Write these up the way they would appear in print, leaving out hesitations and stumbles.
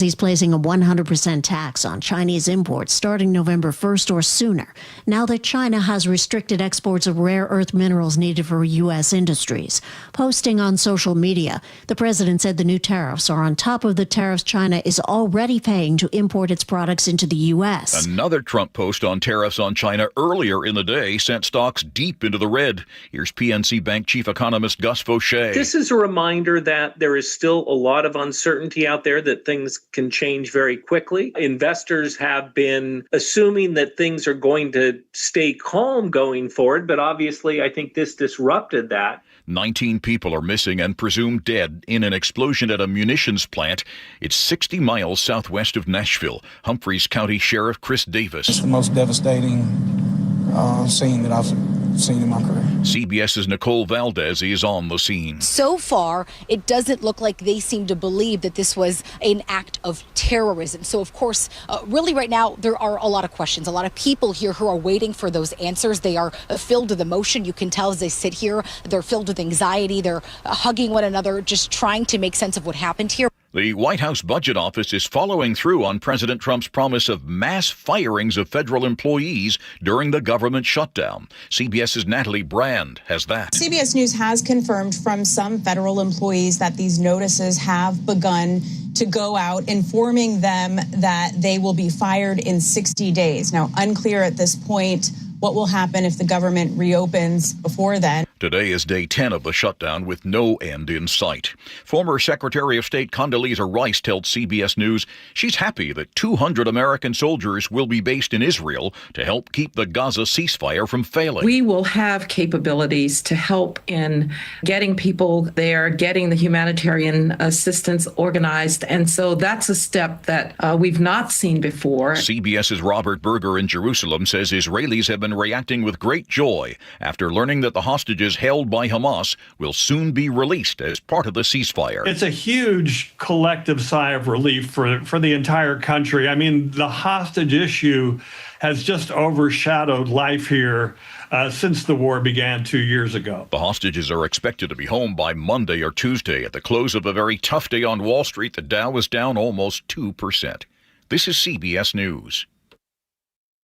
He's placing a 100% tax on Chinese imports starting November 1st or sooner, now that China has restricted exports of rare earth minerals needed for U.S. industries. Posting on social media, the president said the new tariffs are on top of the tariffs China is already paying to import its products into the U.S. Another Trump post on tariffs on China earlier in the day sent stocks deep into the red. Here's PNC Bank Chief Economist Gus Fauché. This is a reminder that there is still a lot of uncertainty out there, that things can change very quickly. Investors have been assuming that things are going to stay calm going forward, but obviously I think this disrupted that. 19 people are missing and presumed dead in an explosion at a munitions plant. It's 60 miles southwest of Nashville. Humphreys County Sheriff Chris Davis. It's the most devastating scene that I've seen in my career. CBS's Nicole Valdez is on the scene. So far, it doesn't look like they seem to believe that this was an act of terrorism. So, of course, really right now, there are a lot of questions. A lot of people here who are waiting for those answers. They are filled with emotion. You can tell as they sit here, they're filled with anxiety. They're hugging one another, just trying to make sense of what happened here. The White House Budget Office is following through on President Trump's promise of mass firings of federal employees during the government shutdown. CBS's Natalie Brand has that. CBS News has confirmed from some federal employees that these notices have begun to go out, informing them that they will be fired in 60 days. Now, unclear at this point what will happen if the government reopens before then. Today is day 10 of the shutdown with no end in sight. Former Secretary of State Condoleezza Rice told CBS News she's happy that 200 American soldiers will be based in Israel to help keep the Gaza ceasefire from failing. We will have capabilities to help in getting people there, getting the humanitarian assistance organized. And so that's a step that we've not seen before. CBS's Robert Berger in Jerusalem says Israelis have been reacting with great joy after learning that the hostages held by Hamas will soon be released as part of the ceasefire. It's a huge collective sigh of relief for the entire country. I mean, the hostage issue has just overshadowed life here since the war began 2 years ago. The hostages are expected to be home by Monday or Tuesday. At the close of a very tough day on Wall Street, the Dow is down almost 2%. This is CBS News.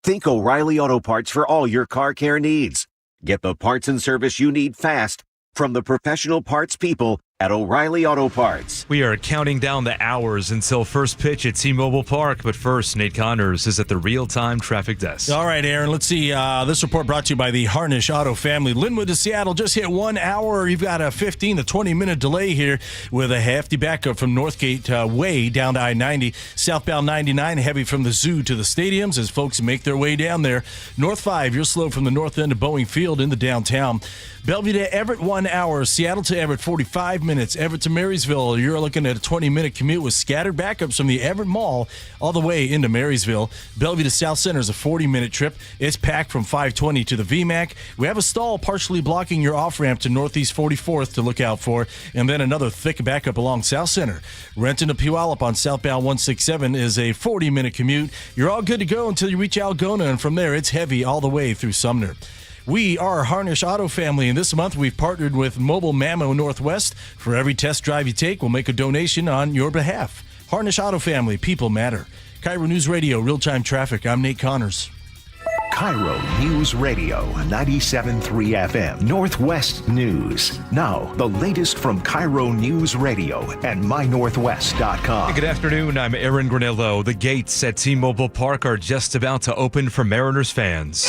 Think O'Reilly Auto Parts for all your car care needs. Get the parts and service you need fast from the professional parts people at O'Reilly Auto Parts. We are counting down the hours until first pitch at T-Mobile Park. But first, Nate Connors is at the real-time traffic desk. All right, Aaron, let's see. This report brought to you by the Harnish Auto family. Linwood to Seattle just hit 1 hour. You've got a 15 to 20-minute delay here with a hefty backup from Northgate way down to I-90. Southbound 99, heavy from the zoo to the stadiums as folks make their way down there. North 5, you're slow from the north end of Boeing Field into downtown. Bellevue to Everett, 1 hour. Seattle to Everett, 45 minutes. Everett to Marysville, you're looking at a 20-minute commute with scattered backups from the Everett Mall all the way into Marysville. Bellevue to South Center is a 40-minute trip. It's packed from 520 to the VMAC. We have a stall partially blocking your off-ramp to Northeast 44th to look out for, and then another thick backup along South Center. Renton to Puyallup on southbound 167 is a 40-minute commute. You're all good to go until you reach Algona, and from there it's heavy all the way through Sumner. We are Harnish Auto Family, and this month we've partnered with Mobile Mammo Northwest. For every test drive you take, we'll make a donation on your behalf. Harnish Auto Family, people matter. KIRO News Radio, real-time traffic. I'm Nate Connors. KIRO News Radio, 97.3 FM, Northwest News. Now, the latest from KIRO News Radio and mynorthwest.com. Good afternoon, I'm Aaron Granillo. The gates at T-Mobile Park are just about to open for Mariners fans.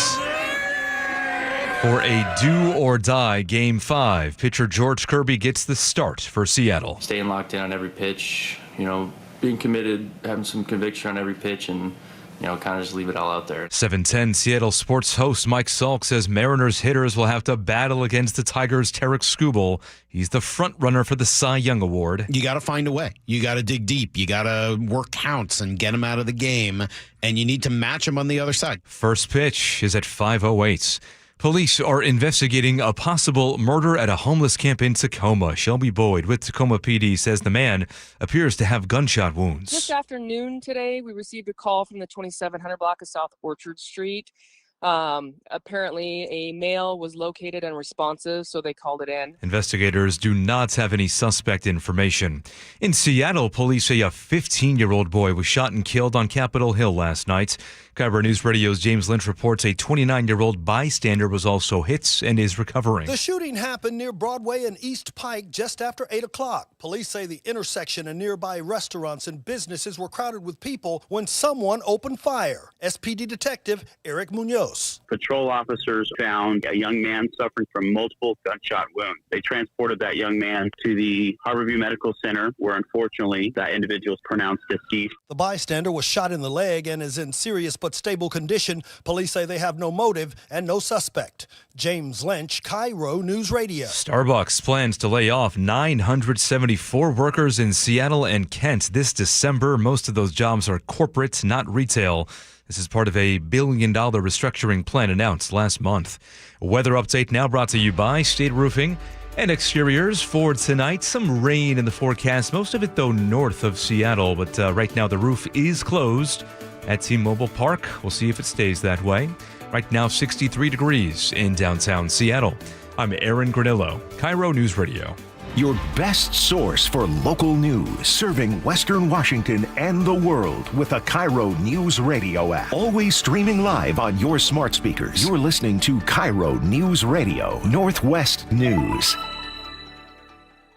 For a do-or-die Game 5, pitcher George Kirby gets the start for Seattle. Staying locked in on every pitch, being committed, having some conviction on every pitch, and kind of just leave it all out there. 710 Seattle sports host Mike Salk says Mariners hitters will have to battle against the Tigers' Tarek Skubal. He's the front runner for the Cy Young Award. You got to find a way. You got to dig deep. You got to work counts and get him out of the game, and you need to match him on the other side. First pitch is at 5:08. Police are investigating a possible murder at a homeless camp in Tacoma. Shelby Boyd with Tacoma PD says the man appears to have gunshot wounds. Just after noon today, we received a call from the 2700 block of South Orchard Street. Apparently, a male was located and responsive, so they called it in. Investigators do not have any suspect information. In Seattle, police say a 15-year-old boy was shot and killed on Capitol Hill last night. KIRO News Radio's James Lynch reports a 29-year-old bystander was also hit and is recovering. The shooting happened near Broadway and East Pike just after 8 o'clock. Police say the intersection and nearby restaurants and businesses were crowded with people when someone opened fire. SPD Detective Eric Munoz. Patrol officers found a young man suffering from multiple gunshot wounds. They transported that young man to the Harborview Medical Center, where unfortunately that individual is pronounced deceased. The bystander was shot in the leg and is in serious but stable condition. Police say they have no motive and no suspect. James Lynch, KIRO News Radio. Starbucks plans to lay off 974 workers in Seattle and Kent this December. Most of those jobs are corporate, not retail. This is part of a $1 billion restructuring plan announced last month. Weather update now brought to you by State Roofing and Exteriors. For tonight, some rain in the forecast, most of it though north of Seattle, but right now the roof is closed at T-Mobile Park. We'll see if it stays that way. Right now, 63 degrees in downtown Seattle. I'm Aaron Granillo, KIRO News Radio. Your best source for local news, serving Western Washington and the world with a KIRO News Radio app. Always streaming live on your smart speakers. You're listening to KIRO News Radio, Northwest News.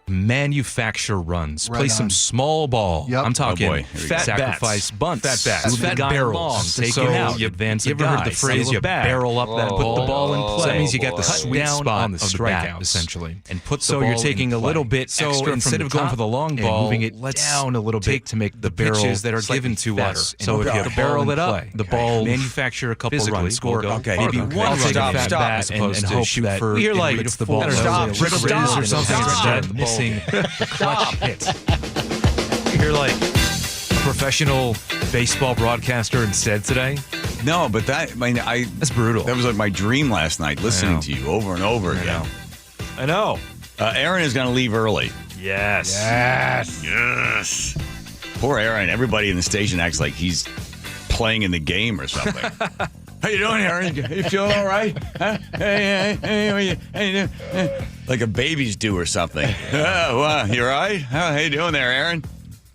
Manufacture runs. Right Play on. some small ball. Yep. I'm talking Oh boy. fat sacrifice bunts. Fat bats. Fat barrels. Take it out. You advance you ever heard the phrase, you barrel up that ball? Put the ball in play. So that means you got the sweet spot on the strikeout, essentially. And put the ball you're taking in a play. little bit So extra instead from of the going top for the long and ball, moving it down a little bit take to make the barrel pitches that are given to better. us. So if you barrel it up, the ball manufacture a couple physically runs, score okay. maybe Okay. one I'll take stop, a fat stop, bat as and opposed to hope shoot that for we hear like hits the ball. stop Rid of Riz or something instead. Stop. Missing the clutch hit. You're like a professional baseball broadcaster instead today. No, but that's brutal. That was like my dream last night, listening to you over and over again. I know. Aaron is going to leave early. Yes. Yes. Poor Aaron. Everybody in the station acts like he's playing in the game or something. How you doing, Aaron? You feeling all right? Huh? Hey, like a babies do or something. Well, you all right? How you doing there, Aaron?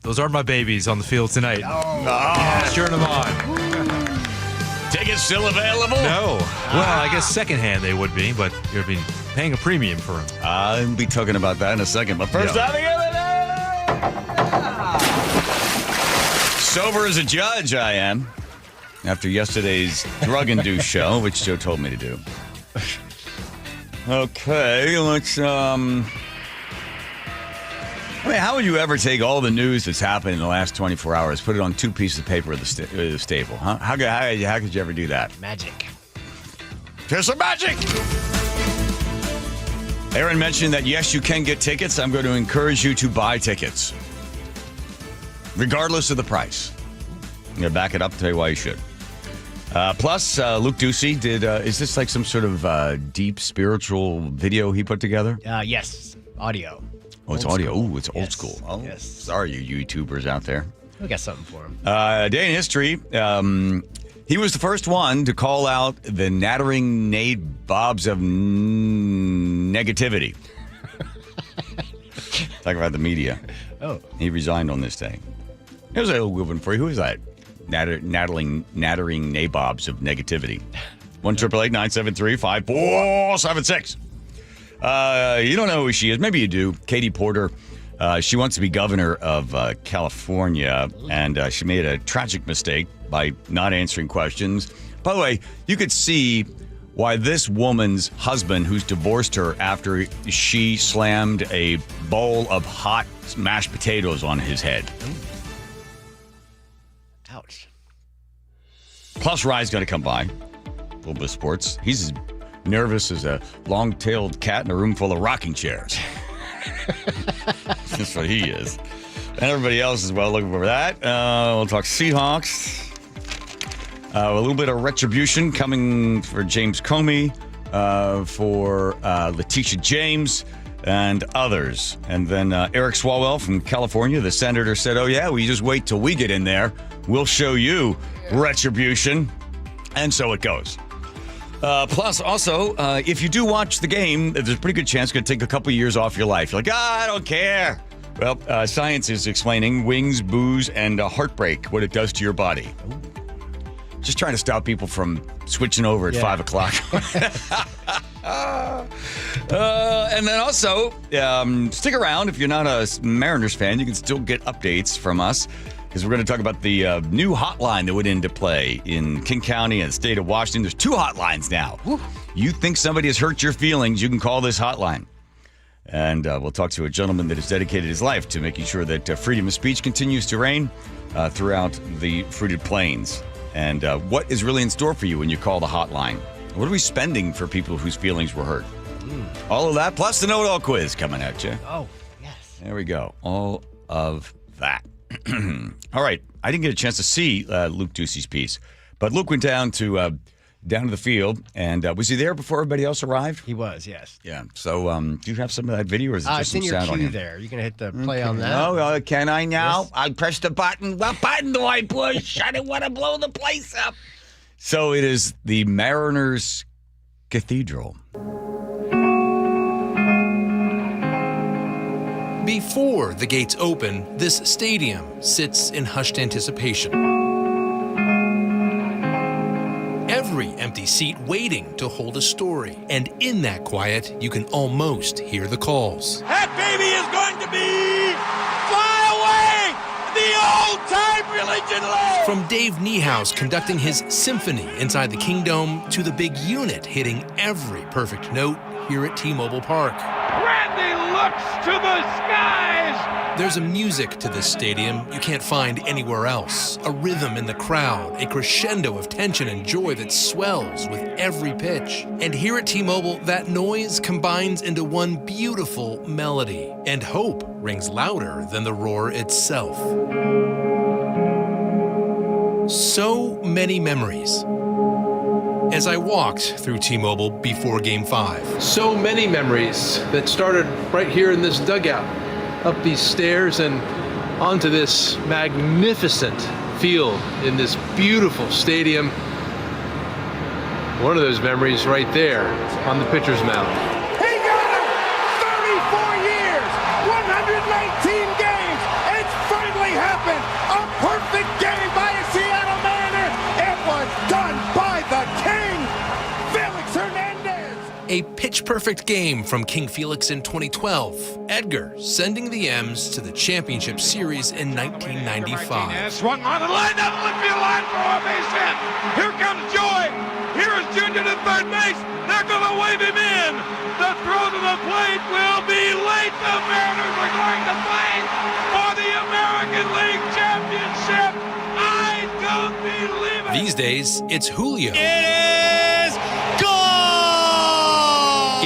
Those are my babies on the field tonight. Cheering them on. Tickets still available? No. Well, I guess secondhand they would be, but you're paying a premium for them. I'll be talking about that in a second. But first, sober as a judge, I am. After yesterday's drug-induced show, which Joe told me to do. Okay, let's, how would you ever take all the news that's happened in the last 24 hours, put it on 2 pieces of paper at the staple, huh? How could you ever do that? Magic. Here's some magic! Aaron mentioned that, yes, you can get tickets. I'm going to encourage you to buy tickets, regardless of the price. I'm going to back it up and tell you why you should. Plus, Luke Ducey did, is this like some sort of deep spiritual video he put together? Yes. Audio. Oh, it's Old audio. school. Oh, it's old school. Oh, yes. Sorry, you YouTubers out there. We got something for him. Day in history. He was the first one to call out the nattering nabobs of negativity. Talk about the media. Oh. He resigned on this day. Here's a little good one for you. Who is that? Nattering nabobs of negativity. 1-888-973-5476. You don't know who she is. Maybe you do. Katie Porter. She wants to be governor of California, and she made a tragic mistake by not answering questions. By the way, you could see why this woman's husband, who's divorced her after she slammed a bowl of hot mashed potatoes on his head. Ouch. Plus, Rye's going to come by. A little bit of sports. He's as nervous as a long-tailed cat in a room full of rocking chairs. That's what he is. And everybody else is well looking for that. We'll talk Seahawks. A little bit of retribution coming for James Comey, for Letitia James, and others. And then Eric Swalwell from California, the senator, said, oh, yeah, we just wait till we get in there. We'll show you retribution. And so it goes. Plus, also, if you do watch the game, there's a pretty good chance it's going to take a couple years off your life. You're like, I don't care. Well, science is explaining wings, booze, and heartbreak, what it does to your body. Just trying to stop people from switching over at 5 o'clock. And then also, stick around. If you're not a Mariners fan, you can still get updates from us because we're going to talk about the new hotline that went into play in King County and the state of Washington. There's 2 hotlines now. Woo. You think somebody has hurt your feelings, you can call this hotline. And we'll talk to a gentleman that has dedicated his life to making sure that freedom of speech continues to reign throughout the fruited plains. And what is really in store for you when you call the hotline? What are we spending for people whose feelings were hurt? All of that, plus the know-it-all quiz coming at you. Oh, yes. There we go. All of that. All right. I didn't get a chance to see Luke Ducey's piece, but Luke went down to the field, and was he there before everybody else arrived? He was, yes. Yeah. So do you have some of that video, or is it just it's some in your sound on queue you? there. You're going to hit the play on that. Oh, can I now? Yes. I pressed the button. What button do I push? I didn't want to blow the place up. So it is the Mariners Cathedral. Before the gates open, this stadium sits in hushed anticipation. Every empty seat waiting to hold a story. And in that quiet, you can almost hear the calls. That baby is going to be fly away! The old-time religion land! From Dave Niehaus conducting his symphony inside the Kingdome to the big unit hitting every perfect note here at T-Mobile Park. Randy looks to the skies! There's a music to this stadium you can't find anywhere else. A rhythm in the crowd, a crescendo of tension and joy that swells with every pitch. And here at T-Mobile, that noise combines into one beautiful melody. And hope rings louder than the roar itself. So many memories. As I walked through T-Mobile before Game 5. So many memories that started right here in this dugout, up these stairs and onto this magnificent field in this beautiful stadium. One of those memories right there on the pitcher's mound. He got him! 34 years, 119 games. It's finally happened. A perfect game by a Seattle Mariner. It was done by the King, Felix Hernandez. A pitch-perfect game from King Felix in 2012. Edgar sending the M's to the championship series in 1995. Swung on the line, down the left field line for a base hit. Here comes Joy. Here is Junior to third base. They're going to wave him in. The throw to the plate will be late. The Mariners are going to play for the American League Championship. I don't believe it. These days, it's Julio. It is gone!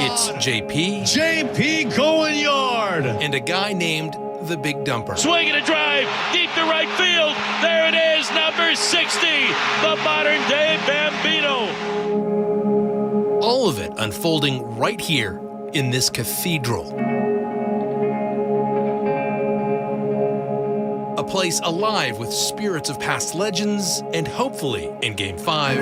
It's JP. JP going yard. And a guy named the Big Dumper. Swinging a drive deep to right field. There it is, number 60, the modern-day Bambino. All of it unfolding right here in this cathedral. A place alive with spirits of past legends and hopefully, in Game 5,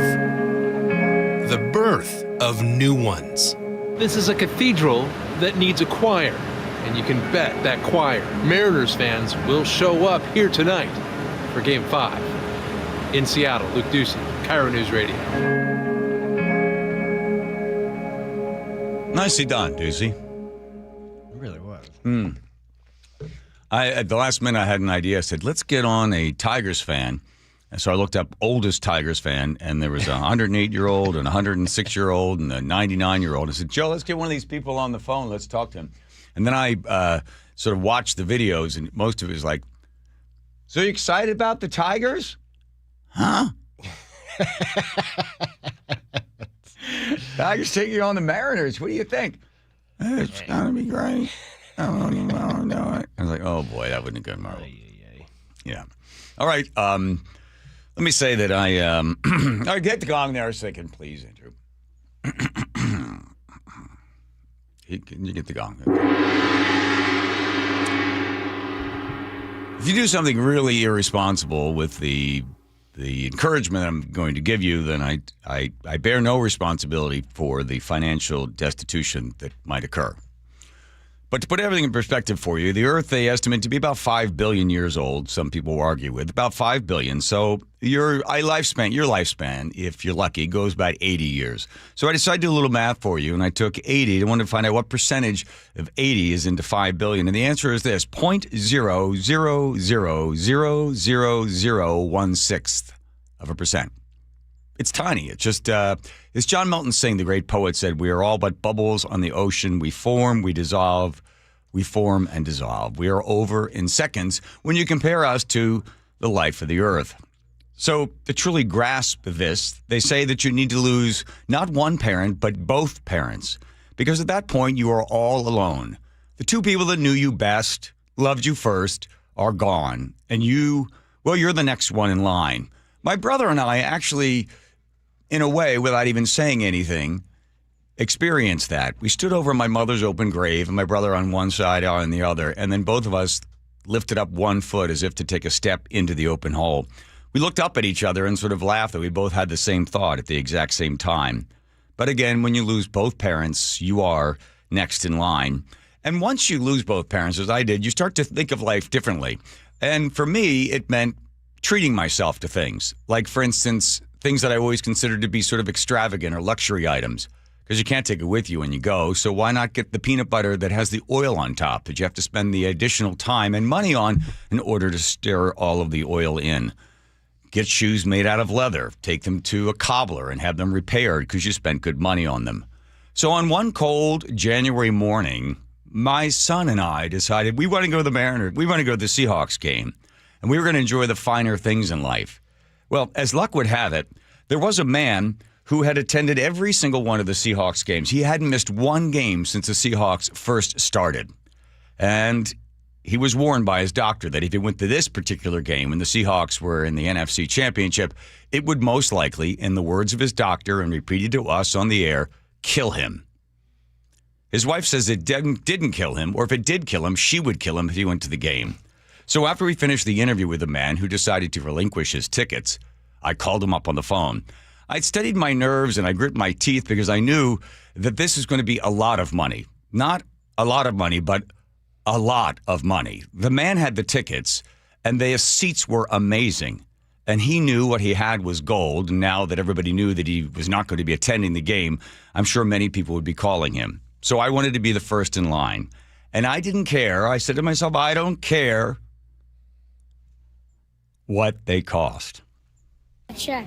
the birth of new ones. This is a cathedral that needs a choir, and you can bet that choir, Mariners fans, will show up here tonight for Game 5. In Seattle, Luke Ducey, KIRO News Radio. Nicely done, Ducey. It really was. At the last minute, I had an idea. I said, let's get on a Tigers fan. And so I looked up oldest Tigers fan, and there was a 108-year-old and a 106-year-old and a 99-year-old. I said, Joe, let's get one of these people on the phone. Let's talk to him. And then I sort of watched the videos, and most of it was like, so you excited about the Tigers? Huh? Tigers taking on the Mariners. What do you think? It's going to be great. I don't know it. I was like, oh, boy, that wouldn't have gone well. Yeah. All right. Let me say that I all right, get the gong there a second, please, Andrew. Can you get the gong? If you do something really irresponsible with the the encouragement I'm going to give you, then I bear no responsibility for the financial destitution that might occur. But to put everything in perspective for you, the Earth they estimate to be about 5 billion years old. Some people will argue with about 5 billion. So your lifespan, if you're lucky, goes about 80 years. So I decided to do a little math for you, and I took 80 and wanted to find out what percentage of 80 is into 5 billion. And the answer is this: 0.0000016 of a percent. It's tiny. It's just, as John Milton Singh, the great poet, said, we are all but bubbles on the ocean. We form, we dissolve, we form and dissolve. We are over in seconds when you compare us to the life of the earth. So to truly grasp this, they say that you need to lose not one parent, but both parents. Because at that point, you are all alone. The two people that knew you best, loved you first, are gone. And you're the next one in line. My brother and I actually, in a way, without even saying anything, experienced that. We stood over my mother's open grave and my brother on one side, I on the other, and then both of us lifted up one foot as if to take a step into the open hole. We looked up at each other and sort of laughed that we both had the same thought at the exact same time. But again, when you lose both parents, you are next in line. And once you lose both parents, as I did, you start to think of life differently. And for me, it meant treating myself to things. Like, for instance, things that I always considered to be sort of extravagant or luxury items, because you can't take it with you when you go. So why not get the peanut butter that has the oil on top that you have to spend the additional time and money on in order to stir all of the oil in? Get shoes made out of leather, take them to a cobbler and have them repaired because you spent good money on them. So on one cold January morning, my son and I decided we want to go to the Mariners. We want to go to the Seahawks game, and we were going to enjoy the finer things in life. Well, as luck would have it, there was a man who had attended every single one of the Seahawks games. He hadn't missed one game since the Seahawks first started. And he was warned by his doctor that if he went to this particular game when the Seahawks were in the NFC Championship, it would most likely, in the words of his doctor and repeated to us on the air, kill him. His wife says it didn't kill him, or if it did kill him, she would kill him if he went to the game. So after we finished the interview with the man who decided to relinquish his tickets, I called him up on the phone. I'd steadied my nerves and I grit my teeth because I knew that this is going to be a lot of money. Not a lot of money, but a lot of money. The man had the tickets and the seats were amazing. And he knew what he had was gold. And now that everybody knew that he was not going to be attending the game, I'm sure many people would be calling him. So I wanted to be the first in line. And I didn't care. I said to myself, I don't care what they cost. Check.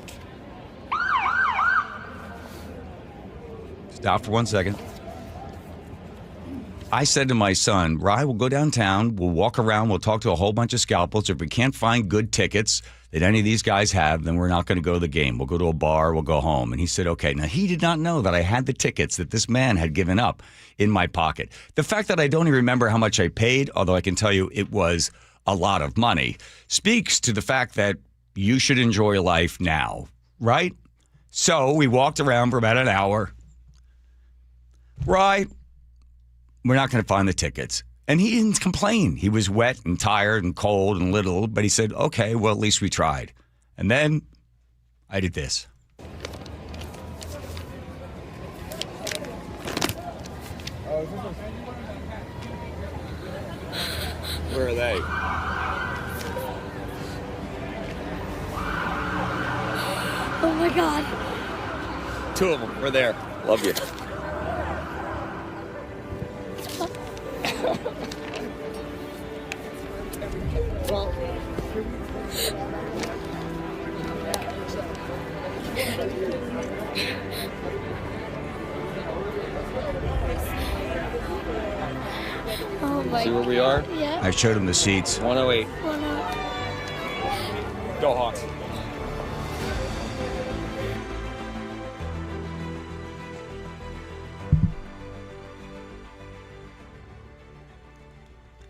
Stop for 1 second. I said to my son, Rye, we'll go downtown, we'll walk around, we'll talk to a whole bunch of scalpels. If we can't find good tickets that any of these guys have, then we're not going to go to the game. We'll go to a bar, we'll go home. And he said, okay. Now, he did not know that I had the tickets that this man had given up in my pocket. The fact that I don't even remember how much I paid, although I can tell you it was a lot of money, speaks to the fact that you should enjoy life now, right? So we walked around for about an hour. Right, we're not going to find the tickets. And he didn't complain. He was wet and tired and cold and little, but he said, okay, well, at least we tried. And then I did this. Where are they? Oh my God. 2 of them. We're there. Love you. Oh my. See where we are? Yeah. I showed him the seats. 108. Go Hawks.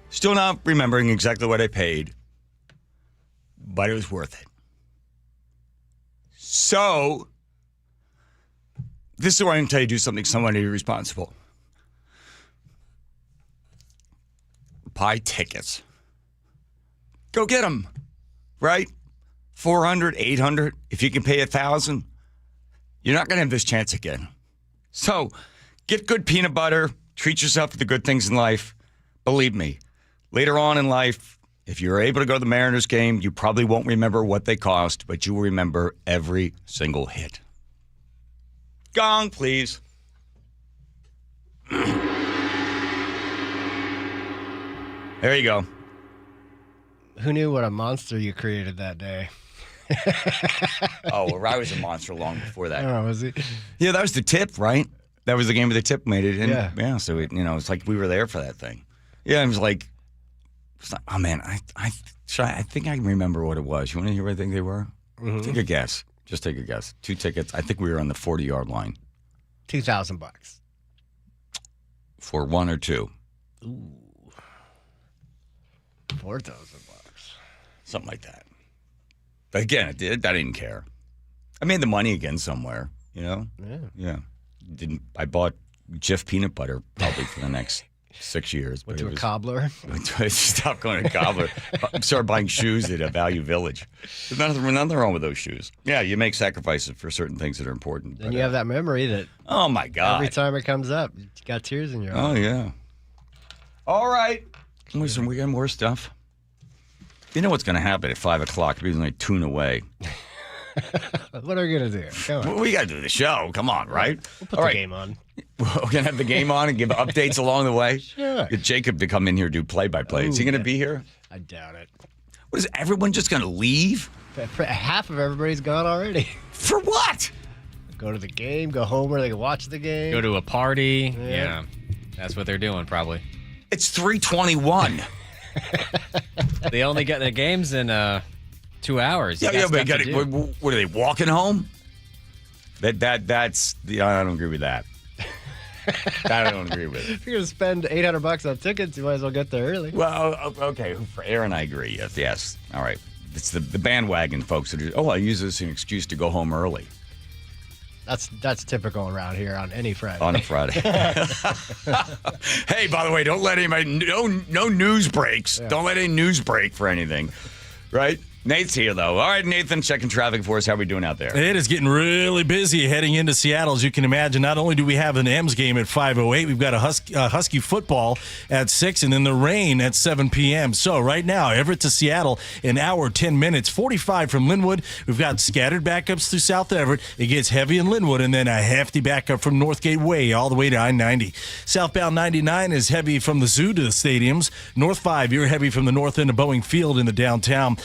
Still not remembering exactly what I paid, but it was worth it. So, this is where I'm going to tell you to do something somewhat irresponsible. Buy tickets. Go get them, right? $400, $800, if you can pay $1,000, you're not going to have this chance again. So get good peanut butter. Treat yourself to the good things in life. Believe me, later on in life, if you're able to go to the Mariners game, you probably won't remember what they cost, but you will remember every single hit. Gong, please. There you go. Who knew what a monster you created that day? Oh, well, I was a monster long before that. Oh, was he? Yeah, that was the tip, right? That was the game where the tip made it. And Yeah. So, it's like we were there for that thing. Yeah, it was like, oh, man, I think I remember what it was. You want to hear what I think they were? Mm-hmm. Take a guess. Just take a guess. 2 tickets. I think we were on the 40-yard line. $2,000. For 1 or 2. Ooh. $4,000. Something like that. But again, I didn't care. I made the money again somewhere, Yeah. Yeah. I bought Jif peanut butter probably for the next 6 years. Went to a cobbler. I stopped going to cobbler. I started buying shoes at a Value Village. There's nothing wrong with those shoes. Yeah, you make sacrifices for certain things that are important. And you have that memory that. Oh my God! Every time it comes up, you got tears in your eyes. Oh yeah. All right. Listen, we got more stuff. You know what's going to happen at 5 o'clock? People are going to tune away. What are we going to do? Come on. We got to do the show. Come on, right? We'll put the game on. We're going to have the game on and give updates along the way? Sure. Get Jacob to come in here and do play-by-play. Is he going to be here? I doubt it. What, is everyone just going to leave? Half of everybody's gone already. For what? Go to the game, go home where they can watch the game. Go to a party. Yeah. Yeah. That's what they're doing, probably. It's 3:21. They only get their games in 2 hours. But what are they walking home? That's the I don't agree with that. That I don't agree with. If you're gonna spend $800 on tickets, you might as well get there early. Well, okay, for Aaron, I agree. Yes. All right. It's the bandwagon folks that are, I use this as an excuse to go home early. That's typical around here on any Friday. On a Friday. Hey, by the way, don't let anybody, no news breaks. Yeah. Don't let any news break for anything, right? Nate's here, though. All right, Nathan, checking traffic for us. How are we doing out there? It is getting really busy heading into Seattle, as you can imagine. Not only do we have an M's game at 5:08, we've got a Husky football at 6, and then the rain at 7 p.m. So right now, Everett to Seattle, an hour, 10 minutes, 45 from Linwood. We've got scattered backups through South Everett. It gets heavy in Linwood, and then a hefty backup from Northgate Way all the way to I-90. Southbound 99 is heavy from the zoo to the stadiums. North 5, you're heavy from the north end of Boeing Field into downtown.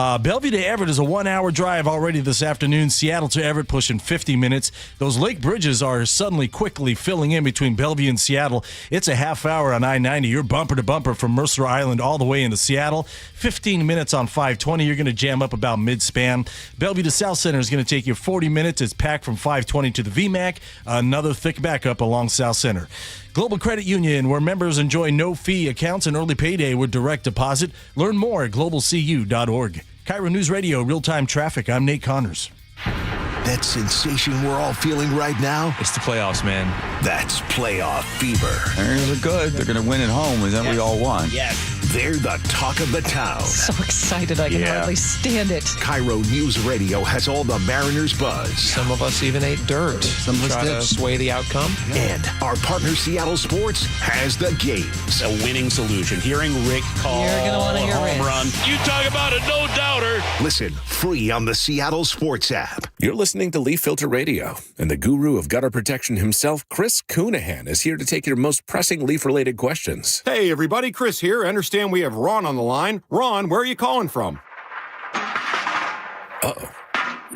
Bellevue to Everett is a 1-hour drive already this afternoon. Seattle to Everett pushing 50 minutes. Those lake bridges are suddenly quickly filling in between Bellevue and Seattle. It's a half hour on I-90. You're bumper to bumper from Mercer Island all the way into Seattle. 15 minutes on 520. You're going to jam up about mid-span. Bellevue to South Center is going to take you 40 minutes. It's packed from 520 to the VMAC. Another thick backup along South Center. Global Credit Union, where members enjoy no-fee accounts and early payday with direct deposit. Learn more at globalcu.org. KIRO News Radio, real-time traffic. I'm Nate Connors. That sensation we're all feeling right now? It's the playoffs, man. That's playoff fever. They're good. They're going to win at home. Is that what we all want? Yes. They're the talk of the town. So excited I can hardly stand it. KIRO News Radio has all the Mariners buzz. Some of us even ate dirt. Some of us try to sway the outcome. And our partner Seattle Sports has the games. A winning solution. Hearing Rick call You're gonna wanna hear home Rick. run. You talk about a no-doubter. Listen free on the Seattle Sports app. You're listening to Leaf Filter Radio, and the guru of gutter protection himself, Chris Coonahan, is here to take your most pressing leaf-related questions. Hey, everybody, Chris here. I understand we have Ron on the line. Ron, where are you calling from? Uh-oh.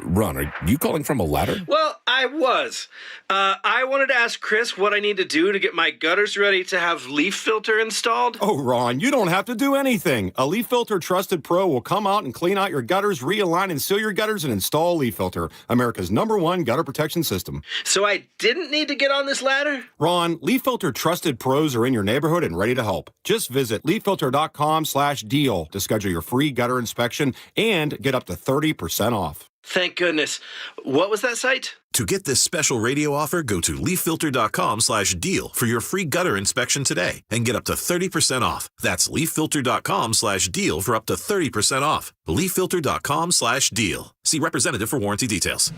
Ron, are you calling from a ladder? Well, I was. I wanted to ask Chris what I need to do to get my gutters ready to have leaf filter installed. Oh, Ron, you don't have to do anything. A Leaf Filter Trusted Pro will come out and clean out your gutters, realign and seal your gutters, and install Leaf Filter, America's #1 gutter protection system. So I didn't need to get on this ladder? Ron, Leaf Filter Trusted Pros are in your neighborhood and ready to help. Just visit leaffilter.com/deal to schedule your free gutter inspection and get up to 30% off. Thank goodness. What was that site? To get this special radio offer, go to leaffilter.com/deal for your free gutter inspection today and get up to 30% off. That's leaffilter.com/deal for up to 30% off. leaffilter.com/deal. See representative for warranty details.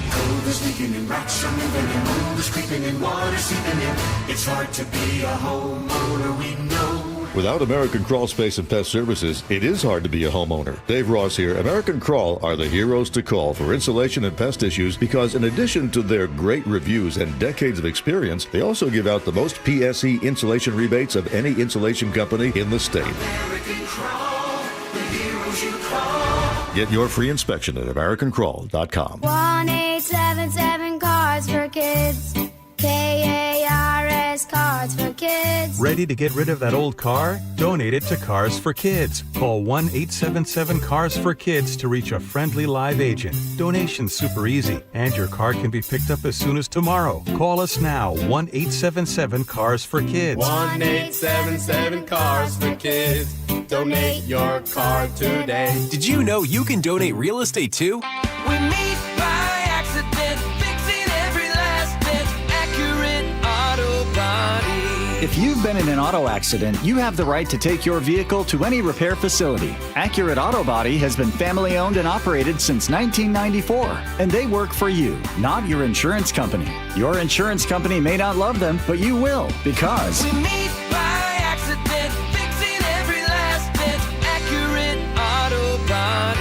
Cold is leaking and rats are moving and mold is creeping and water seeping in. It's hard to be a homeowner, we know. Without American Crawl Space and Pest Services, it is hard to be a homeowner. Dave Ross here. American Crawl are the heroes to call for insulation and pest issues because in addition to their great reviews and decades of experience, they also give out the most PSE insulation rebates of any insulation company in the state. American Crawl, the heroes you call. Get your free inspection at AmericanCrawl.com. 1-877 Cards for Kids. KARS Cards for Kids. Ready to get rid of that old car? Donate it to Cars for Kids. Call 1-877 Cars for Kids to reach a friendly live agent. Donation's super easy, and your car can be picked up as soon as tomorrow. Call us now, 1-877 Cars for Kids. 1-877 Cars for Kids. Donate your car today. Did you know you can donate real estate too? We meet by accident, fixing every last bit. Accurate Auto Body. If you've been in an auto accident, you have the right to take your vehicle to any repair facility. Accurate Auto Body has been family owned and operated since 1994, and they work for you, not your insurance company. Your insurance company may not love them, but you will, because We meet by accident, fixing every last bit. Accurate Auto Body.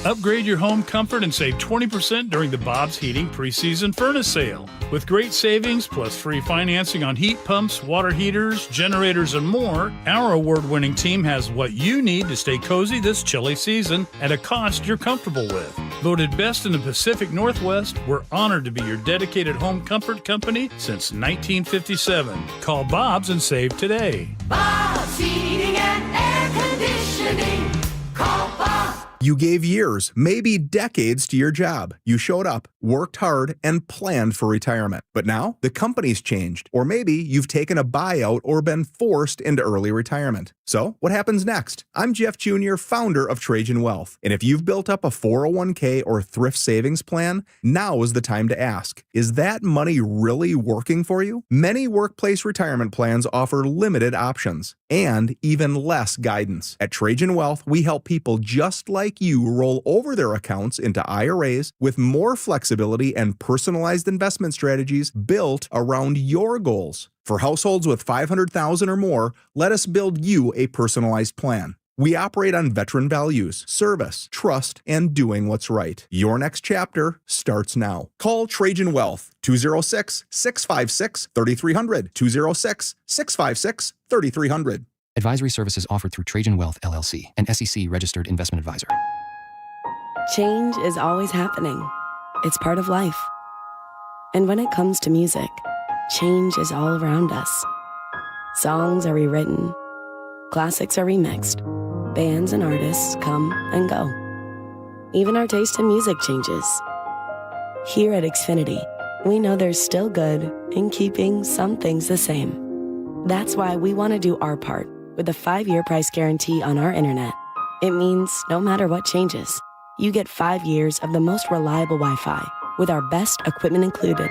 Upgrade your home comfort and save 20% during the Bob's Heating preseason furnace sale. With great savings plus free financing on heat pumps, water heaters, generators, and more, our award-winning team has what you need to stay cozy this chilly season at a cost you're comfortable with. Voted best in the Pacific Northwest, we're honored to be your dedicated home comfort company since 1957. Call Bob's and save today. Bob's Heating and Air Conditioning. Call Bob. You gave years, maybe decades to your job. You showed up, worked hard, and planned for retirement. But now, the company's changed. Or maybe you've taken a buyout or been forced into early retirement. So, what happens next? I'm Jeff Jr., founder of Trajan Wealth. And if you've built up a 401k or thrift savings plan, now is the time to ask, is that money really working for you? Many workplace retirement plans offer limited options and even less guidance. At Trajan Wealth, we help people just like you roll over their accounts into IRAs with more flexibility and personalized investment strategies built around your goals. For households with $500,000 or more, let us build you a personalized plan. We operate on veteran values, service, trust, and doing what's right. Your next chapter starts now. Call Trajan Wealth, 206-656-3300, 206-656-3300. Advisory services offered through Trajan Wealth, LLC, an SEC-registered investment advisor. Change is always happening. It's part of life. And when it comes to music, change is all around us. Songs are rewritten. Classics are remixed. Bands and artists come and go. Even our taste in music changes. Here at Xfinity, we know there's still good in keeping some things the same. That's why we want to do our part with a 5-year price guarantee on our internet. It means no matter what changes, you get 5 years of the most reliable Wi-Fi with our best equipment included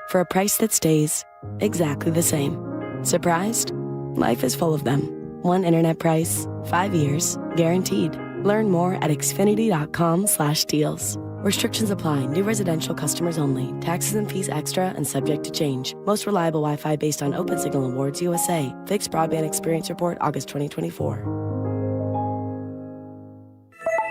for a price that stays exactly the same. Surprised? Life is full of them. One internet price, 5 years, guaranteed. Learn more at xfinity.com/deals. Restrictions apply. New residential customers only. Taxes and fees extra and subject to change. Most reliable Wi-Fi based on Open Signal Awards USA. Fixed Broadband Experience Report, August 2024.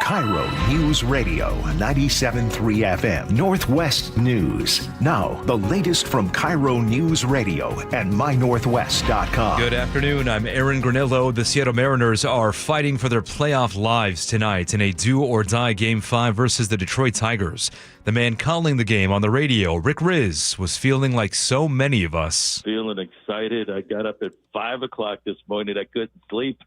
KIRO News Radio 97.3 FM Northwest News. Now, the latest from KIRO News Radio and mynorthwest.com. Good afternoon. I'm Aaron Granillo. The Seattle Mariners are fighting for their playoff lives tonight in a do-or-die Game 5 versus the Detroit Tigers. The man calling the game on the radio, Rick Riz, was feeling like so many of us. Feeling excited. I got up at 5 o'clock this morning. I couldn't sleep.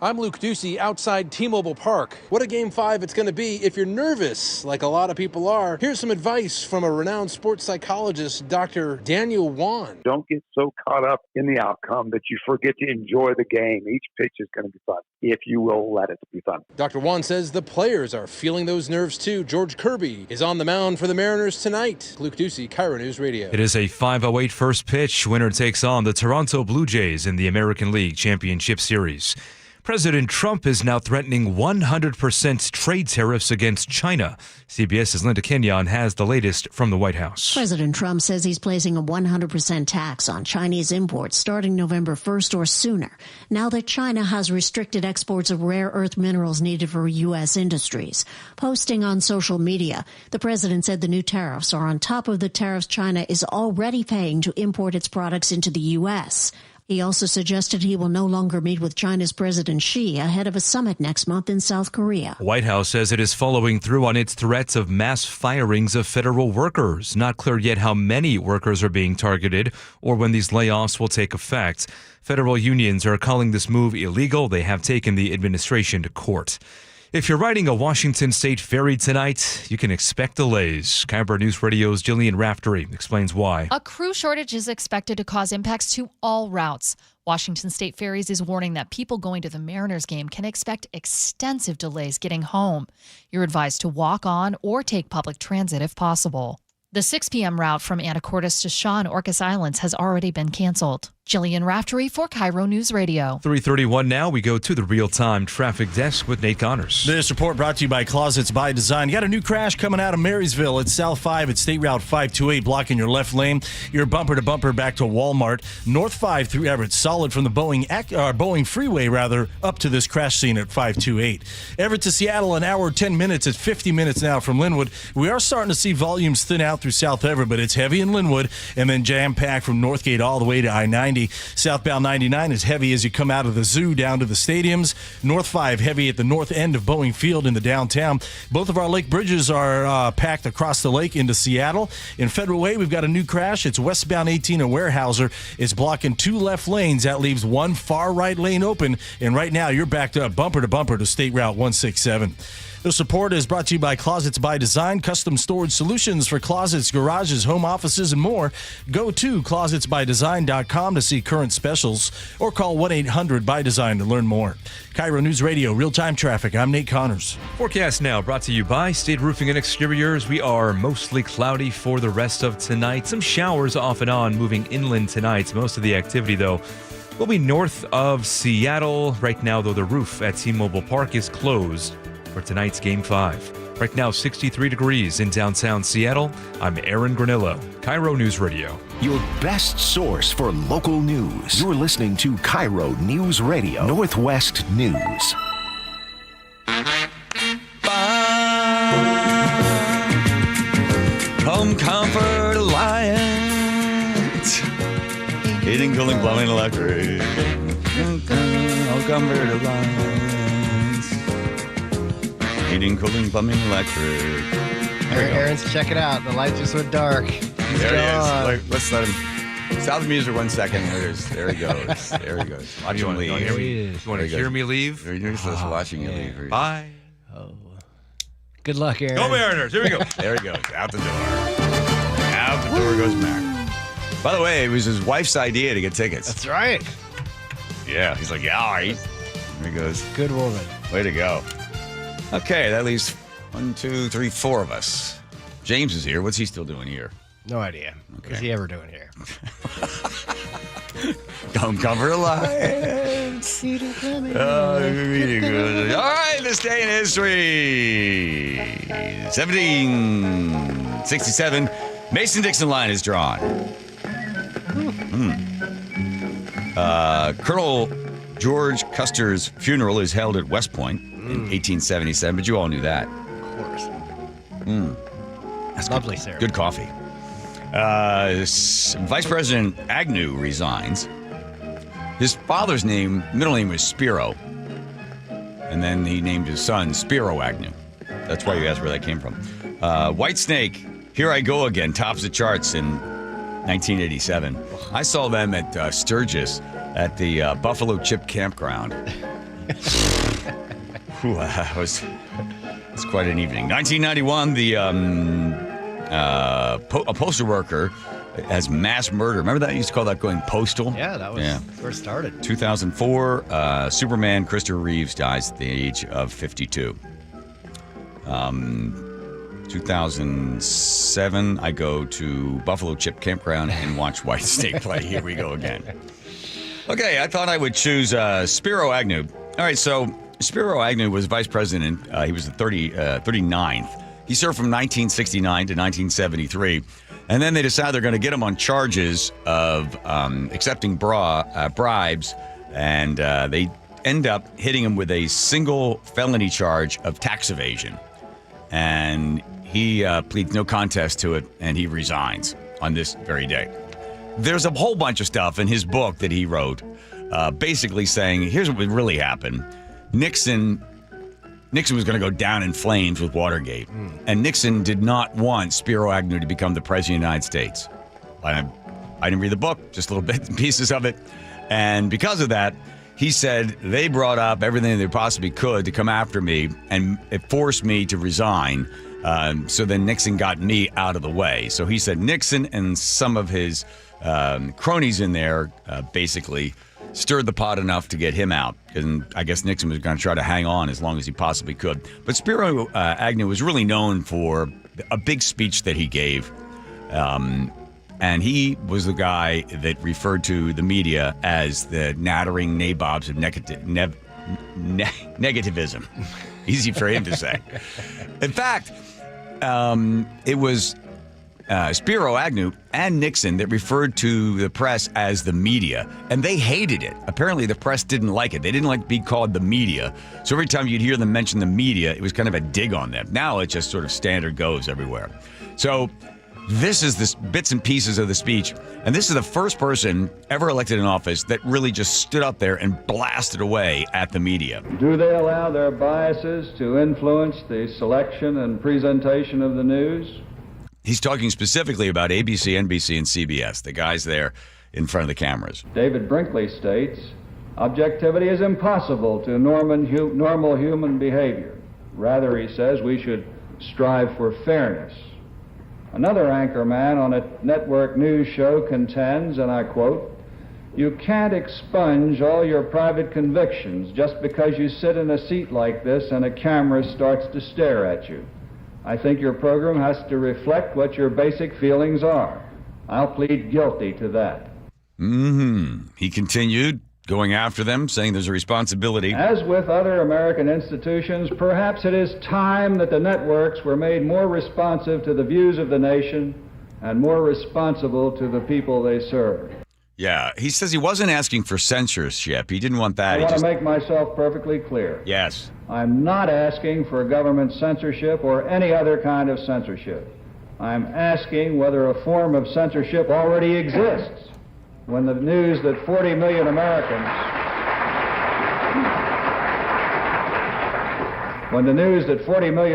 I'm Luke Ducey outside T-Mobile Park. What a Game 5 it's going to be if you're nervous, like a lot of people are. Here's some advice from a renowned sports psychologist, Dr. Daniel Wan. Don't get so caught up in the outcome that you forget to enjoy the game. Each pitch is going to be fun, if you will let it be fun. Dr. Wan says the players are feeling those nerves too. George Kirby is on the mound for the Mariners tonight. Luke Ducey, KIRO News Radio. It is a 5:08 first pitch. Winner takes on the Toronto Blue Jays in the American League Championship Series. President Trump is now threatening 100% trade tariffs against China. CBS's Linda Kenyon has the latest from the White House. President Trump says he's placing a 100% tax on Chinese imports starting November 1st or sooner, now that China has restricted exports of rare earth minerals needed for U.S. industries. Posting on social media, the president said the new tariffs are on top of the tariffs China is already paying to import its products into the U.S. He also suggested he will no longer meet with China's President Xi ahead of a summit next month in South Korea. The White House says it is following through on its threats of mass firings of federal workers. Not clear yet how many workers are being targeted or when these layoffs will take effect. Federal unions are calling this move illegal. They have taken the administration to court. If you're riding a Washington State ferry tonight, you can expect delays. KIRO News Radio's Jillian Raftery explains why. A crew shortage is expected to cause impacts to all routes. Washington State Ferries is warning that people going to the Mariners game can expect extensive delays getting home. You're advised to walk on or take public transit if possible. The 6 p.m. route from Anacortes to Shaw and Orcas Islands has already been canceled. Jillian Raftery for KIRO News Radio. 3:31 now. We go to the real-time traffic desk with Nate Connors. This report brought to you by Closets by Design. You got a new crash coming out of Marysville. It's South 5 at State Route 528, blocking your left lane. You're bumper to bumper back to Walmart. North 5 through Everett, solid from the Boeing Freeway, up to this crash scene at 528. Everett to Seattle, an hour 10 minutes at 50 minutes now from Linwood. We are starting to see volumes thin out through South Everett, but it's heavy in Linwood and then jam-packed from Northgate all the way to I-90. Southbound 99 is heavy as you come out of the zoo down to the stadiums. North 5 heavy at the north end of Boeing Field in the downtown. Both of our lake bridges are packed across the lake into Seattle. In Federal Way, we've got a new crash. It's westbound 18 at Weyerhaeuser. It's blocking 2 left lanes. That leaves 1 far right lane open. And right now, you're backed up bumper to bumper to State Route 167. The support is brought to you by Closets by Design, custom storage solutions for closets, garages, home offices, and more. Go to closetsbydesign.com to see current specials or call 1-800-BY-DESIGN to learn more. KIRO News Radio, real-time traffic. I'm Nate Connors. Forecast now brought to you by State Roofing and Exteriors. We are mostly cloudy for the rest of tonight. Some showers off and on moving inland tonight. Most of the activity, though, will be north of Seattle. Right now, though, the roof at T-Mobile Park is closed for tonight's Game 5. Right now, 63 degrees in downtown Seattle. I'm Aaron Granillo, KIRO News Radio. Your best source for local news. You're listening to KIRO News Radio, Northwest News. Home Comfort Alliance. Heating, cooling, plumbing, electric. Home Comfort Alliance. Heating, cooling, plumbing, electric. Aaron's check it out. The light just went dark. There he is. Let's let him. Stop the music 1 second. There he goes. There he goes. Watch him leave. You want to hear me leave? You're just watching you leave. Bye. Oh. Good luck, Aaron. Go Mariners. Here we go. There he goes. Out the door. Out the door goes Mac. By the way, it was his wife's idea to get tickets. That's right. Yeah. He's like, yeah, all right. There he goes. Good woman. Way to go. Okay, that leaves 1, 2, 3, 4 of us. James is here. What's he still doing here? No idea. Okay. What's he ever doing here? Home Comfort Alliance. All right, this day in history. 1767, Mason-Dixon line is drawn. Colonel George Custer's funeral is held at West Point in 1877, but you all knew that. Of course. That's lovely, good, Sarah. good coffee. Vice President Agnew resigns. His father's middle name was Spiro, and then he named his son Spiro Agnew. That's why you asked where that came from. White Snake, Here I Go Again, tops the charts in 1987. I saw them at Sturgis at the Buffalo Chip Campground. It's quite an evening. 1991, a postal worker has mass murder. Remember that? You used to call that going postal? Yeah, that was where it started. 2004, Superman Christopher Reeves dies at the age of 52. 2007, I go to Buffalo Chip Campground and watch White Snake play. Here we go again. Okay, I thought I would choose Spiro Agnew. All right, so Spiro Agnew was vice president. He was the 39th. He served from 1969 to 1973. And then they decide they're going to get him on charges of accepting bribes. And they end up hitting him with a single felony charge of tax evasion. And he pleads no contest to it, and he resigns on this very day. There's a whole bunch of stuff in his book that he wrote, basically saying, here's what would really happen. Nixon was going to go down in flames with Watergate. And Nixon did not want Spiro Agnew to become the president of the United States. I didn't read the book, just little bits and pieces of it. And because of that, he said they brought up everything they possibly could to come after me, and it forced me to resign. So then Nixon got me out of the way. So he said Nixon and some of his cronies in there basically stirred the pot enough to get him out. And I guess Nixon was going to try to hang on as long as he possibly could. But Spiro Agnew was really known for a big speech that he gave. And he was the guy that referred to the media as the nattering nabobs of negativism. Easy for him to say. In fact, it was Spiro Agnew and Nixon that referred to the press as the media, and they hated it. Apparently, the press didn't like it. They didn't like to be called the media. So every time you'd hear them mention the media, it was kind of a dig on them. Now it just sort of standard goes everywhere. So this is the bits and pieces of the speech, and this is the first person ever elected in office that really just stood up there and blasted away at the media. Do they allow their biases to influence the selection and presentation of the news? He's talking specifically about ABC, NBC, and CBS, the guys there in front of the cameras. David Brinkley states, objectivity is impossible to normal human behavior. Rather, he says, we should strive for fairness. Another anchorman on a network news show contends, and I quote, you can't expunge all your private convictions just because you sit in a seat like this and a camera starts to stare at you. I think your program has to reflect what your basic feelings are. I'll plead guilty to that. He continued, going after them, saying there's a responsibility. As with other American institutions, perhaps it is time that the networks were made more responsive to the views of the nation and more responsible to the people they serve. Yeah, he says he wasn't asking for censorship. He didn't want that. I want to make myself perfectly clear. Yes. I'm not asking for government censorship or any other kind of censorship. I'm asking whether a form of censorship already exists when the news that 40 million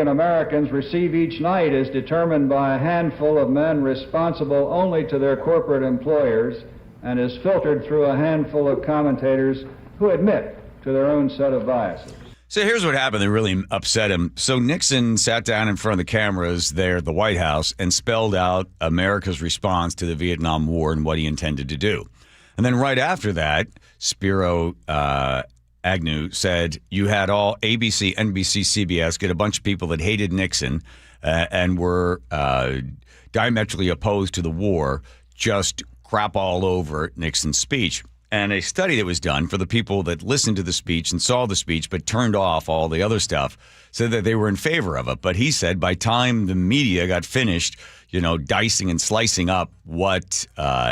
Americans receive each night is determined by a handful of men responsible only to their corporate employers and is filtered through a handful of commentators who admit to their own set of biases. So here's what happened that really upset him. So Nixon sat down in front of the cameras there at the White House and spelled out America's response to the Vietnam War and what he intended to do. And then right after that, Spiro Agnew said you had all ABC, NBC, CBS get a bunch of people that hated Nixon and were diametrically opposed to the war, just crap all over Nixon's speech. And a study that was done for the people that listened to the speech and saw the speech but turned off all the other stuff said that they were in favor of it. But he said by time the media got finished, dicing and slicing up what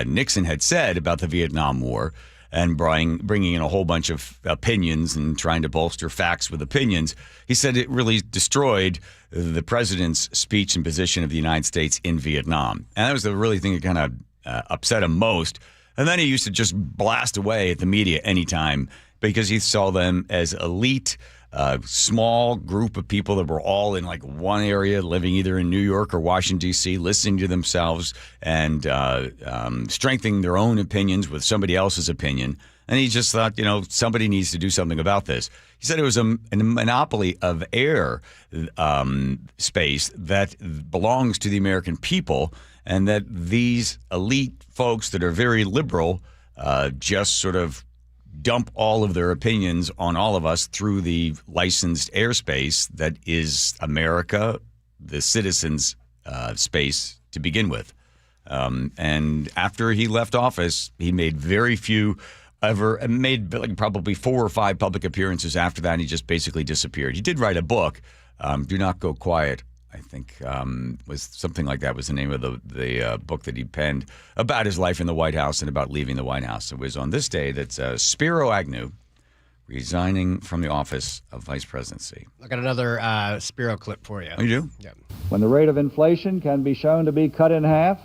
Nixon had said about the Vietnam War and bringing in a whole bunch of opinions and trying to bolster facts with opinions, he said it really destroyed the president's speech and position of the United States in Vietnam. And that was the really thing that kind of upset him most. And then he used to just blast away at the media anytime because he saw them as elite, small group of people that were all in like one area, living either in New York or Washington, D.C., listening to themselves and strengthening their own opinions with somebody else's opinion. And he just thought, somebody needs to do something about this. He said it was a monopoly of air space that belongs to the American people, and that these elite folks that are very liberal just sort of dump all of their opinions on all of us through the licensed airspace that is America, the citizens' space to begin with. And after he left office, he made very few made like probably 4 or 5 public appearances after that, and he just basically disappeared. He did write a book, Do Not Go Quiet, I think was something like that was the name of the book that he penned about his life in the White House and about leaving the White House. It was on this day that Spiro Agnew resigning from the office of vice presidency. I got another Spiro clip for you. Oh, you do? Yeah. When the rate of inflation can be shown to be cut in half,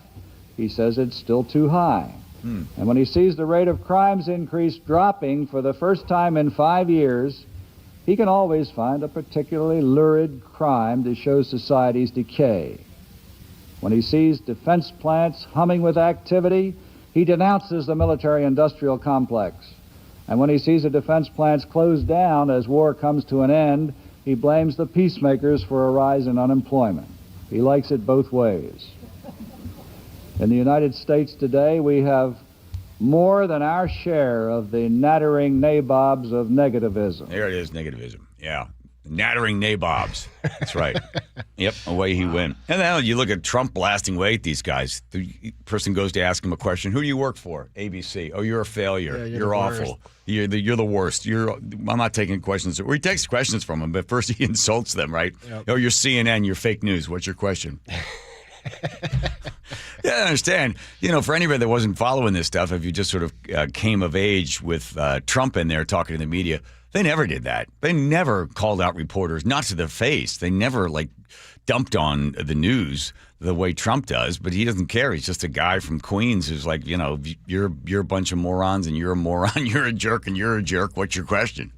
he says it's still too high. And when he sees the rate of crimes increase dropping for the first time in 5 years, he can always find a particularly lurid crime to show society's decay. When he sees defense plants humming with activity, he denounces the military-industrial complex. And when he sees the defense plants close down as war comes to an end, he blames the peacemakers for a rise in unemployment. He likes it both ways. In the United States today, we have more than our share of the nattering nabobs of negativism. There it is, negativism. Yeah. Nattering nabobs. That's right. Yep, away he went. And now you look at Trump blasting away at these guys. The person goes to ask him a question. Who do you work for? ABC. Oh, you're a failure. Yeah, you're awful. You're the worst. I'm not taking questions. Or he takes questions from them, but first he insults them, right? Yep. Oh, you're CNN. You're fake news. What's your question? Yeah, I understand. For anybody that wasn't following this stuff, if you just sort of came of age with Trump in there talking to the media, they never did that. They never called out reporters, not to their face. They never, dumped on the news the way Trump does, but he doesn't care. He's just a guy from Queens who's like, you're a bunch of morons, and you're a moron, you're a jerk, and you're a jerk. What's your question?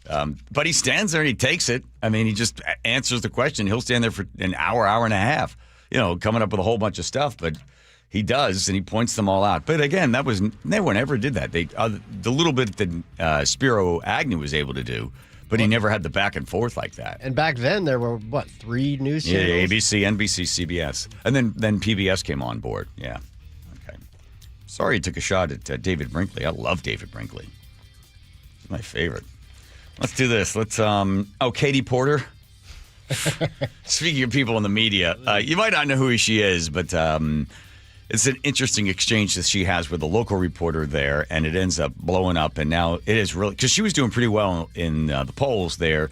But he stands there and he takes it. I mean, he just answers the question. He'll stand there for an hour, hour and a half, coming up with a whole bunch of stuff, but he does, and he points them all out. But again, no one ever did that. The little bit that Spiro Agnew was able to do, but he never had the back and forth like that. And back then, there were, 3 news channels? Yeah, ABC, NBC, CBS. And then PBS came on board. Yeah. Okay. Sorry he took a shot at David Brinkley. I love David Brinkley. He's my favorite. Let's do this. Katie Porter. Speaking of people in the media, you might not know who she is, but it's an interesting exchange that she has with a local reporter there, and it ends up blowing up. And now it is really, because she was doing pretty well in the polls there,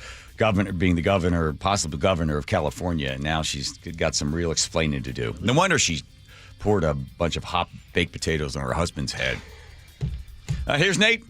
being the governor, possible governor of California, and now she's got some real explaining to do. No wonder she poured a bunch of hot baked potatoes on her husband's head. Here's Nate.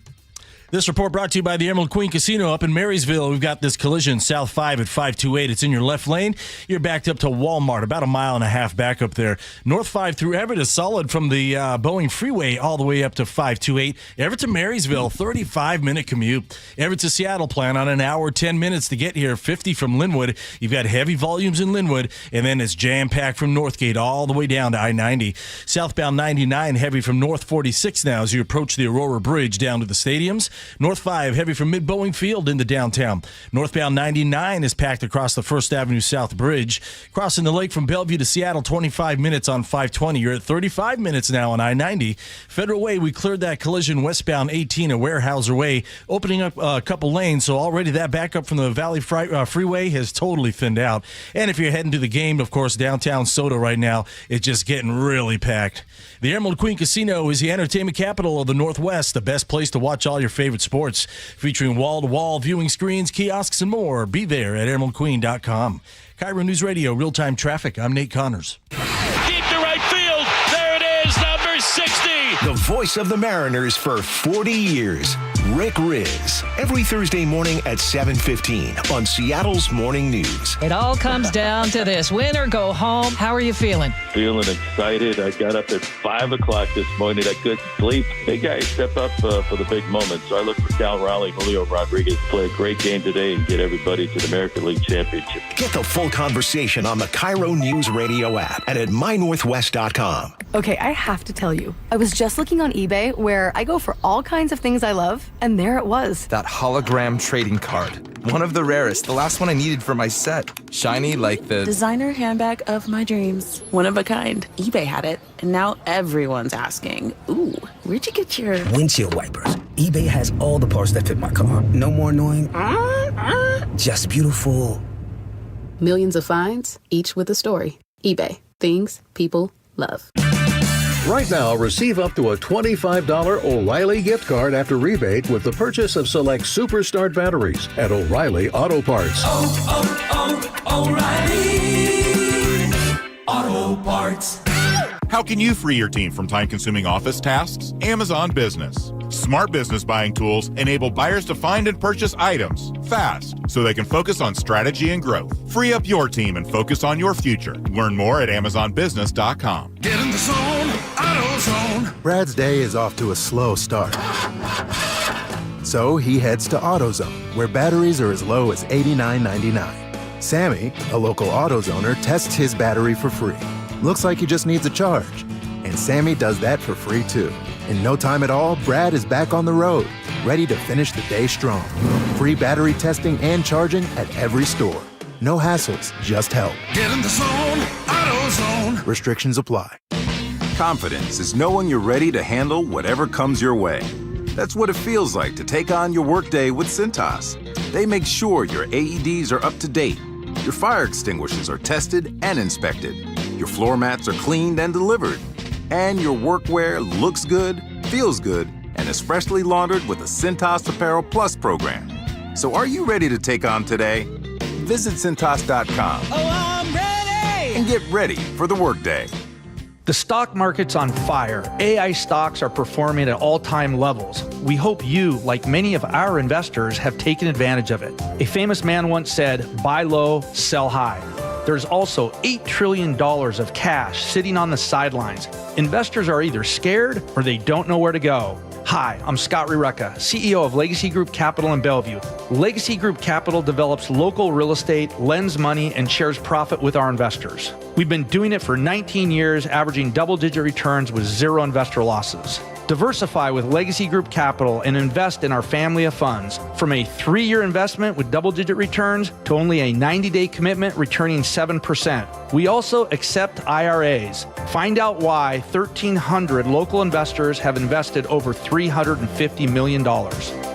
This report brought to you by the Emerald Queen Casino up in Marysville. We've got this collision, South 5 at 528. It's in your left lane. You're backed up to Walmart, about a mile and a half back up there. North 5 through Everett is solid from the Boeing Freeway all the way up to 528. Everett to Marysville, 35-minute commute. Everett to Seattle, plan on an hour, 10 minutes to get here, 50 from Linwood. You've got heavy volumes in Linwood, and then it's jam-packed from Northgate all the way down to I-90. Southbound 99, heavy from North 46 now as you approach the Aurora Bridge down to the stadiums. North 5, heavy from Mid-Boeing Field into downtown. Northbound 99 is packed across the First Avenue South Bridge. Crossing the lake from Bellevue to Seattle, 25 minutes on 520. You're at 35 minutes now on I-90. Federal Way, we cleared that collision westbound 18 at Weyerhaeuser Way, opening up a couple lanes, so already that backup from the Valley Freeway has totally thinned out. And if you're heading to the game, of course, downtown Soda right now, it's just getting really packed. The Emerald Queen Casino is the entertainment capital of the Northwest, the best place to watch all your favorite sports, featuring wall-to-wall viewing screens, kiosks, and more. Be there at emeraldqueen.com. KIRO News Radio, real-time traffic. I'm Nate Connors. Deep to right field. There it is, number 60. The voice of the Mariners for 40 years, Rick Riz. Every Thursday morning at 7:15 on Seattle's Morning News. It all comes down to this. Win or go home. How are you feeling? Feeling excited. I got up at 5 o'clock this morning. I couldn't sleep. Big guys step up for the big moment. So I look for Cal Raleigh, Julio Rodriguez to play a great game today and get everybody to the American League Championship. Get the full conversation on the KIRO Newsradio app and at mynorthwest.com. Okay, I have to tell you, I was just looking on eBay where I go for all kinds of things I love, and there it was. That hologram trading card. One of the rarest, the last one I needed for my set. Shiny like the designer handbag of my dreams. One of a kind. eBay had it, and now everyone's asking, ooh, where'd you get your windshield wipers? eBay has all the parts that fit my car. No more annoying, just beautiful. Millions of finds, each with a story. eBay. Things people love. Right now, receive up to a $25 O'Reilly gift card after rebate with the purchase of select Superstart batteries at O'Reilly Auto Parts. O'Reilly Auto Parts. How can you free your team from time-consuming office tasks? Amazon Business. Smart business buying tools enable buyers to find and purchase items fast so they can focus on strategy and growth. Free up your team and focus on your future. Learn more at AmazonBusiness.com. Get in the zone, AutoZone. Brad's day is off to a slow start. So he heads to AutoZone, where batteries are as low as $89.99. Sammy, a local AutoZoner, tests his battery for free. Looks like he just needs a charge. And Sammy does that for free too. In no time at all, Brad is back on the road, ready to finish the day strong. Free battery testing and charging at every store. No hassles, just help. Get in the zone, AutoZone. Restrictions apply. Confidence is knowing you're ready to handle whatever comes your way. That's what it feels like to take on your workday with Cintas. They make sure your AEDs are up to date, your fire extinguishers are tested and inspected, your floor mats are cleaned and delivered, and your workwear looks good, feels good, and is freshly laundered with a Cintas Apparel Plus program. So are you ready to take on today? Visit Cintas.com. Oh, I'm ready! And get ready for the workday. The stock market's on fire. AI stocks are performing at all-time levels. We hope you, like many of our investors, have taken advantage of it. A famous man once said, buy low, sell high. There's also $8 trillion of cash sitting on the sidelines. Investors are either scared or they don't know where to go. Hi, I'm Scott Rireka, CEO of Legacy Group Capital in Bellevue. Legacy Group Capital develops local real estate, lends money, and shares profit with our investors. We've been doing it for 19 years, averaging double-digit returns with zero investor losses. Diversify with Legacy Group Capital and invest in our family of funds. From a 3-year investment with double-digit returns to only a 90-day commitment returning 7%. We also accept IRAs. Find out why 1,300 local investors have invested over $350 million.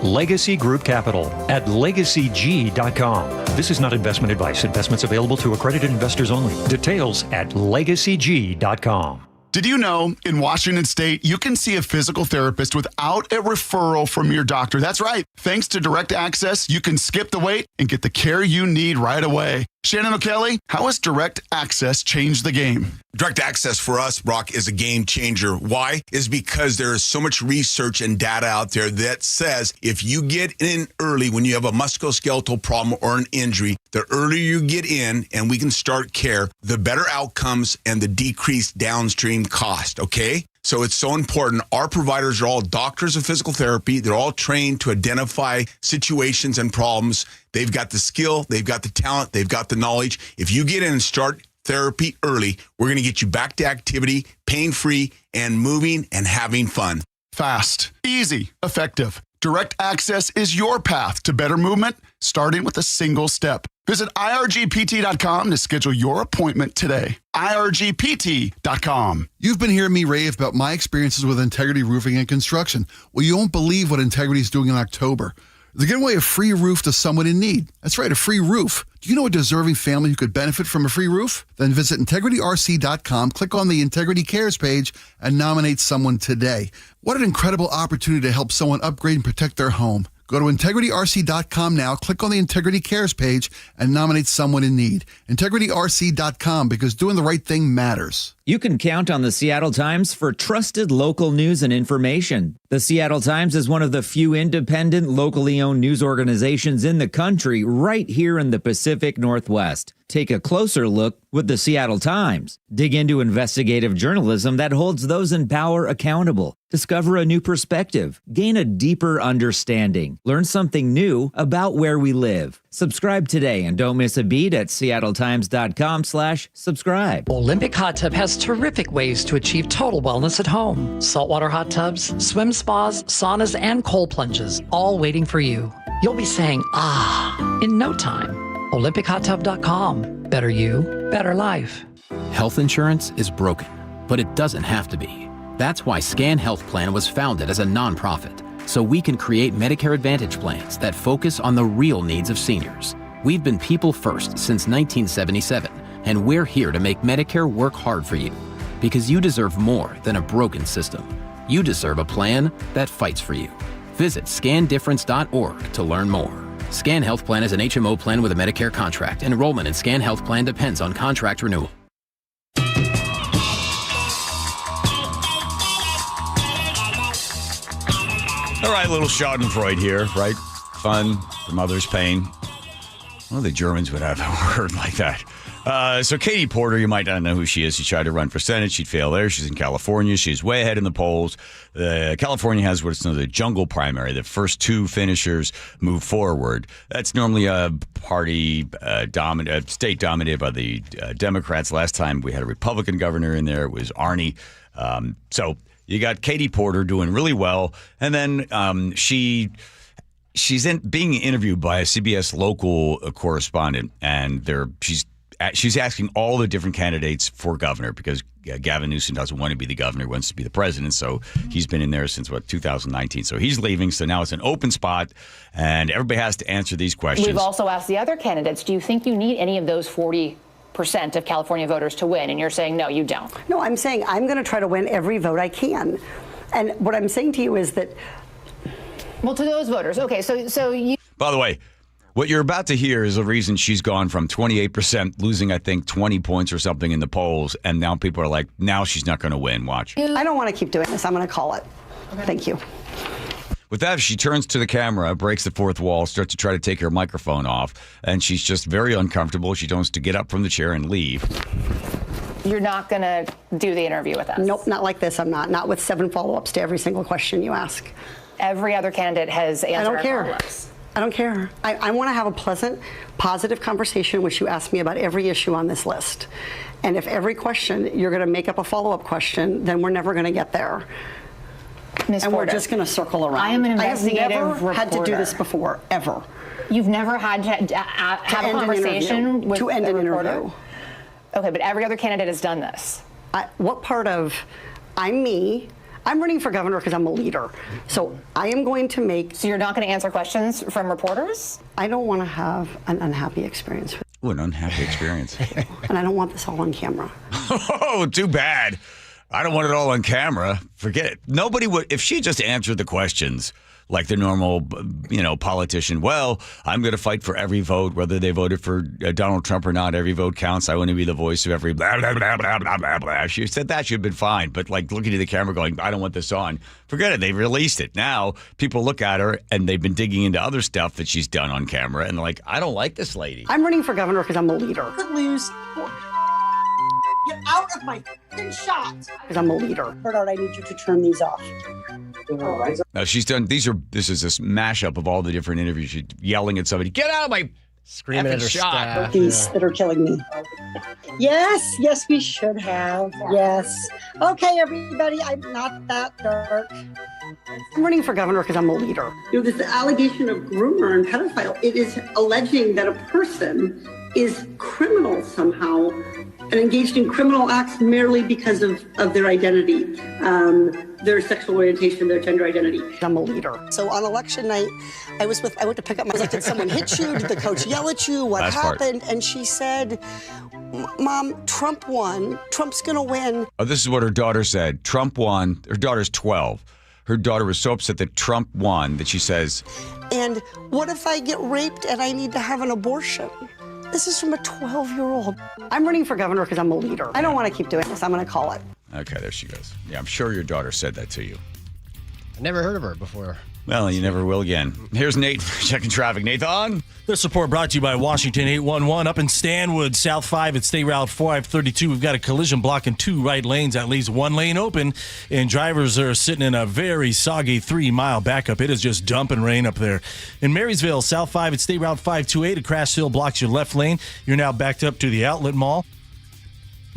Legacy Group Capital at LegacyG.com. This is not investment advice. Investments available to accredited investors only. Details at LegacyG.com. Did you know in Washington State, you can see a physical therapist without a referral from your doctor? That's right. Thanks to Direct Access, you can skip the wait and get the care you need right away. Shannon O'Kelly, how has Direct Access changed the game? Direct Access for us, Brock, is a game changer. Why? Is because there is so much research and data out there that says if you get in early when you have a musculoskeletal problem or an injury, the earlier you get in and we can start care, the better outcomes and the decreased downstream cost, okay? So it's so important. Our providers are all doctors of physical therapy. They're all trained to identify situations and problems. They've got the skill, they've got the talent, they've got the knowledge. If you get in and start therapy early, we're going to get you back to activity, pain-free, and moving and having fun. Fast, easy, effective. Direct Access is your path to better movement, starting with a single step. Visit irgpt.com to schedule your appointment today. irgpt.com. You've been hearing me rave about my experiences with Integrity Roofing and Construction. Well, you won't believe what Integrity is doing in October. They're giving away a free roof to someone in need. That's right, a free roof. Do you know a deserving family who could benefit from a free roof? Then visit IntegrityRC.com, click on the Integrity Cares page, and nominate someone today. What an incredible opportunity to help someone upgrade and protect their home. Go to IntegrityRC.com now, click on the Integrity Cares page, and nominate someone in need. IntegrityRC.com, because doing the right thing matters. You can count on the Seattle Times for trusted local news and information. The Seattle Times is one of the few independent, locally owned news organizations in the country right here in the Pacific Northwest. Take a closer look with the Seattle Times. Dig into investigative journalism that holds those in power accountable. Discover a new perspective. Gain a deeper understanding. Learn something new about where we live. Subscribe today and don't miss a beat at seattletimes.com/subscribe. Olympic Hot Tub has terrific ways to achieve total wellness at home. Saltwater hot tubs, swim spas, saunas, and cold plunges, all waiting for you. You'll be saying, ah, in no time. OlympicHotTub.com. Better you, better life. Health insurance is broken, but it doesn't have to be. That's why Scan Health Plan was founded as a nonprofit, so we can create Medicare Advantage plans that focus on the real needs of seniors. We've been people first since 1977, and we're here to make Medicare work hard for you, because you deserve more than a broken system. You deserve a plan that fights for you. Visit scandifference.org to learn more. Scan Health Plan is an HMO plan with a Medicare contract. Enrollment in Scan Health Plan depends on contract renewal. All right, little Schadenfreude here, right? Fun, the mother's pain. Well, the Germans would have a word like that. So Katie Porter, you might not know who she is. She tried to run for Senate. She'd fail there. She's in California. She's way ahead in the polls. California has what's known as the jungle primary. The first two finishers move forward. That's normally a party state dominated by the Democrats. Last time we had a Republican governor in there. It was Arnie. So you got Katie Porter doing really well. And then she's being interviewed by a CBS local correspondent, and she's asking all the different candidates for governor because Gavin Newsom doesn't want to be the governor, he wants to be the president. So he's been in there since, 2019. So he's leaving. So now it's an open spot, and everybody has to answer these questions. We've also asked the other candidates, do you think you need any of those 40% of California voters to win? And you're saying, no, you don't. No, I'm saying I'm going to try to win every vote I can. And what I'm saying to you is that... Well, to those voters, okay, so you... By the way, what you're about to hear is the reason she's gone from 28%, losing, I think, 20 points or something in the polls, and now people are like, now she's not going to win. Watch. I don't want to keep doing this. I'm going to call it. Okay. Thank you. With that, she turns to the camera, breaks the fourth wall, starts to try to take her microphone off, and she's just very uncomfortable. She wants to get up from the chair and leave. You're not going to do the interview with us? Nope, not like this. I'm not. Not with 7 follow-ups to every single question you ask. Every other candidate has answered. I don't care. Follow-ups. I don't care. I want to have a pleasant, positive conversation in which you ask me about every issue on this list. And if every question you're going to make up a follow-up question, then we're never going to get there. Ms. And Porter, we're just going to circle around. I am an investigative I have never reporter. had to do this before, ever. You've never had to have a conversation with to end a an reporter? interview. Okay, but every other candidate has done this. What part of I'm me? I'm running for governor because I'm a leader. So I am going to make... So you're not going to answer questions from reporters? I don't want to have an unhappy experience. Oh, an unhappy experience. And I don't want this all on camera. Oh, too bad. I don't want it all on camera. Forget it. Nobody would... If she just answered the questions like the normal, politician, well, I'm going to fight for every vote, whether they voted for Donald Trump or not. Every vote counts. I want to be the voice of every blah, blah, blah, blah, blah, blah, blah. She said that, she'd have been fine. But like looking at the camera going, I don't want this on. Forget it. They released it. Now people look at her and they've been digging into other stuff that she's done on camera. And they're like, I don't like this lady. I'm running for governor because I'm a leader. Could lose. Get out of my fucking shot. Because I'm a leader. Bernard, I need you to turn these off. Now she's done. This is this mashup of all the different interviews. She's yelling at somebody, "Get out of my screaming at her shot!" staff. These that are killing me. Yes, we should have. Yes. Okay, everybody, I'm not that dark. I'm running for governor because I'm a leader. This allegation of groomer and pedophile, it is alleging that a person is criminal somehow and engaged in criminal acts merely because of their identity, their sexual orientation, their gender identity. I'm a leader. So on election night, I went to pick up my, I was like, did someone hit you? Did the coach yell at you? What happened? And she said, Mom, Trump won. Trump's going to win. Oh, this is what her daughter said. Trump won. Her daughter's 12. Her daughter was so upset that Trump won that she says, and what if I get raped and I need to have an abortion? This is from a 12-year-old. I'm running for governor because I'm a leader. I don't want to keep doing this. I'm going to call it. Okay, there she goes. Yeah, I'm sure your daughter said that to you. I never heard of her before. Well, you never will again. Here's Nate checking traffic. Nathan? This report brought to you by Washington 811 up in Stanwood, South 5 at State Route 532. We've got a collision blocking 2 right lanes, at least 1 lane open, and drivers are sitting in a very soggy 3-mile backup. It is just dumping rain up there. In Marysville, South 5 at State Route 528, a crash still blocks your left lane. You're now backed up to the Outlet Mall.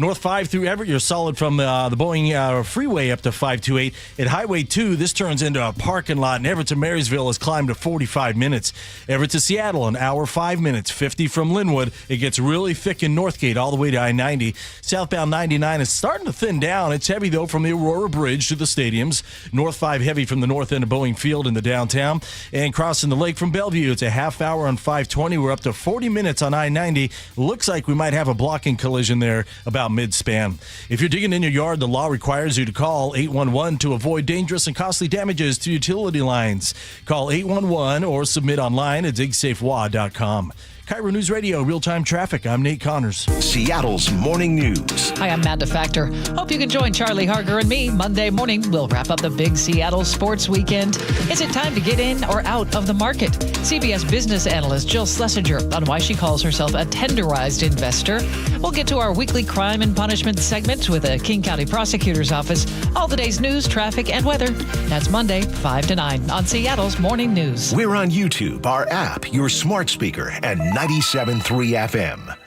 North 5 through Everett, you're solid from the Boeing freeway up to 528. At Highway 2, this turns into a parking lot, and Everett to Marysville has climbed to 45 minutes. Everett to Seattle, an hour, 5 minutes. 50 from Linwood. It gets really thick in Northgate all the way to I-90. Southbound 99 is starting to thin down. It's heavy, though, from the Aurora Bridge to the stadiums. North 5 heavy from the north end of Boeing Field in the downtown. And crossing the lake from Bellevue, it's a half hour on 520. We're up to 40 minutes on I-90. Looks like we might have a blocking collision there about mid-span. If you're digging in your yard, the law requires you to call 811 to avoid dangerous and costly damages to utility lines. Call 811 or submit online at digsafewa.com. KIRO News Radio, real-time traffic. I'm Nate Connors. Seattle's Morning News. Hi, I'm Amanda Factor. Hope you can join Charlie Harger and me Monday morning. We'll wrap up the big Seattle sports weekend. Is it time to get in or out of the market? CBS business analyst Jill Schlesinger on why she calls herself a tenderized investor. We'll get to our weekly crime and punishment segment with the King County Prosecutor's Office. All the day's news, traffic, and weather. That's Monday, 5 to 9 on Seattle's Morning News. We're on YouTube, our app, your smart speaker, and 97.3 FM.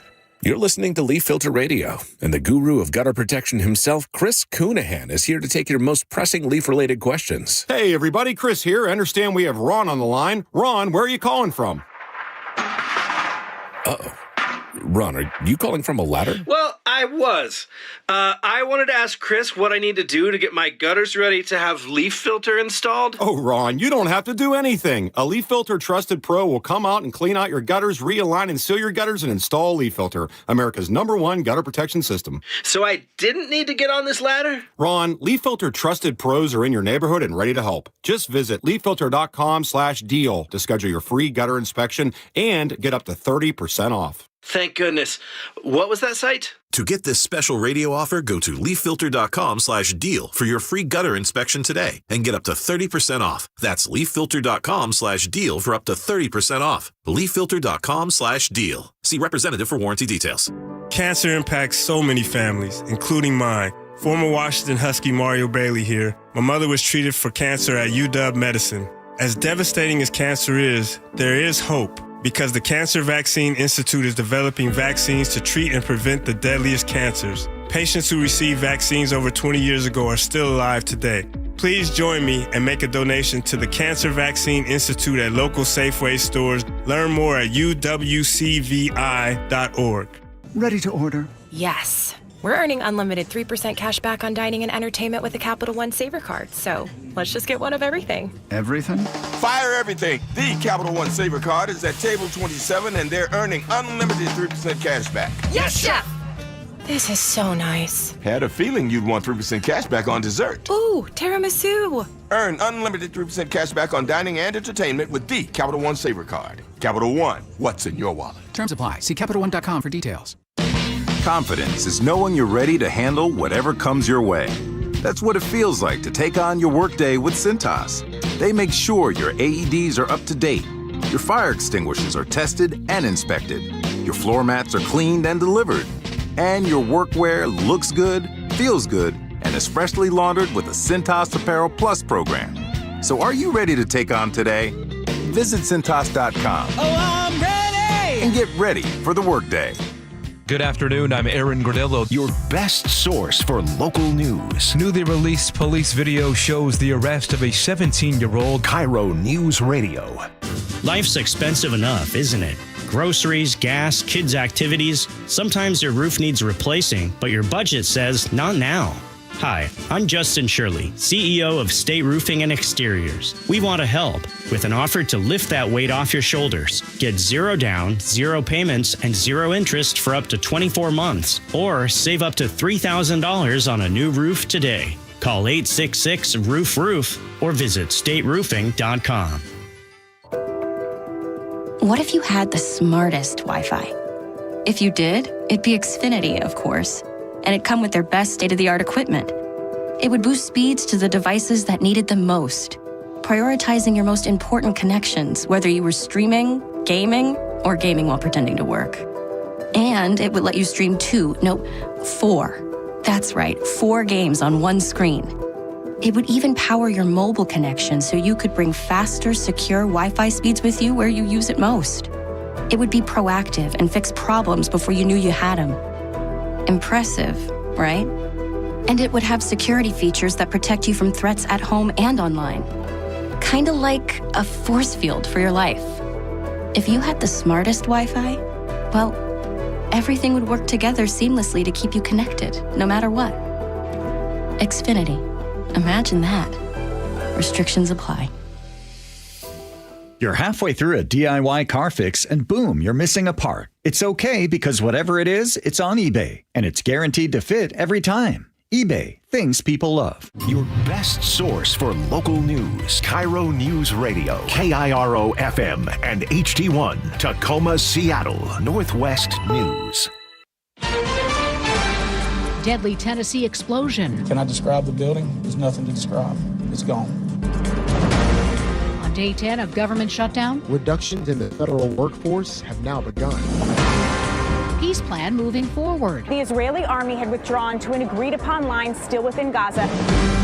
You're listening to Leaf Filter Radio, and the guru of gutter protection himself, Chris Coonahan, is here to take your most pressing leaf-related questions. Hey, everybody, Chris here. I understand we have Ron on the line. Ron, where are you calling from? Uh-oh. Ron, are you calling from a ladder? Well, I was. I wanted to ask Chris what I need to do to get my gutters ready to have leaf filter installed. Oh, Ron, you don't have to do anything. A Leaf Filter Trusted Pro will come out and clean out your gutters, realign and seal your gutters, and install Leaf Filter, America's #1 gutter protection system. So I didn't need to get on this ladder? Ron, Leaf Filter Trusted Pros are in your neighborhood and ready to help. Just visit leaffilter.com/deal to schedule your free gutter inspection and get up to 30% off. Thank goodness. What was that site? To get this special radio offer, go to leaffilter.com/deal for your free gutter inspection today and get up to 30% off. That's leaffilter.com/deal for up to 30% off. leaffilter.com/deal. See representative for warranty details. Cancer impacts so many families, including mine. Former Washington Husky Mario Bailey here. My mother was treated for cancer at UW Medicine. As devastating as cancer is, there is hope. Because the Cancer Vaccine Institute is developing vaccines to treat and prevent the deadliest cancers. Patients who received vaccines over 20 years ago are still alive today. Please join me and make a donation to the Cancer Vaccine Institute at local Safeway stores. Learn more at uwcvi.org. Ready to order? Yes. We're earning unlimited 3% cash back on dining and entertainment with a Capital One Saver card. So let's just get one of everything. Everything? Fire everything. The Capital One Saver card is at table 27, and they're earning unlimited 3% cash back. Yes, Chef! This is so nice. Had a feeling you'd want 3% cash back on dessert. Ooh, tiramisu. Earn unlimited 3% cash back on dining and entertainment with the Capital One Saver card. Capital One, what's in your wallet? Terms apply. See CapitalOne.com for details. Confidence is knowing you're ready to handle whatever comes your way. That's what it feels like to take on your workday with Cintas. They make sure your AEDs are up to date, your fire extinguishers are tested and inspected, your floor mats are cleaned and delivered, and your workwear looks good, feels good, and is freshly laundered with the Cintas Apparel Plus program. So are you ready to take on today? Visit Cintas.com. Oh, I'm ready! And get ready for the workday. Good afternoon, I'm Aaron Granillo. Your best source for local news. Newly released police video shows the arrest of a 17-year-old. KIRO News Radio. Life's expensive enough, isn't it? Groceries, gas, kids' activities. Sometimes your roof needs replacing, but your budget says not now. Hi, I'm Justin Shirley, CEO of State Roofing and Exteriors. We want to help with an offer to lift that weight off your shoulders. Get 0 down, 0 payments, and 0 interest for up to 24 months. Or save up to $3,000 on a new roof today. Call 866-ROOF-ROOF or visit stateroofing.com. What if you had the smartest Wi-Fi? If you did, it'd be Xfinity, of course. And it'd come with their best state-of-the-art equipment. It would boost speeds to the devices that needed them most. prioritizing your most important connections, whether you were streaming, gaming, or gaming while pretending to work. And it would let you stream 4. That's right, 4 games on one screen. It would even power your mobile connection so you could bring faster, secure Wi-Fi speeds with you where you use it most. It would be proactive and fix problems before you knew you had them. Impressive, right? And it would have security features that protect you from threats at home and online. Kinda like a force field for your life. If you had the smartest Wi-Fi, well, everything would work together seamlessly to keep you connected, no matter what. Xfinity. Imagine that. Restrictions apply. You're halfway through a DIY car fix and boom, you're missing a part. It's okay because whatever it is, it's on eBay and it's guaranteed to fit every time. eBay, things people love. Your best source for local news. KIRO Newsradio. KIRO FM and HD1. Tacoma, Seattle. Northwest News. Deadly Tennessee explosion. Can I describe the building? There's nothing to describe. It's gone. On day 10 of government shutdown. Reductions in the federal workforce have now begun. Peace plan moving forward. The Israeli army had withdrawn to an agreed-upon line still within Gaza.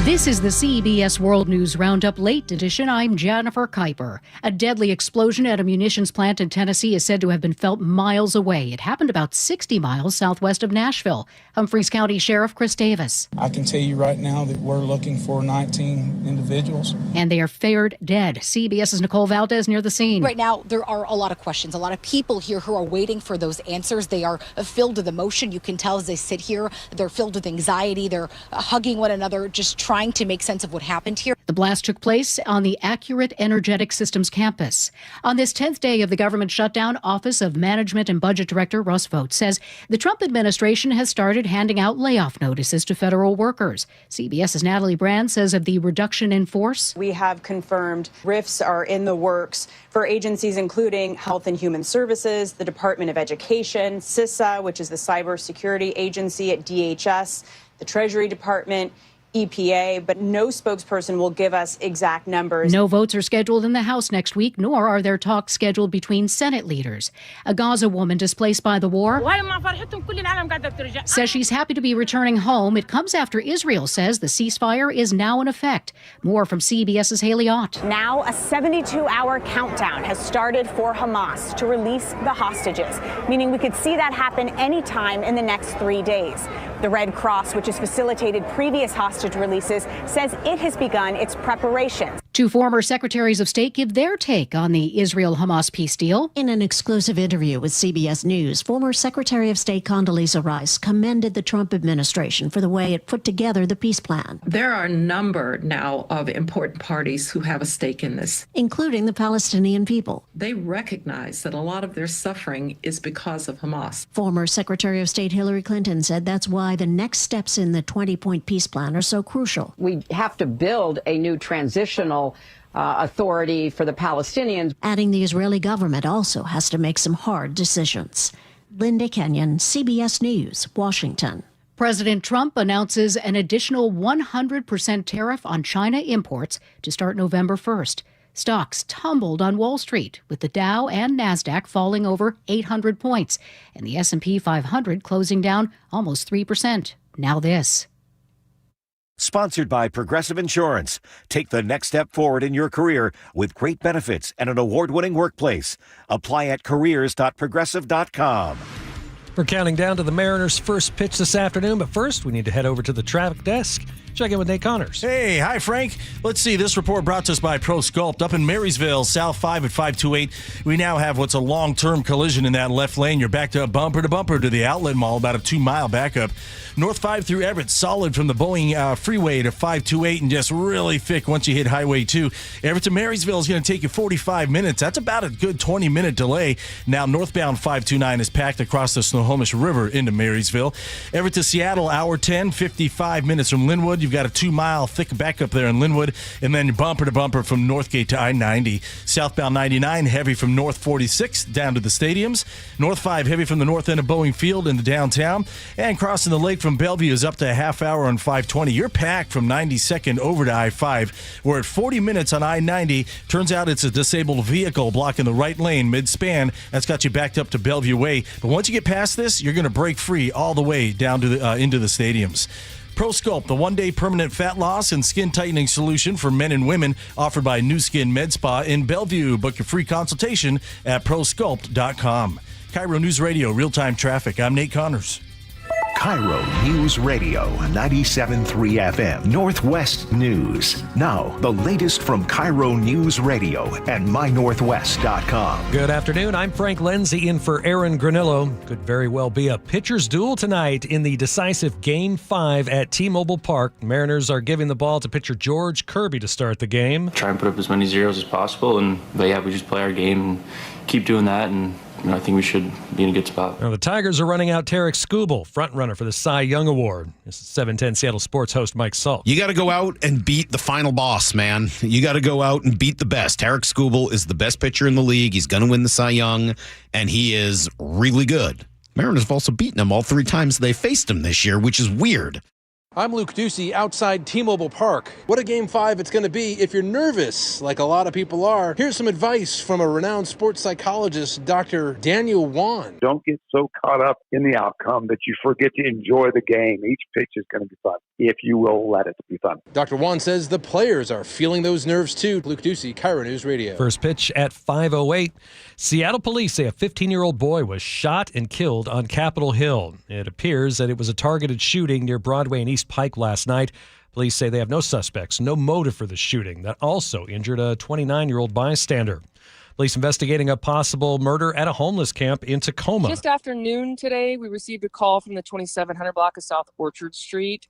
This is the CBS World News Roundup Late Edition. I'm Jennifer Kuiper. A deadly explosion at a munitions plant in Tennessee is said to have been felt miles away. It happened about 60 miles southwest of Nashville. Humphreys County Sheriff Chris Davis. I can tell you right now that we're looking for 19 individuals. And they are fared dead. CBS's Nicole Valdez near the scene. Right now, there are a lot of questions, a lot of people here who are waiting for those answers. They are filled with emotion. You can tell as they sit here, they're filled with anxiety. They're hugging one another, just trying to make sense of what happened here. The blast took place on the Accurate Energetic Systems campus. On this 10th day of the government shutdown, Office of Management and Budget Director Russ Vought says the Trump administration has started handing out layoff notices to federal workers. CBS's Natalie Brand says of the reduction in force. We have confirmed RIFs are in the works for agencies including Health and Human Services, the Department of Education, CISA, which is the cybersecurity agency at DHS, the Treasury Department, EPA, but no spokesperson will give us exact numbers. No votes are scheduled in the House next week, nor are there talks scheduled between Senate leaders. A Gaza woman displaced by the war says she's happy to be returning home. It comes after Israel says the ceasefire is now in effect. More from CBS's Haley Ott. Now a 72-hour countdown has started for Hamas to release the hostages, meaning we could see that happen anytime in the next 3 days. The Red Cross, which has facilitated previous hostage releases, says it has begun its preparations. Two former secretaries of state give their take on the Israel-Hamas peace deal. In an exclusive interview with CBS News, former Secretary of State Condoleezza Rice commended the Trump administration for the way it put together the peace plan. There are a number now of important parties who have a stake in this, including the Palestinian people. They recognize that a lot of their suffering is because of Hamas. Former Secretary of State Hillary Clinton said that's why the next steps in the 20-point peace plan are so crucial. We have to build a new transitional authority for the Palestinians. Adding the Israeli government also has to make some hard decisions. Linda Kenyon, CBS News, Washington. President Trump announces an additional 100% tariff on China imports to start November 1st. Stocks tumbled on Wall Street, with the Dow and Nasdaq falling over 800 points and the S&P 500 closing down almost 3%. Now this. Sponsored by Progressive Insurance. Take the next step forward in your career with great benefits and an award-winning workplace. Apply at careers.progressive.com. We're counting down to the Mariners' first pitch this afternoon, but first we need to head over to the traffic desk. Check in with Nate Connors. Hey, hi, Frank. Let's see. This report brought to us by Pro Sculpt. Up in Marysville, South 5 at 528, we now have what's a long-term collision in that left lane. You're backed up bumper to the outlet mall, about a 2-mile backup. North 5 through Everett, solid from the Boeing freeway to 528 and just really thick once you hit Highway 2. Everett to Marysville is going to take you 45 minutes. That's about a good 20-minute delay. Now northbound 529 is packed across the Snohomish River into Marysville. Everett to Seattle, hour 10, 55 minutes from Linwood. You've you've got a 2-mile thick backup there in Linwood, and then bumper to bumper from Northgate to I-90. Southbound 99, heavy from North 46 down to the stadiums. North 5, heavy from the north end of Boeing Field into downtown. And crossing the lake from Bellevue is up to a half hour on 520. You're packed from 92nd over to I-5. We're at 40 minutes on I-90. Turns out it's a disabled vehicle blocking the right lane mid-span. That's got you backed up to Bellevue Way. But once you get past this, you're going to break free all the way down to into the stadiums. ProSculpt, the one-day permanent fat loss and skin tightening solution for men and women, offered by New Skin Med Spa in Bellevue. Book your free consultation at prosculpt.com. KIRO News Radio, real-time traffic. I'm Nate Connors. KIRO News Radio, 97.3 FM, Northwest News. Now, the latest from KIRO News Radio and mynorthwest.com. Good afternoon. I'm Frank Lenzi in for Aaron Granillo. Could very well be a pitcher's duel tonight in the decisive Game 5 at T-Mobile Park. Mariners are giving the ball to pitcher George Kirby to start the game. Try and put up as many zeros as possible, but we just play our game and keep doing that, and I think we should be in a good spot. Now, the Tigers are running out Tarek Skubal, front-runner for the Cy Young Award. This is 710 Seattle Sports host Mike Salt. You got to go out and beat the final boss, man. You got to go out and beat the best. Tarek Skubal is the best pitcher in the league. He's going to win the Cy Young, and he is really good. Mariners have also beaten him all 3 times they faced him this year, which is weird. I'm Luke Ducey outside T-Mobile Park. What a Game 5 it's going to be if you're nervous, like a lot of people are. Here's some advice from a renowned sports psychologist, Dr. Daniel Wan. Don't get so caught up in the outcome that you forget to enjoy the game. Each pitch is going to be fun, if you will let it be fun. Dr. Wan says the players are feeling those nerves too. Luke Ducey, KIRO News Radio. First pitch at 5:08. Seattle police say a 15-year-old boy was shot and killed on Capitol Hill. It appears that it was a targeted shooting near Broadway and East Pike last night. Police say they have no suspects, no motive for the shooting. That also injured a 29-year-old bystander. Police investigating a possible murder at a homeless camp in Tacoma. Just after noon today, we received a call from the 2700 block of South Orchard Street.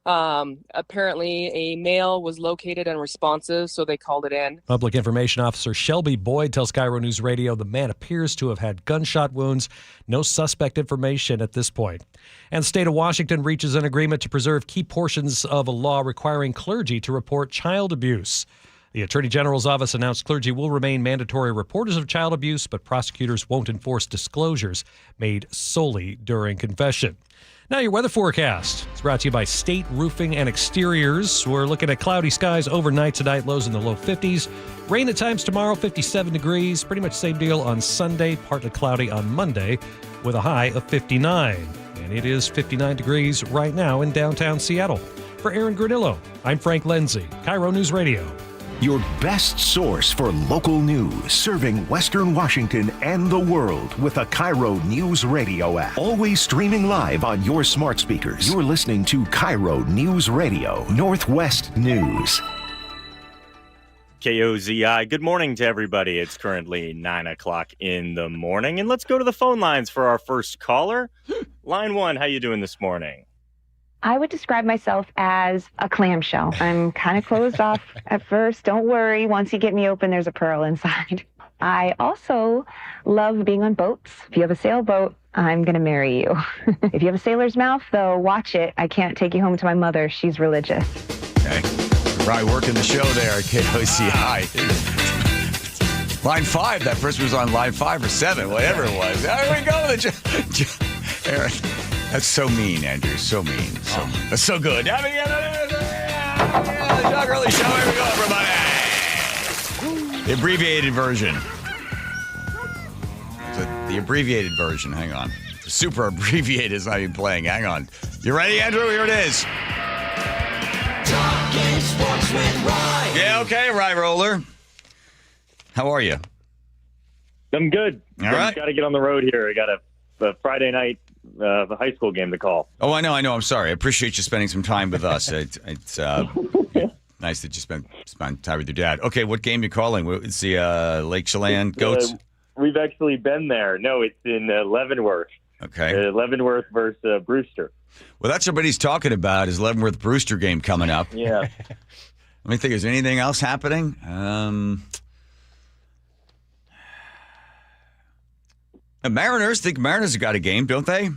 Apparently a male was located unresponsive, so they called it in. Public Information Officer Shelby Boyd tells KIRO News Radio the man appears to have had gunshot wounds. No suspect information at this point. And the state of Washington reaches an agreement to preserve key portions of a law requiring clergy to report child abuse. The Attorney General's office announced clergy will remain mandatory reporters of child abuse, but prosecutors won't enforce disclosures made solely during confession. Now your weather forecast. It's brought to you by State Roofing and Exteriors. We're looking at cloudy skies overnight tonight, lows in the low 50s. Rain at times tomorrow, 57 degrees. Pretty much same deal on Sunday, partly cloudy on Monday with a high of 59. And it is 59 degrees right now in downtown Seattle. For Aaron Granillo, I'm Frank Lenzi, KIRO News Radio. Your best source for local news, serving Western Washington and the world with a KIRO News Radio app. Always streaming live on your smart speakers. You're listening to KIRO News Radio, Northwest News. KOZI, good morning to everybody. It's currently 9 o'clock in the morning, and let's go to the phone lines for our first caller. Line 1, how you doing this morning? I would describe myself as a clamshell. I'm kind of closed off at first. Don't worry. Once you get me open, there's a pearl inside. I also love being on boats. If you have a sailboat, I'm going to marry you. If you have a sailor's mouth, though, watch it. I can't take you home to my mother. She's religious. Okay. Probably working the show there at KOCI. Line 5. That person was on line 5 or 7, whatever it was. There we go. Aaron. That's so mean, Andrew. So mean. So mean. That's so good. The John Curley Show. Here we go, everybody. The abbreviated version. The abbreviated version. Hang on. The super abbreviated is not even playing. Hang on. You ready, Andrew? Here it is. Talking sports with Rye. Yeah, okay, Rye Roller. How are you? I'm good. All right. Got to get on the road here. I got a Friday night the high school game to call. Oh, I know. I'm sorry. I appreciate you spending some time with us. It's nice that you spend time with your dad. Okay, what game are you calling? It's the Lake Chelan Goats? We've actually been there. No, it's in Leavenworth. Okay. Leavenworth versus Brewster. Well, that's what he's talking about, is Leavenworth-Brewster game coming up. Yeah. Let me think. Is there anything else happening? The Mariners have got a game, don't they?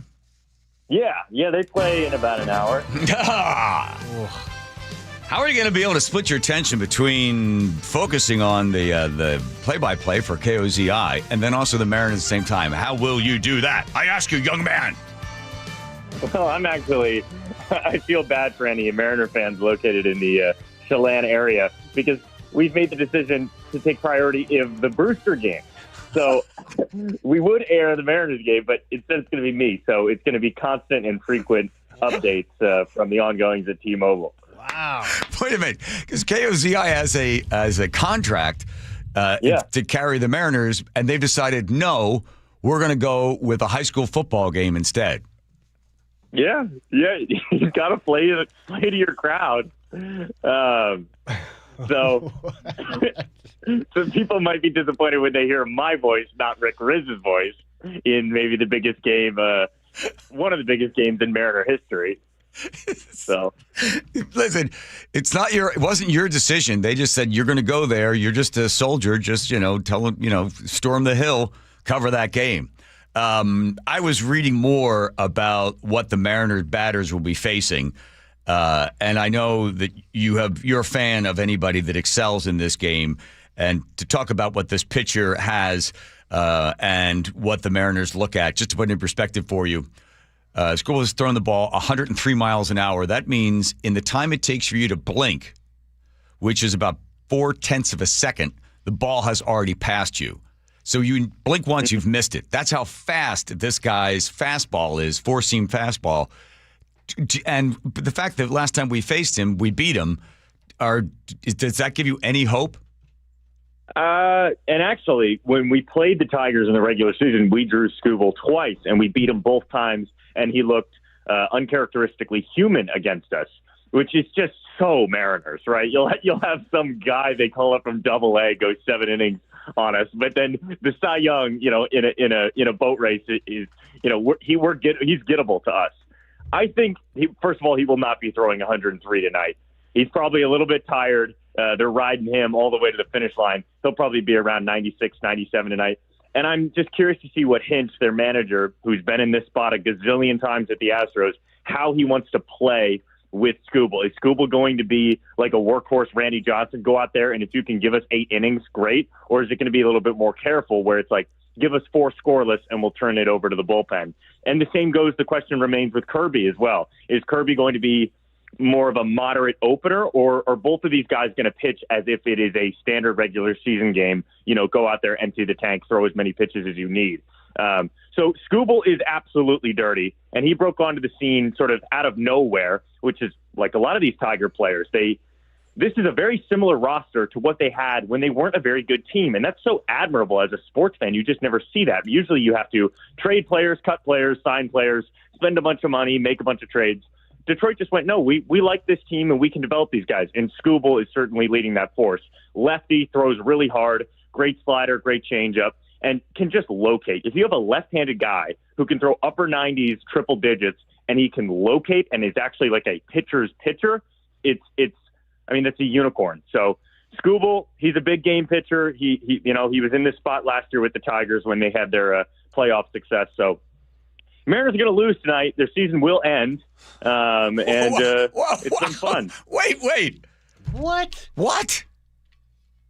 Yeah, they play in about an hour. How are you going to be able to split your attention between focusing on the play-by-play for KOZI and then also the Mariners at the same time? How will you do that? I ask you, young man. Well, I feel bad for any Mariner fans located in the Chelan area because we've made the decision to take priority of the Brewster game. So we would air the Mariners game, but instead it's going to be me. So it's going to be constant and frequent updates from the ongoings at T-Mobile. Wow. Wait a minute, because KOZI has a contract to carry the Mariners, and they've decided, no, we're going to go with a high school football game instead. Yeah, you've got to play to your crowd. So people might be disappointed when they hear my voice, not Rick Rizz's voice, in maybe the biggest game, one of the biggest games in Mariner history. So, listen, it wasn't your decision. They just said you're going to go there. You're just a soldier. Just tell them, storm the hill, cover that game. I was reading more about what the Mariners batters will be facing, and I know that you're a fan of anybody that excels in this game. And to talk about what this pitcher has and what the Mariners look at, just to put it in perspective for you. School has thrown the ball 103 miles an hour. That means in the time it takes for you to blink, which is about 0.4 of a second, the ball has already passed you. So you blink once, you've missed it. That's how fast this guy's fastball is, four-seam fastball. And the fact that last time we faced him, we beat him, does that give you any hope? And actually, when we played the Tigers in the regular season, we drew Skubal twice, and we beat him both times, and he looked uncharacteristically human against us, which is just so Mariners, right? You'll have some guy they call up from Double-A go 7 innings on us, but then the Cy Young, in a boat race is, he's gettable to us. I think first of all, he will not be throwing 103 tonight. He's probably a little bit tired. They're riding him all the way to the finish line. He'll probably be around 96, 97 tonight. And I'm just curious to see what Hinch, their manager, who's been in this spot a gazillion times at the Astros, how he wants to play with Skubal. Is Skubal going to be like a workhorse Randy Johnson, go out there and if you can give us 8 innings, great? Or is it going to be a little bit more careful where it's like, give us 4 scoreless and we'll turn it over to the bullpen? And the same goes, the question remains with Kirby as well. Is Kirby going to be more of a moderate opener, or are both of these guys going to pitch as if it is a standard regular season game? Go out there, empty the tank, throw as many pitches as you need. So Skubal is absolutely dirty, and he broke onto the scene sort of out of nowhere, which is like a lot of these Tiger players. This is a very similar roster to what they had when they weren't a very good team, and that's so admirable as a sports fan. You just never see that. Usually you have to trade players, cut players, sign players, spend a bunch of money, make a bunch of trades. Detroit just went, no, we like this team and we can develop these guys. And Skubal is certainly leading that force. Lefty, throws really hard, great slider, great changeup, and can just locate. If you have a left-handed guy who can throw upper 90s, triple digits, and he can locate and is actually like a pitcher's pitcher, that's a unicorn. So Skubal, he's a big game pitcher. He was in this spot last year with the Tigers when they had their playoff success. So Mariners are going to lose tonight. Their season will end, it's been fun. Wait. What?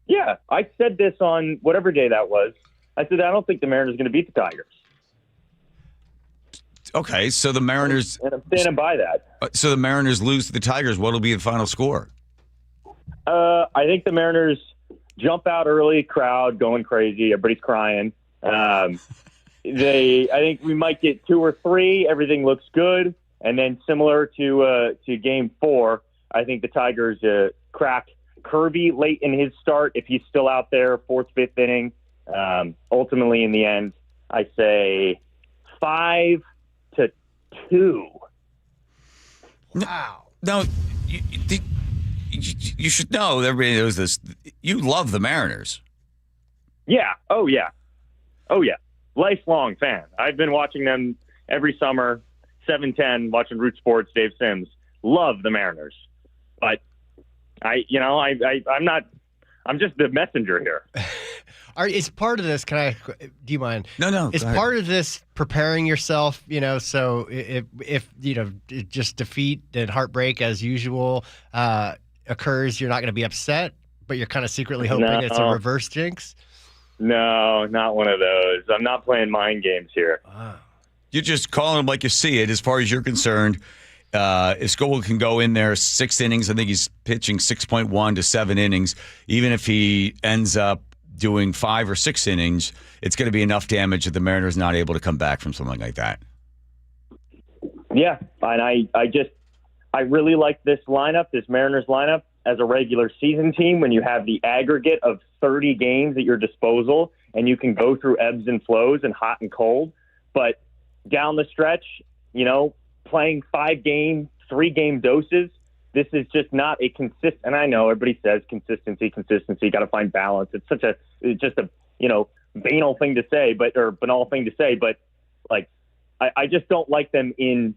Yeah, I said this on whatever day that was. I said, I don't think the Mariners are going to beat the Tigers. Okay, so the Mariners... And I'm standing by that. So the Mariners lose to the Tigers. What will be the final score? I think the Mariners jump out early, crowd going crazy, everybody's crying. I think we might get 2 or 3. Everything looks good. And then similar to Game 4, I think the Tigers crack Kirby late in his start if he's still out there, 4th, 5th inning. Ultimately, in the end, I say 5-2. Wow. No, you should know. Everybody knows this. You love the Mariners. Yeah. Oh, yeah. Lifelong fan. I've been watching them every summer, 7-10, watching Root Sports, Dave Sims. Love the Mariners. But I'm just the messenger here. Is part of this, do you mind? No. Is part of this preparing yourself, so if just defeat and heartbreak as usual, occurs, you're not going to be upset, but you're kind of secretly hoping it's a reverse jinx? No, not one of those. I'm not playing mind games here. You're just calling him like you see it. As far as you're concerned, if Scobel can go in there 6 innings, I think he's pitching 6.1 to 7 innings. Even if he ends up doing 5 or 6 innings, it's going to be enough damage that the Mariners not able to come back from something like that. Yeah, and I really like this lineup, this Mariners lineup, as a regular season team when you have the aggregate of 30 games at your disposal and you can go through ebbs and flows and hot and cold. But down the stretch, playing 5-game, 3-game doses, this is just not a consistent. And I know everybody says consistency, got to find balance. It's just a banal thing to say, or banal thing to say, but like, I just don't like them in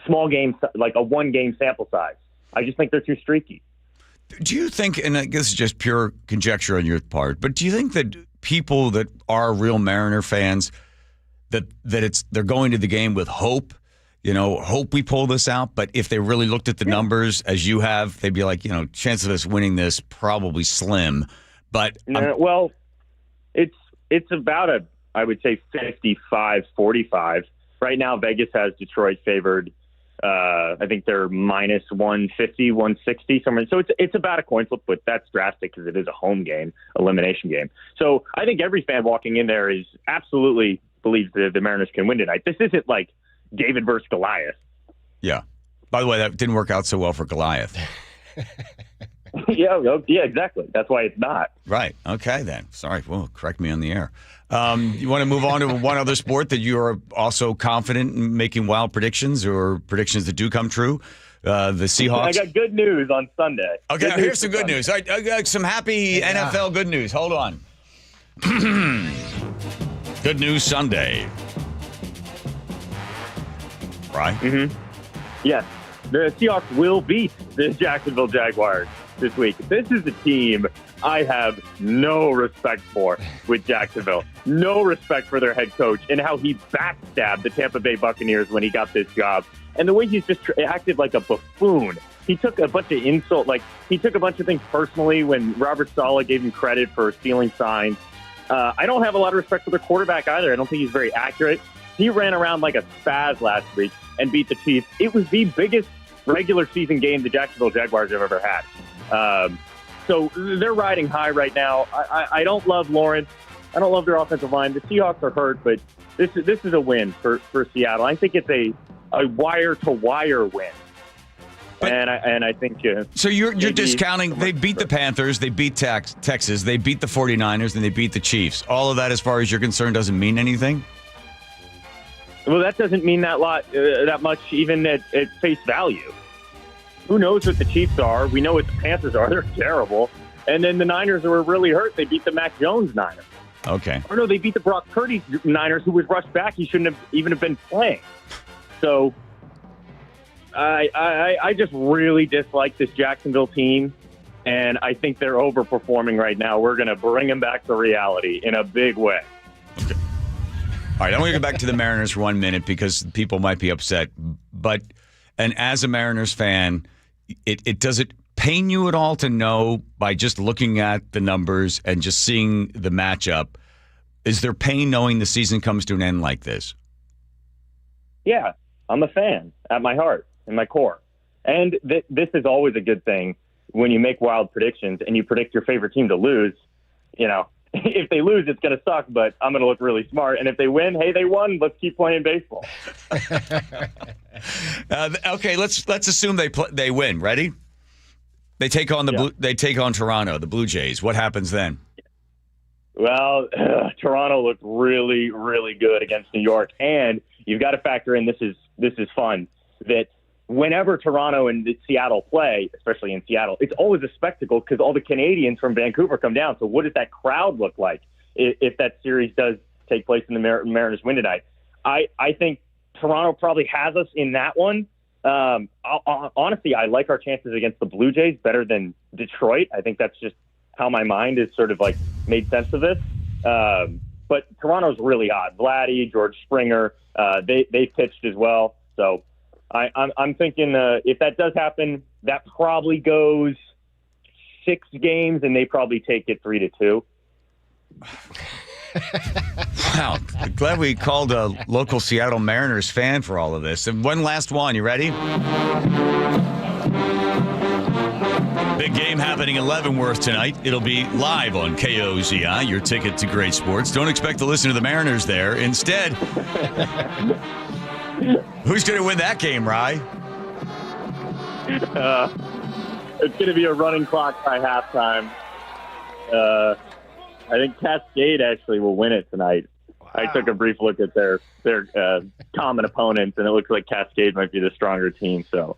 small games, like a 1-game sample size. I just think they're too streaky. Do you think, and I guess it's just pure conjecture on your part, but do you think that people that are real Mariner fans, that they're going to the game with hope, hope we pull this out, but if they really looked at the numbers as you have, they'd be like, chance of us winning this probably slim. But well, it's about I would say 55-45. Right now, Vegas has Detroit favored. I think they're minus 150, 160 somewhere. So it's about a coin flip, but that's drastic because it is a home game, elimination game. So I think every fan walking in there is absolutely believes that the Mariners can win tonight. This isn't like David versus Goliath. Yeah. By the way, that didn't work out so well for Goliath. Yeah, exactly. That's why it's not. Right. Okay, then. Sorry. Well, correct me on the air. You want to move on to one other sport that you are also confident in making wild predictions or predictions that do come true? The Seahawks. I got good news on Sunday. Okay, here's some good news. I got some happy NFL good news. Hold on. Good news Sunday. Right? Mm-hmm. Yes. The Seahawks will beat the Jacksonville Jaguars this week. This is a team I have no respect for with Jacksonville. No respect for their head coach and how he backstabbed the Tampa Bay Buccaneers when he got this job. And the way he's just acted like a buffoon. He took a bunch of insults, like he took a bunch of things personally when Robert Saleh gave him credit for stealing signs. I don't have a lot of respect for their quarterback either. I don't think he's very accurate. He ran around like a spaz last week and beat the Chiefs. It was the biggest regular season game the Jacksonville Jaguars have ever had. So they're riding high right now. I don't love Lawrence. I don't love their offensive line. The Seahawks are hurt, but this is a win for Seattle. I think it's a wire-to-wire win. But, and I think so you're discounting. They beat the Panthers, they beat Texas, they beat the 49ers, and they beat the Chiefs. All of that, as far as you're concerned, doesn't mean anything? Well, that doesn't mean that much even at face value. Who knows what the Chiefs are? We know what the Panthers are. They're terrible. And then the Niners were really hurt. They beat the Mac Jones Niners. Okay. Or no, they beat the Brock Purdy Niners, who was rushed back. He shouldn't have even been playing. So I just really dislike this Jacksonville team, and I think they're overperforming right now. We're going to bring them back to reality in a big way. Okay. All right, I want to go back to the Mariners for 1 minute because people might be upset. And as a Mariners fan, it does it pain you at all to know by just looking at the numbers and just seeing the matchup? Is there pain knowing the season comes to an end like this? Yeah, I'm a fan at my heart, in my core. And this is always a good thing when you make wild predictions and you predict your favorite team to lose. If they lose, it's going to suck, but I'm going to look really smart. And if they win, hey, they won. Let's keep playing baseball. Okay, let's assume they win. Ready? They take on they take on Toronto, the Blue Jays. What happens then? Well, Toronto looked really, really good against New York, and you've got to factor in this is fun that whenever Toronto and Seattle play, especially in Seattle, it's always a spectacle because all the Canadians from Vancouver come down. So what does that crowd look like if that series does take place in the Mariners win tonight? I think Toronto probably has us in that one. Honestly, I like our chances against the Blue Jays better than Detroit. I think that's just how my mind is sort of like made sense of this. But Toronto's really hot. Vladdy, George Springer, they pitched as well. So I'm thinking if that does happen, that probably goes 6 games, and they probably take it 3-2. Wow. Glad we called a local Seattle Mariners fan for all of this. And one last one. You ready? Big game happening in Leavenworth tonight. It'll be live on KOZI, your ticket to great sports. Don't expect to listen to the Mariners there. Instead, who's going to win that game, Rye? It's going to be a running clock by halftime. I think Cascade actually will win it tonight. Wow. I took a brief look at their common opponents, and it looks like Cascade might be the stronger team. So,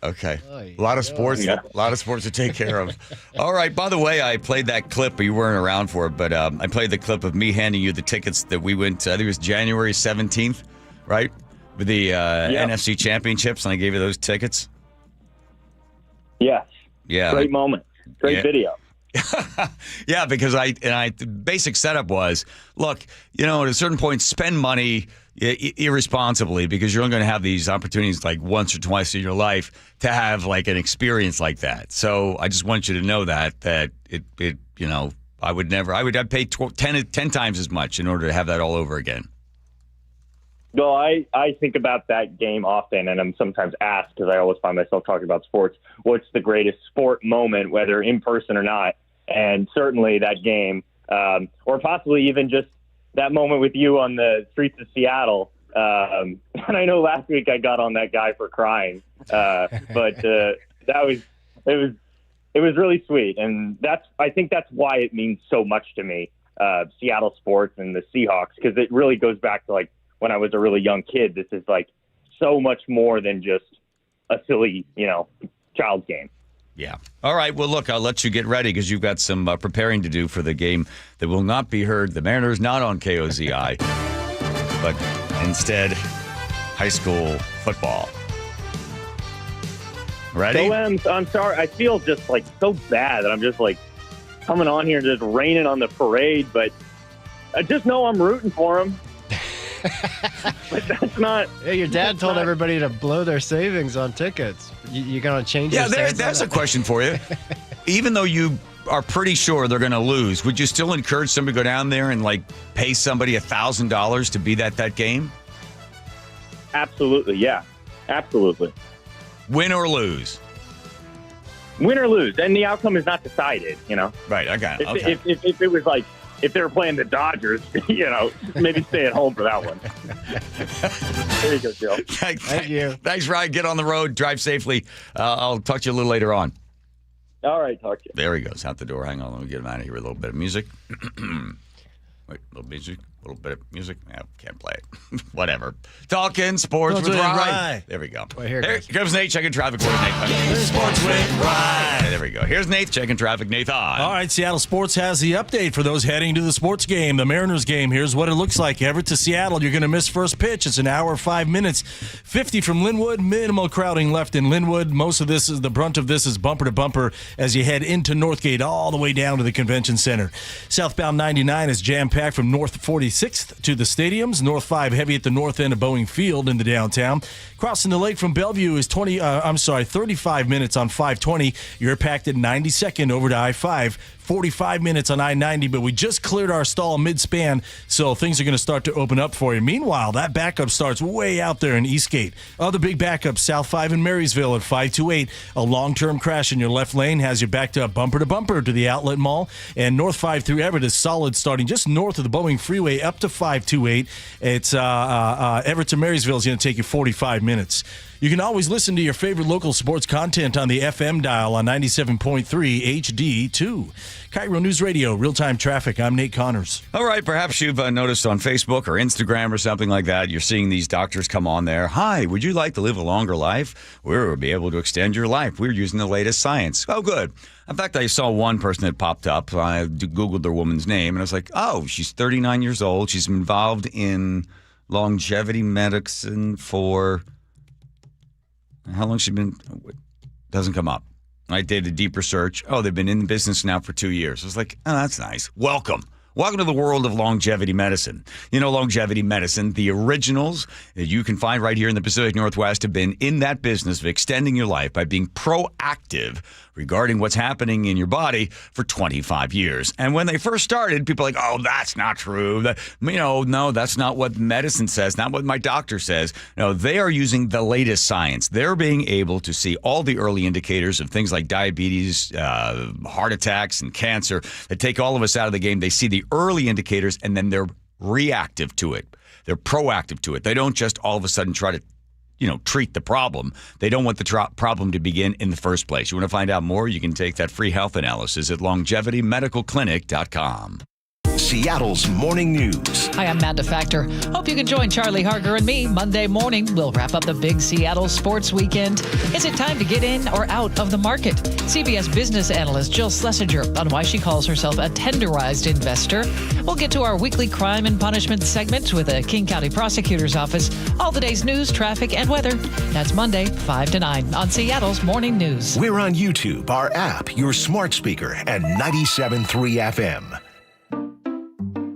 okay, a lot of sports, a lot of sports to take care of. All right. By the way, I played that clip, but you weren't around for it. But I played the clip of me handing you the tickets that we went. I think it was January 17th, right, with the NFC Championships, and I gave you those tickets. Yes. Yeah. Great moment. Great video. Yeah, because the basic setup was, look, at a certain point, spend money irresponsibly, because you're only going to have these opportunities like once or twice in your life to have like an experience like that. So I just want you to know that it I'd pay 10 times as much in order to have that all over again. Well, I think about that game often, and I'm sometimes asked, because I always find myself talking about sports, what's the greatest sport moment, whether in person or not? And certainly that game, or possibly even just that moment with you on the streets of Seattle. And I know last week I got on that guy for crying, but it was really sweet, and I think that's why it means so much to me, Seattle sports and the Seahawks, because it really goes back to like when I was a really young kid. This is like so much more than just a silly, child's game. Yeah. All right. Well, look, I'll let you get ready because you've got some preparing to do for the game that will not be heard. The Mariners not on KOZI, but instead high school football. Ready? So, I'm sorry. I feel just like so bad that I'm just like coming on here and just raining on the parade, but I just know I'm rooting for him. But that's not. Hey, your dad told everybody to blow their savings on tickets. You going to change? Yeah, that's a question for you. Even though you are pretty sure they're going to lose, would you still encourage somebody to go down there and like pay somebody $1,000 to be at that game? Absolutely, yeah, absolutely. Win or lose. Win or lose, and the outcome is not decided. Right. I got it. Okay. If it was like. If they were playing the Dodgers, maybe stay at home for that one. There you go, Joe. Thank you. Thanks, Ryan. Get on the road. Drive safely. I'll talk to you a little later on. All right, talk to you. There he goes. Out the door. Hang on. Let me get him out of here with a little bit of music. Wait, a little music. A little bit of music. Yeah, can't play it. Whatever. Talking sports with Ryan. There we go. Well, here comes Nate checking traffic. Where's Nate? Sports with Ryan. There we go. Here's Nate checking traffic. Nathan. All right, Seattle Sports has the update for those heading to the sports game, the Mariners game. Here's what it looks like. Everett to Seattle, you're going to miss first pitch. It's an hour, 5 minutes. 50 from Linwood. Minimal crowding left in Linwood. Most of this is the brunt of this is bumper to bumper as you head into Northgate all the way down to the convention center. Southbound 99 is jam-packed from North 46th to the stadiums. North 5 heavy at the north end of Boeing Field in the downtown. Crossing the lake from Bellevue is 35 minutes on 520. You're packed at 92nd over to I-5. 45 minutes on I-90, but we just cleared our stall mid-span, so things are going to start to open up for you. Meanwhile, that backup starts way out there in Eastgate. Other big backups, South 5 in Marysville at 528. A long-term crash in your left lane has you backed up bumper to bumper to the Outlet Mall, and North 5 through Everett is solid starting just north of the Boeing Freeway up to 528. It's Everett to Marysville is going to take you 45 minutes. You can always listen to your favorite local sports content on the FM dial on 97.3 HD2. KIRO News Radio, real-time traffic. I'm Nate Connors. All right, perhaps you've noticed on Facebook or Instagram or something like that, you're seeing these doctors come on there. Hi, would you like to live a longer life? We'll be able to extend your life. We're using the latest science. Oh, good. In fact, I saw one person that popped up. I Googled their woman's name, and I was like, oh, she's 39 years old. She's involved in longevity medicine for... How long has she been? Doesn't come up. I did a deep research. Oh, they've been in business now for 2 years. I was like, oh, that's nice. Welcome Welcome to the world of longevity medicine. You know, longevity medicine, the originals that you can find right here in the Pacific Northwest have been in that business of extending your life by being proactive regarding what's happening in your body for 25 years. And when they first started, people were like, oh, that's not true. No, that's not what medicine says, not what my doctor says. No, they are using the latest science. They're being able to see all the early indicators of things like diabetes, heart attacks, and cancer that take all of us out of the game. They see the early indicators, and then they're reactive to it. They're proactive to it. They don't just all of a sudden try to treat the problem. They don't want the problem to begin in the first place. You want to find out more? You can take that free health analysis at longevitymedicalclinic.com. Seattle's morning news. Hi, I'm Amanda Factor. Hope you can join Charlie Harger and me Monday morning. We'll wrap up the big Seattle sports weekend. Is it time to get in or out of the market? CBS business analyst Jill Schlesinger on why she calls herself a tenderized investor. We'll get to our weekly crime and punishment segment with the King County Prosecutor's Office. All the day's news, traffic, and weather. That's Monday, 5 to 9 on Seattle's Morning News. We're on YouTube, our app, your smart speaker, and 97.3 FM.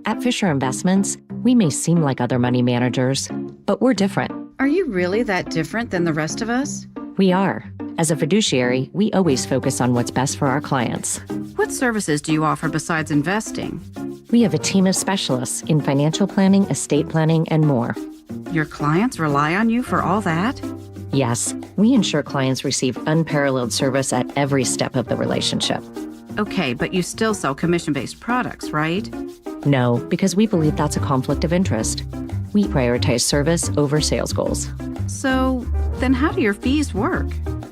At Fisher Investments, we may seem like other money managers, but we're different. Are you really that different than the rest of us? We are. As a fiduciary, we always focus on what's best for our clients. What services do you offer besides investing? We have a team of specialists in financial planning, estate planning, and more. Your clients rely on you for all that? Yes, we ensure clients receive unparalleled service at every step of the relationship. Okay, but you still sell commission-based products, right? No, because we believe that's a conflict of interest. We prioritize service over sales goals. So, then how do your fees work?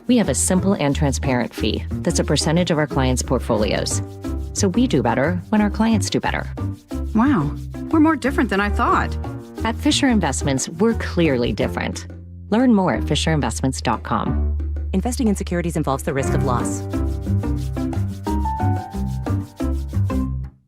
We have a simple and transparent fee that's a percentage of our clients' portfolios. So we do better when our clients do better. Wow, we're more different than I thought. At Fisher Investments, we're clearly different. Learn more at fisherinvestments.com. Investing in securities involves the risk of loss.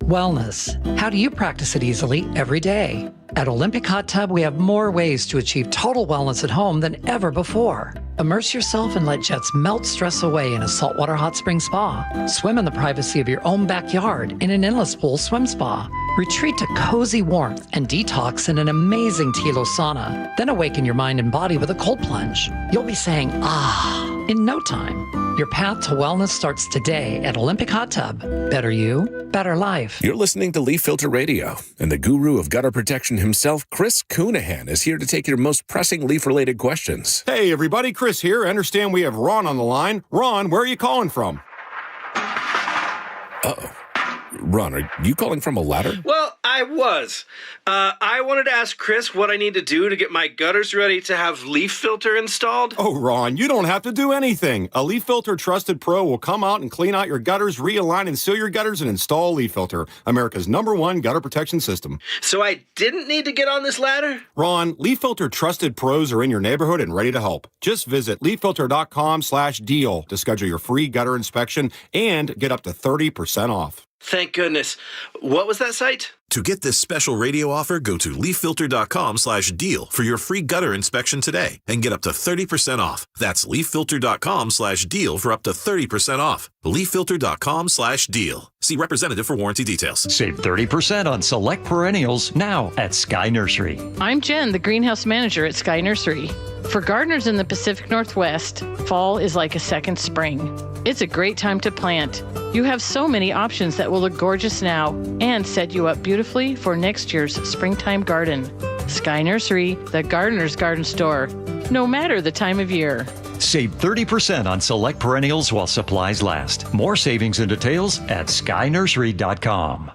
Wellness. How do you practice it easily every day? At Olympic Hot Tub, we have more ways to achieve total wellness at home than ever before. Immerse yourself and let jets melt stress away in a saltwater hot spring spa. Swim in the privacy of your own backyard in an endless pool swim spa. Retreat to cozy warmth and detox in an amazing Tilo sauna. Then awaken your mind and body with a cold plunge. You'll be saying, ah, in no time. Your path to wellness starts today at Olympic Hot Tub. Better you, better life. You're listening to Leaf Filter Radio, and the guru of gutter protection himself, Chris Coonahan, is here to take your most pressing leaf-related questions. Hey, everybody, Chris here. I understand we have Ron on the line. Ron, where are you calling from? Uh-oh. Ron, are you calling from a ladder? Well, I was. I wanted to ask Chris what I need to do to get my gutters ready to have leaf filter installed. Oh, Ron, you don't have to do anything. A Leaf Filter Trusted Pro will come out and clean out your gutters, realign and seal your gutters, and install Leaf Filter, America's #1 gutter protection system. So I didn't need to get on this ladder? Ron, Leaf Filter Trusted Pros are in your neighborhood and ready to help. Just visit leaffilter.com/deal to schedule your free gutter inspection and get up to 30% off. Thank goodness. What was that site? To get this special radio offer, go to leaffilter.com/deal for your free gutter inspection today and get up to 30% off. That's leaffilter.com/deal for up to 30% off. leaffilter.com/deal. See representative for warranty details. Save 30% on select perennials now at Sky Nursery. I'm Jen, the greenhouse manager at Sky Nursery. For gardeners in the Pacific Northwest, fall is like a second spring. It's a great time to plant. You have so many options that will look gorgeous now and set you up beautifully for next year's springtime garden. Sky Nursery, the gardener's garden store, no matter the time of year. Save 30% on select perennials while supplies last. More savings and details at skynursery.com.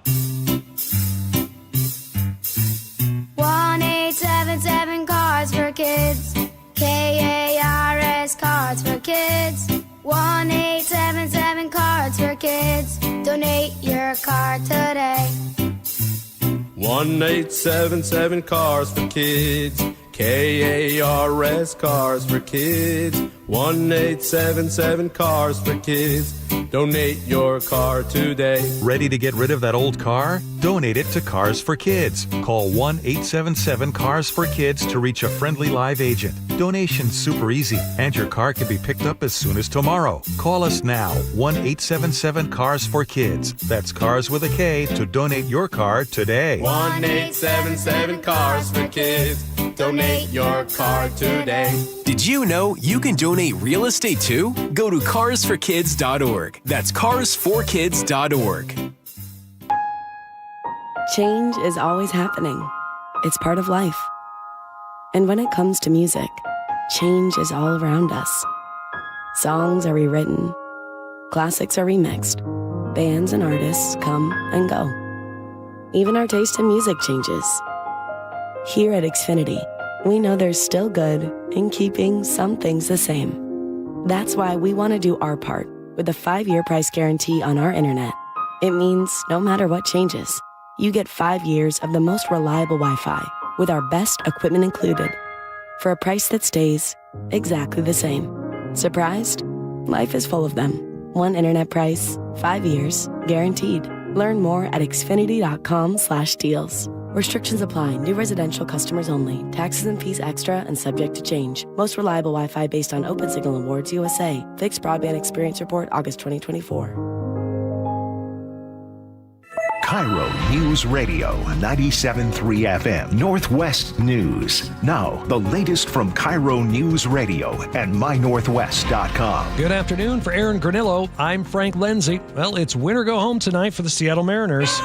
1877 Cards for Kids. KARS Cards for Kids. 1877 Cards for Kids. Donate your card today. 1877 Cars for Kids. KARS Cars for Kids. 1-877 Cars for Kids. Donate your car today. Ready to get rid of that old car? Donate it to Cars for Kids. Call 1-877-CARS-FOR-KIDS to reach a friendly live agent. Donation's super easy, and your car can be picked up as soon as tomorrow. Call us now, 1-877-CARS-FOR-KIDS. That's Cars with a K to donate your car today. 1-877 Cars for Kids. Donate your car today. Did you know you can donate real estate too? Go to carsforkids.org. That's carsforkids.org. Change is always happening. It's part of life. And when it comes to music, change is all around us. Songs are rewritten. Classics are remixed. Bands and artists come and go. Even our taste in music changes. Here at Xfinity, we know there's still good in keeping some things the same. That's why we want to do our part with a 5-year price guarantee on our internet. It means no matter what changes, you get 5 years of the most reliable Wi-Fi with our best equipment included for a price that stays exactly the same. Surprised? Life is full of them. One internet price, 5 years, guaranteed. Learn more at xfinity.com/deals. Restrictions apply. New residential customers only. Taxes and fees extra and subject to change. Most reliable Wi-Fi based on Open Signal Awards USA. Fixed Broadband Experience Report, August 2024. KIRO News Radio 97.3 FM Northwest News. Now, the latest from KIRO News Radio and mynorthwest.com. Good afternoon. For Aaron Granillo, I'm Frank Lenzi. Well, it's win or go home tonight for the Seattle Mariners.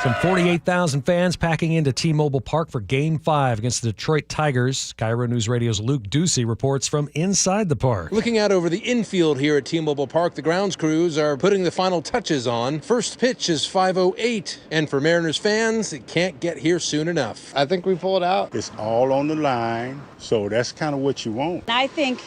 Some 48,000 fans packing into T-Mobile Park for Game 5 against the Detroit Tigers. KIRO News Radio's Luke Ducey reports from inside the park. Looking out over the infield here at T-Mobile Park, the grounds crews are putting the final touches on. First pitch is 5:08, and for Mariners fans, it can't get here soon enough. I think we pulled out. It's all on the line, so that's kind of what you want. I think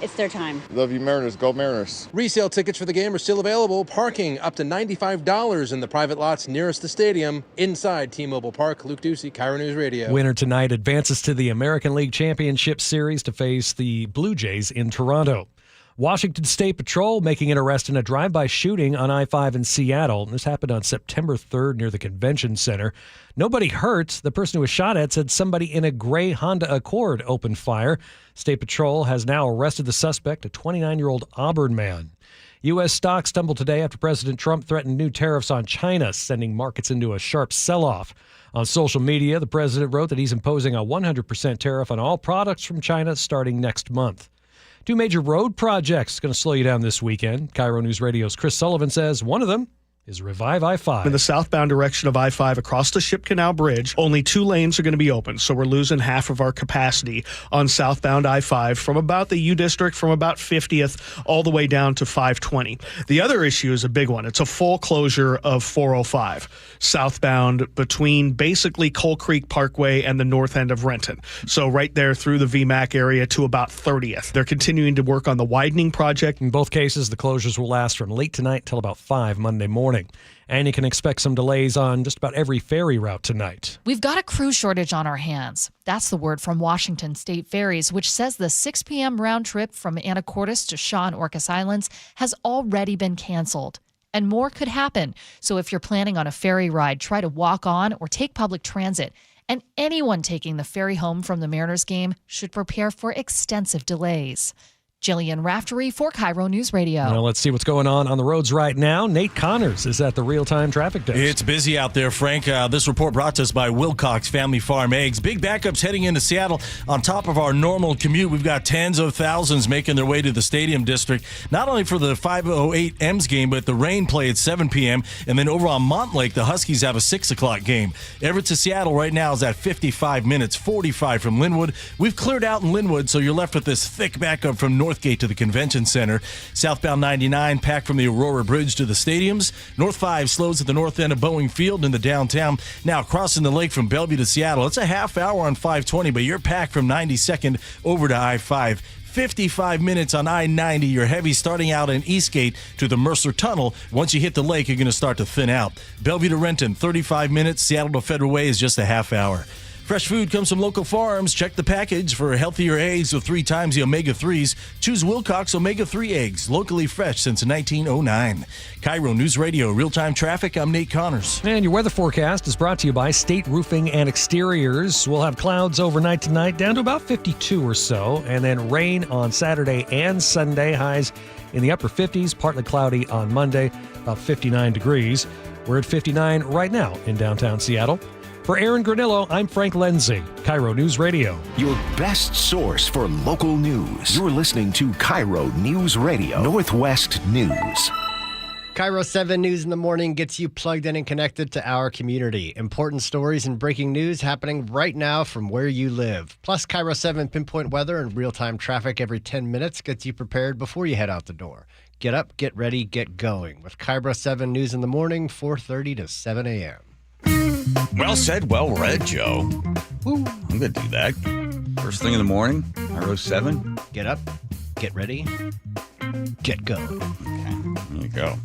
it's their time. Love you, Mariners. Go Mariners. Resale tickets for the game are still available. Parking up to $95 in the private lots nearest the stadium. Inside T-Mobile Park, Luke Ducey, KIRO News Radio. Winner tonight advances to the American League Championship Series to face the Blue Jays in Toronto. Washington State Patrol making an arrest in a drive-by shooting on I-5 in Seattle. This happened on September 3rd near the Convention Center. Nobody hurt. The person who was shot at said somebody in a gray Honda Accord opened fire. State Patrol has now arrested the suspect, a 29-year-old Auburn man. U.S. stocks stumbled today after President Trump threatened new tariffs on China, sending markets into a sharp sell-off. On social media, the president wrote that he's imposing a 100% tariff on all products from China starting next month. Two major road projects going to slow you down this weekend. KIRO News Radio's Chris Sullivan says one of them is Revive I-5. In the southbound direction of I-5 across the Ship Canal Bridge, only 2 lanes are going to be open, so we're losing half of our capacity on southbound I-5 from about the U District, from about 50th, all the way down to 520. The other issue is a big one. It's a full closure of 405, southbound between basically Coal Creek Parkway and the north end of Renton. So right there through the VMAC area to about 30th. They're continuing to work on the widening project. In both cases, the closures will last from late tonight till about 5 Monday morning. And you can expect some delays on just about every ferry route tonight. We've got a crew shortage on our hands. That's the word from Washington State Ferries, which says the 6 p.m. round trip from Anacortes to Shaw and Orcas Islands has already been canceled. And more could happen. So if you're planning on a ferry ride, try to walk on or take public transit. And anyone taking the ferry home from the Mariners game should prepare for extensive delays. Jillian Raftery for KIRO News Radio. Well, let's see what's going on the roads right now. Nate Connors is at the real-time traffic desk. It's busy out there, Frank. This report brought to us by Wilcox Family Farm Eggs. Big backups heading into Seattle. On top of our normal commute, we've got tens of thousands making their way to the Stadium District, not only for the 5:08 M's game, but the Rain play at 7 p.m. And then over on Montlake, the Huskies have a 6 o'clock game. Everett to Seattle right now is at 55 minutes, 45 from Linwood. We've cleared out in Linwood, so you're left with this thick backup from Northgate to the Convention Center. Southbound 99 packed from the Aurora Bridge to the stadiums. North 5 slows at the north end of Boeing Field in the downtown. Now crossing the lake from Bellevue to Seattle. It's a half hour on 520, but you're packed from 92nd over to I-5. 55 minutes on I-90. You're heavy starting out in Eastgate to the Mercer Tunnel. Once you hit the lake, you're going to start to thin out. Bellevue to Renton, 35 minutes. Seattle to Federal Way is just a half hour. Fresh food comes from local farms. Check the package for healthier eggs with 3 times the omega-3s. Choose Wilcox Omega-3 eggs, locally fresh since 1909. KIRO News Radio, real-time traffic. I'm Nate Connors. And your weather forecast is brought to you by State Roofing and Exteriors. We'll have clouds overnight tonight, down to about 52 or so, and then rain on Saturday and Sunday. Highs in the upper 50s, partly cloudy on Monday, about 59 degrees. We're at 59 right now in downtown Seattle. For Aaron Granillo, I'm Frank Lenzi, KIRO News Radio. Your best source for local news. You're listening to KIRO News Radio, Northwest News. KIRO 7 News in the Morning gets you plugged in and connected to our community. Important stories and breaking news happening right now from where you live. Plus, KIRO 7 pinpoint weather and real-time traffic every 10 minutes gets you prepared before you head out the door. Get up, get ready, get going. With KIRO 7 News in the Morning, 4:30 to 7 a.m. Well said, well read, Joe. Woo. I'm going to do that. First thing in the morning, KIRO 7. Get up, get ready, get going. Okay, there you go.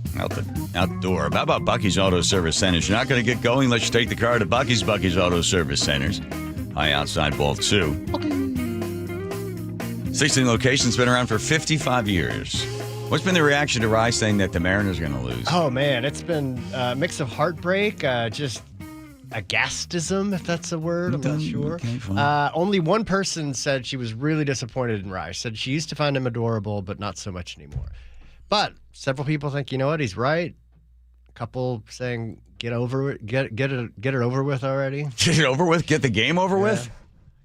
Outdoor. How about Bucky's Auto Service Centers? You're not going to get going unless you take the car to Bucky's Auto Service Centers. High outside ball, too. Okay. 16 locations, been around for 55 years. What's been the reaction to Rye saying that the Mariners are going to lose? Oh, man, it's been a mix of heartbreak, just agastism, if that's a word. I'm not sure. Okay, only one person said she was really disappointed in Rye. Said she used to find him adorable, but not so much anymore. But several people think, you know what, he's right. A couple saying, get over it, get it over with already. Get it over with? Get the game over with?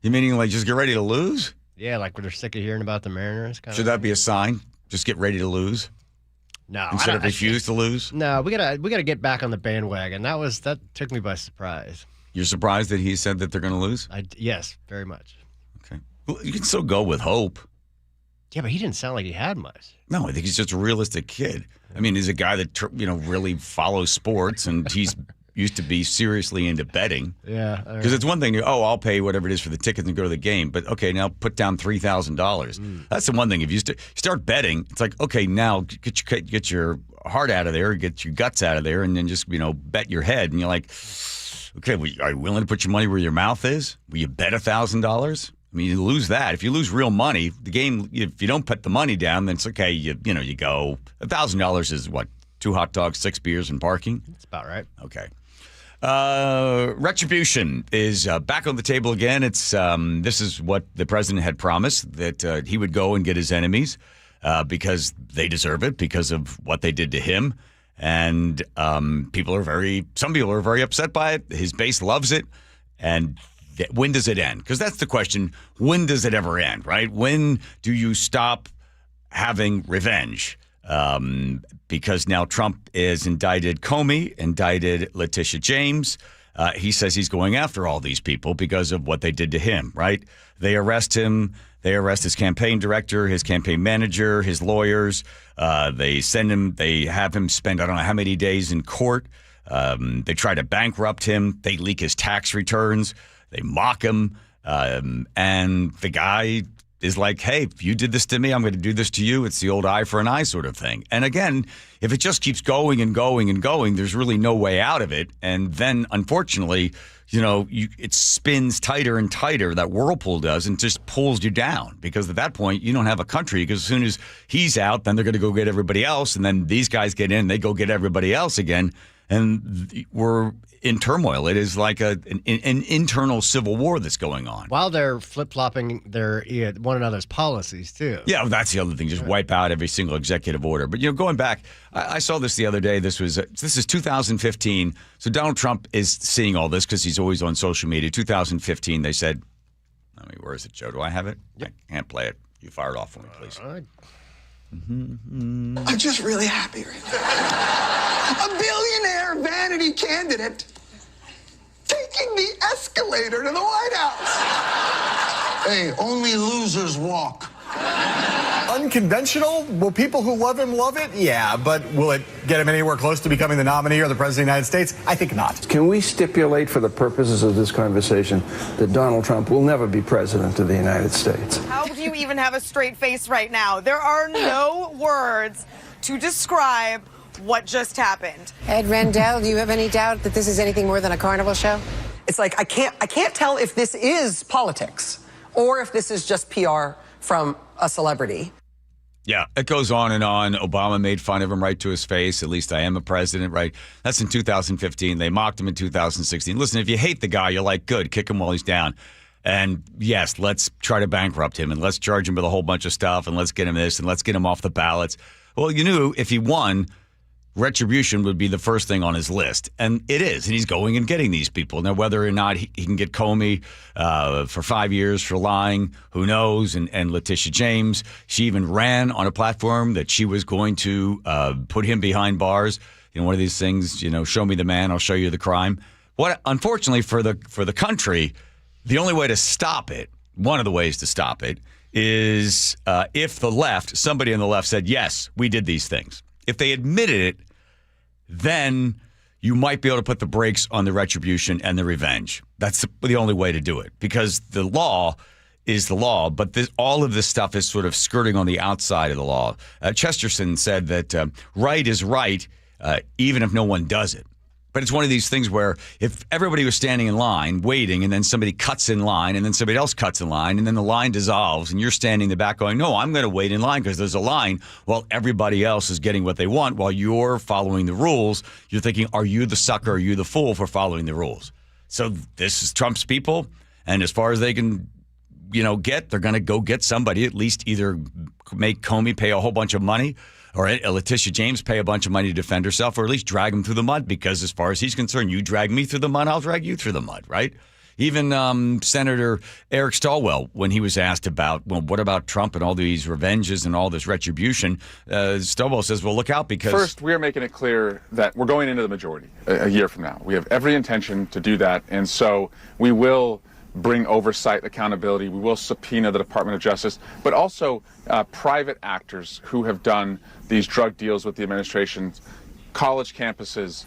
You meaning like just get ready to lose? Yeah, like when they're sick of hearing about the Mariners. Should that be a sign? Just get ready to lose? No, instead of refuse to lose. No, we gotta get back on the bandwagon. That took me by surprise. You're surprised that he said that they're going to lose? Yes, very much. Okay, well, you can still go with hope. Yeah, but he didn't sound like he had much. No, I think he's just a realistic kid. I mean, he's a guy that really follows sports, and he's used to be seriously into betting. Yeah, because it's one thing. I'll pay whatever it is for the tickets and go to the game. But okay, now put down $3,000. That's the one thing. If you start betting, it's like, okay, now get your heart out of there, get your guts out of there, and then just bet your head. And you're like, okay, are you willing to put your money where your mouth is? Will you bet $1,000? I mean, you lose that. If you lose real money, the game. If you don't put the money down, then it's okay. You go $1,000 is what, 2 hot dogs, 6 beers, and parking. That's about right. Okay. Retribution is back on the table again. It's this is what the president had promised, that he would go and get his enemies because they deserve it because of what they did to him. And some people are very upset by it. His base loves it. And when does it end? Because that's the question. When does it ever end, right? When do you stop having revenge? Because now Trump is indicted Comey, indicted Letitia James. He says he's going after all these people because of what they did to him, right? They arrest him. They arrest his campaign director, his campaign manager, his lawyers. They have him spend I don't know how many days in court. They try to bankrupt him. They leak his tax returns. They mock him. And the guy is like, hey, if you did this to me, I'm going to do this to you. It's the old eye for an eye sort of thing. And again, if it just keeps going and going and going, there's really no way out of it. And then, unfortunately, it spins tighter and tighter, that whirlpool does, and just pulls you down. Because at that point, you don't have a country. Because as soon as he's out, then they're going to go get everybody else. And then these guys get in, they go get everybody else again. And we're in turmoil. It is like an internal civil war that's going on. While they're flip-flopping one another's policies, too. Yeah, that's the other thing. Just wipe out every single executive order. But, going back, I saw this the other day. This is 2015. So Donald Trump is seeing all this because he's always on social media. 2015, they said, where is it, Joe? Do I have it? Yep. I can't play it. You fire it off for me, please. I'm just really happy right now. A billionaire vanity candidate taking the escalator to the White House. Hey, only losers walk. Unconventional? Will people who love him love it? Yeah, but will it get him anywhere close to becoming the nominee or the president of the United States? I think not. Can we stipulate for the purposes of this conversation that Donald Trump will never be president of the United States? How do you even have a straight face right now? There are no words to describe what just happened. Ed Rendell, do you have any doubt that this is anything more than a carnival show? It's like I can't tell if this is politics or if this is just PR from a celebrity. Yeah, it goes on and on. Obama made fun of him right to his face. At least I am a president, right? That's in 2015. They mocked him in 2016. Listen, if you hate the guy, you're like, good, kick him while he's down. And yes, let's try to bankrupt him and let's charge him with a whole bunch of stuff and let's get him this and let's get him off the ballots. Well, you knew if he won, retribution would be the first thing on his list. And it is. And he's going and getting these people. Now, whether or not he can get Comey for 5 years for lying, who knows? And Letitia James, she even ran on a platform that she was going to put him behind bars. You know, one of these things, you know, show me the man, I'll show you the crime. What, unfortunately for the country, the only way to stop it, one of the ways to stop it, is if the left, somebody on the left said, yes, we did these things. If they admitted it, then you might be able to put the brakes on the retribution and the revenge. That's the only way to do it, because the law is the law, but all of this stuff is sort of skirting on the outside of the law. Chesterton said that right is right, even if no one does it. But it's one of these things where if everybody was standing in line waiting and then somebody cuts in line and then somebody else cuts in line and then the line dissolves and you're standing in the back going, no, I'm going to wait in line because there's a line while everybody else is getting what they want while you're following the rules, you're thinking, are you the sucker? Are you the fool for following the rules? So this is Trump's people. And as far as they can, get, they're going to go get somebody, at least either make Comey pay a whole bunch of money or Letitia James pay a bunch of money to defend herself, or at least drag him through the mud, because as far as he's concerned, you drag me through the mud, I'll drag you through the mud, right? Even Senator Eric Stilwell, when he was asked about, well, what about Trump and all these revenges and all this retribution, Stilwell says, well, look out, because... First, we are making it clear that we're going into the majority a year from now. We have every intention to do that, and so we will bring oversight, accountability. We will subpoena the Department of Justice, but also private actors who have done these drug deals with the administration, college campuses,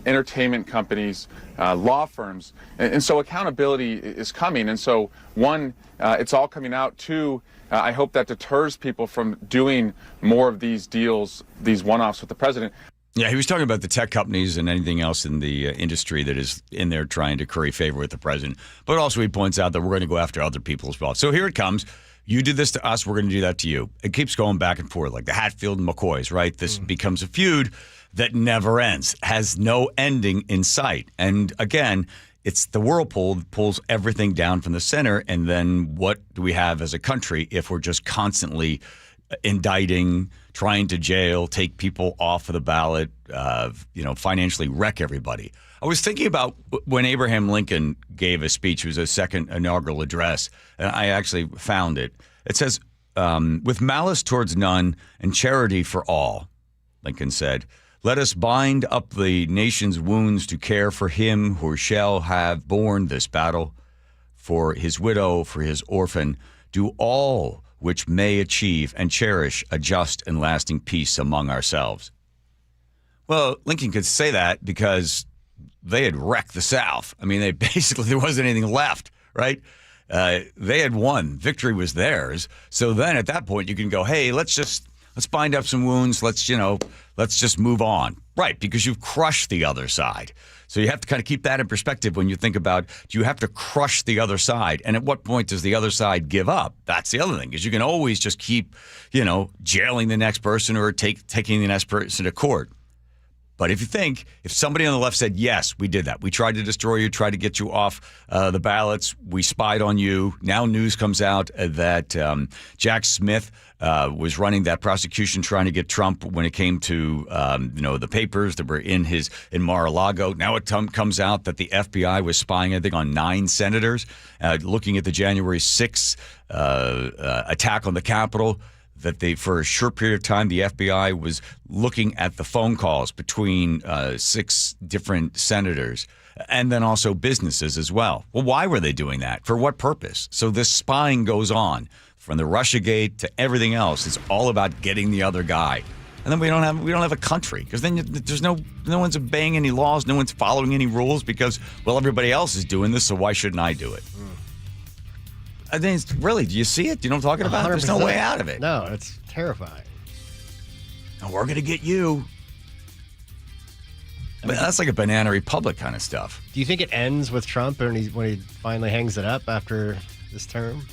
entertainment companies, law firms. And so accountability is coming. And so, one, it's all coming out. Two, I hope that deters people from doing more of these deals, these one-offs with the president. Yeah, he was talking about the tech companies and anything else in the industry that is in there trying to curry favor with the president. But also he points out that we're going to go after other people as well. So here it comes. You did this to us, we're going to do that to you. It keeps going back and forth, like the Hatfield and McCoys, right? This becomes a feud that never ends, has no ending in sight. And again, it's the whirlpool that pulls everything down from the center. And then what do we have as a country if we're just constantly indicting, trying to jail, take people off of the ballot, financially wreck everybody? I was thinking about when Abraham Lincoln gave a speech. It was his second inaugural address, and I actually found it. It says, with malice towards none and charity for all, Lincoln said, let us bind up the nation's wounds to care for him who shall have borne this battle, for his widow, for his orphan, do all which may achieve and cherish a just and lasting peace among ourselves. Well, Lincoln could say that because they had wrecked the South. I mean, there wasn't anything left, right? They had won. Victory was theirs. So then at that point you can go, hey, let's bind up some wounds. Let's just move on. Right, because you've crushed the other side. So you have to kind of keep that in perspective when you think about, do you have to crush the other side? And at what point does the other side give up? That's the other thing, is you can always just keep, jailing the next person or taking the next person to court. But if somebody on the left said, yes, we did that. We tried to destroy you, tried to get you off the ballots. We spied on you. Now news comes out that Jack Smith was running that prosecution trying to get Trump when it came to, the papers that were in Mar-a-Lago. Now it comes out that the FBI was spying, I think, on 9 senators, looking at the January 6th attack on the Capitol. That for a short period of time, the FBI was looking at the phone calls between 6 different senators and then also businesses as well. Well, why were they doing that? For what purpose? So this spying goes on from the Russiagate to everything else. It's all about getting the other guy. And then we don't have a country, because then there's no one's obeying any laws, no one's following any rules because, well, everybody else is doing this, so why shouldn't I do it? I think really, do you see it? Do you know what I'm talking about? 100%. There's no way out of it. No, it's terrifying. And we're going to get you. But that's like a Banana Republic kind of stuff. Do you think it ends with Trump when he finally hangs it up after this term?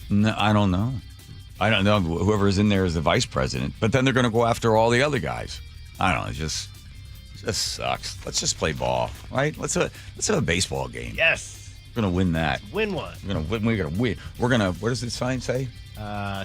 No, I don't know. I don't know. Whoever's in there is the vice president. But then they're going to go after all the other guys. I don't know. It just sucks. Let's just play ball, right? Let's have a baseball game. Yes. We're going to win that. Win one. We're going to win. We're going to, what does the sign say?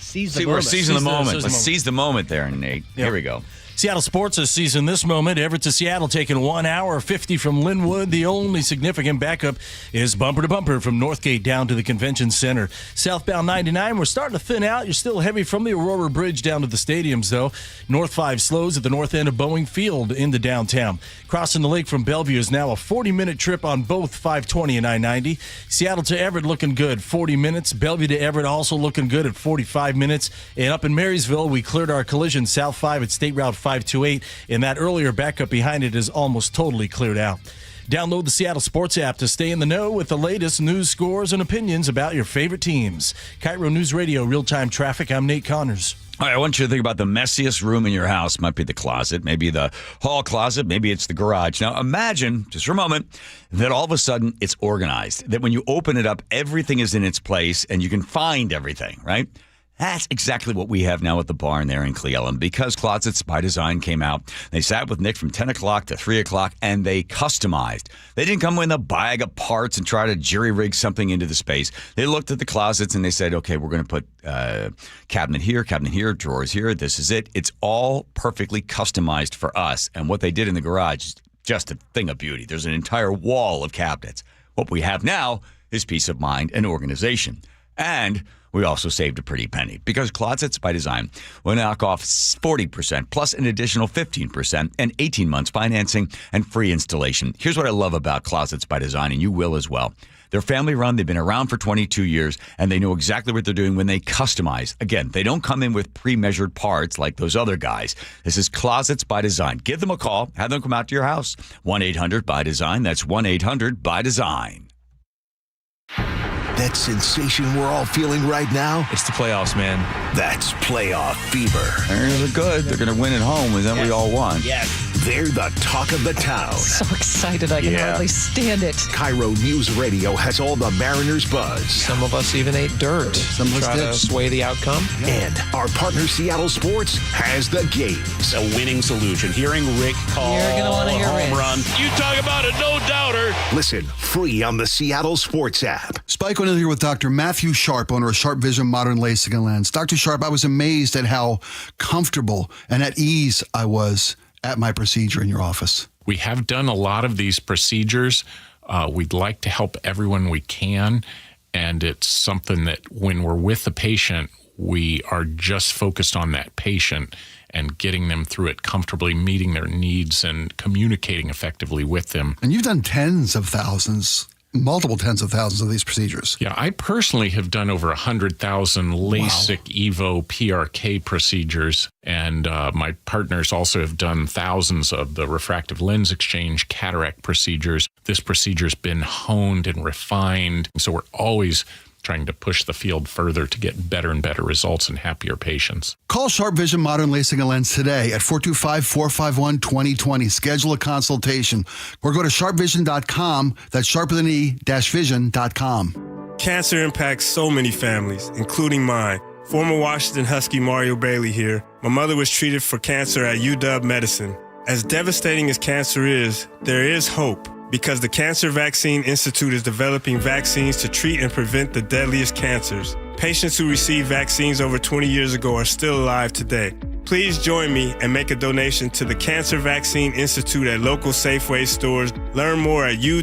Seize the moment. We're seizing the moment. Let's seize the moment there, Nate. Yep. Here we go. Seattle sports is seizing this moment. Everett to Seattle taking 1 hour 50 from Linwood. The only significant backup is bumper to bumper from Northgate down to the convention center. Southbound 99, we're starting to thin out. You're still heavy from the Aurora Bridge down to the stadiums, though. North 5 slows at the north end of Boeing Field into downtown. Crossing the lake from Bellevue is now a 40-minute trip on both 520 and I-90. Seattle to Everett looking good, 40 minutes. Bellevue to Everett also looking good at 45 minutes. And up in Marysville, we cleared our collision South 5 at State Route 528, and that earlier backup behind it is almost totally cleared out. Download the Seattle Sports app to stay in the know with the latest news, scores, and opinions about your favorite teams. KIRO News Radio, real-time traffic. I'm Nate Connors. All right, I want you to think about the messiest room in your house. Might be the closet, maybe the hall closet, maybe it's the garage. Now, imagine, just for a moment, that all of a sudden it's organized, that when you open it up, everything is in its place and you can find everything, right? That's exactly what we have now at the barn there in Cle Elum. Because Closets by Design came out, they sat with Nick from 10 o'clock to 3 o'clock, and they customized. They didn't come with a bag of parts and try to jury-rig something into the space. They looked at the closets, and they said, okay, we're going to put cabinet here, drawers here. This is it. It's all perfectly customized for us. And what they did in the garage is just a thing of beauty. There's an entire wall of cabinets. What we have now is peace of mind and organization. And we also saved a pretty penny because Closets by Design will knock off 40% plus an additional 15% and 18 months financing and free installation. Here's what I love about Closets by Design, and you will as well. They're family run. They've been around for 22 years, and they know exactly what they're doing when they customize. Again, they don't come in with pre-measured parts like those other guys. This is Closets by Design. Give them a call. Have them come out to your house. 1-800-BY-DESIGN. That's 1-800-BY-DESIGN. That sensation we're all feeling right now? It's the playoffs, man. That's playoff fever. They're good. They're going to win at home, and then we all won. Yes. They're the talk of the town. So excited I can hardly stand it. KIRO News Radio has all the Mariners buzz. Some of us even ate dirt. Some of us try to sway the outcome. And our partner Seattle Sports has the games. A winning solution. Hearing Rick call You're gonna want to hear home Rick. run. You talk about a no-doubter. Listen free on the Seattle Sports app. Spike O'Neill here with Dr. Matthew Sharp, owner of Sharp Vision Modern LASIK and Lens. Dr. Sharp, I was amazed at how comfortable and at ease I was at my procedure in your office. We have done a lot of these procedures. We'd like to help everyone we can, and it's something that when we're with the patient, we are just focused on that patient and getting them through it comfortably, meeting their needs and communicating effectively with them. And you've done multiple tens of thousands of these procedures. Yeah, I personally have done over 100,000 LASIK, EVO, PRK procedures, and my partners also have done thousands of the refractive lens exchange cataract procedures. This procedure's been honed and refined, so we're always trying to push the field further to get better and better results and happier patients. Call Sharp Vision Modern LASIK and Lens today at 425-451-2020. Schedule a consultation or go to sharpvision.com. That's sharp with an e-vision.com. Cancer impacts so many families, including mine. Former Washington Husky Mario Bailey here. My mother was treated for cancer at UW Medicine. As devastating as cancer is, there is hope, because the Cancer Vaccine Institute is developing vaccines to treat and prevent the deadliest cancers. Patients who received vaccines over 20 years ago are still alive today. Please join me and make a donation to the Cancer Vaccine Institute at local Safeway stores. Learn more at uwcvi.org.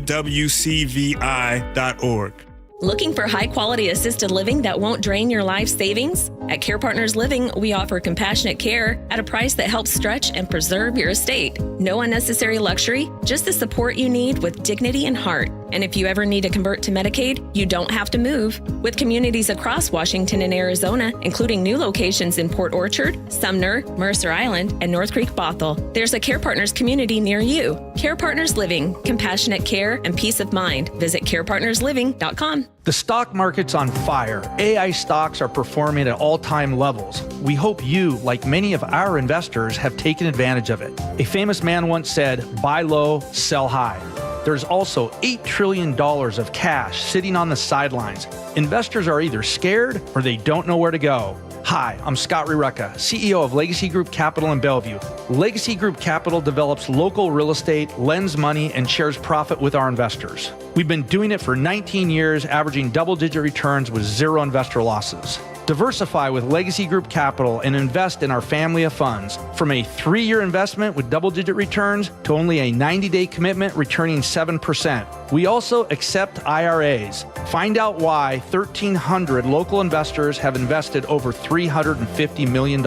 Looking for high-quality assisted living that won't drain your life savings? At Care Partners Living, we offer compassionate care at a price that helps stretch and preserve your estate. No unnecessary luxury, just the support you need with dignity and heart. And if you ever need to convert to Medicaid, you don't have to move. With communities across Washington and Arizona, including new locations in Port Orchard, Sumner, Mercer Island, and North Creek Bothell, there's a Care Partners community near you. Care Partners Living, compassionate care and peace of mind. Visit carepartnersliving.com. The stock market's on fire. AI stocks are performing at all-time levels. We hope you, like many of our investors, have taken advantage of it. A famous man once said, buy low, sell high. There's also $8 trillion of cash sitting on the sidelines. Investors are either scared or they don't know where to go. Hi, I'm Scott Rureka, CEO of Legacy Group Capital in Bellevue. Legacy Group Capital develops local real estate, lends money, and shares profit with our investors. We've been doing it for 19 years, averaging double-digit returns with zero investor losses. Diversify with Legacy Group Capital and invest in our family of funds. From a 3-year investment with double-digit returns to only a 90-day commitment returning 7%. We also accept IRAs. Find out why 1,300 local investors have invested over $350 million.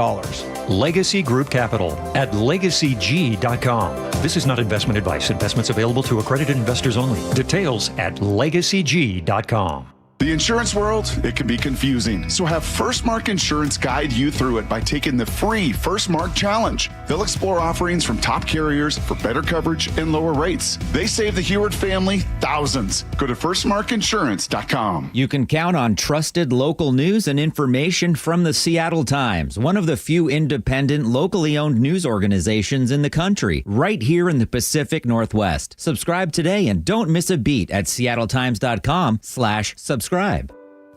Legacy Group Capital at legacyg.com. This is not investment advice. Investments available to accredited investors only. Details at legacyg.com. The insurance world, it can be confusing, so have First Mark Insurance guide you through it by taking the free First Mark Challenge. They'll explore offerings from top carriers for better coverage and lower rates. They save the Heward family thousands. Go to firstmarkinsurance.com. You can count on trusted local news and information from the Seattle Times, one of the few independent, locally owned news organizations in the country, right here in the Pacific Northwest. Subscribe today and don't miss a beat at seattletimes.com/subscribe.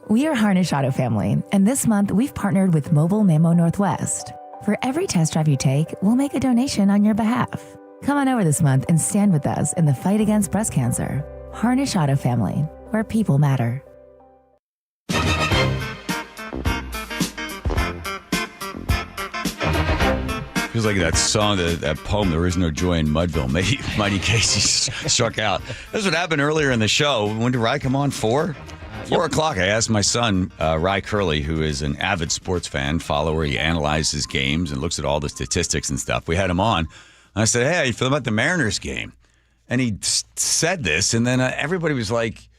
We are Harnish Auto Family, and this month we've partnered with Mobile Memo Northwest. For every test drive you take, we'll make a donation on your behalf. Come on over this month and stand with us in the fight against breast cancer. Harnish Auto Family, where people matter. Feels like that song, that poem, There Is No Joy in Mudville. Maybe Mighty Casey struck out. That's what happened earlier in the show. When did Rye come on? 4 o'clock. I asked my son, Rye Curley, who is an avid sports fan, follower. He analyzes games and looks at all the statistics and stuff. We had him on. And I said, hey, how you feel about the Mariners game? And he said this, and then everybody was like,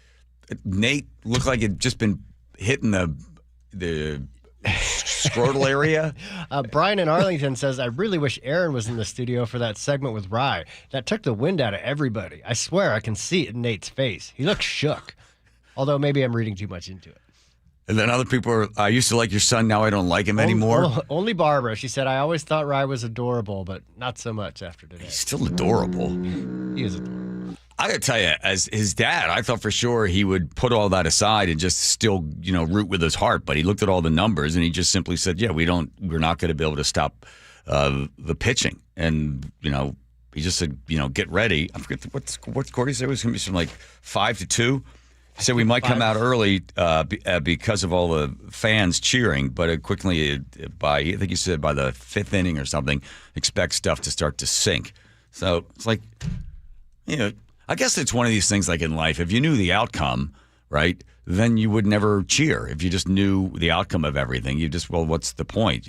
Nate looked like he'd just been hitting the scrotal area. Brian in Arlington says, I really wish Aaron was in the studio for that segment with Rye. That took the wind out of everybody. I swear I can see it in Nate's face. He looks shook. Although maybe I'm reading too much into it. And then other people are, I used to like your son, now I don't like him anymore. Only Barbara. She said, I always thought Rye was adorable, but not so much after today. He's still adorable. He is adorable. I got to tell you, as his dad, I thought for sure he would put all that aside and just still, root with his heart. But he looked at all the numbers and he just simply said, yeah, we're not going to be able to stop the pitching. And, he just said, get ready. I forget what Cordy said. It was going to be something like 5-2. He said we might come out early because of all the fans cheering, but quickly, I think he said by the 5th inning or something, expect stuff to start to sink. So it's like, I guess it's one of these things like in life. If you knew the outcome, right, then you would never cheer. If you just knew the outcome of everything, what's the point,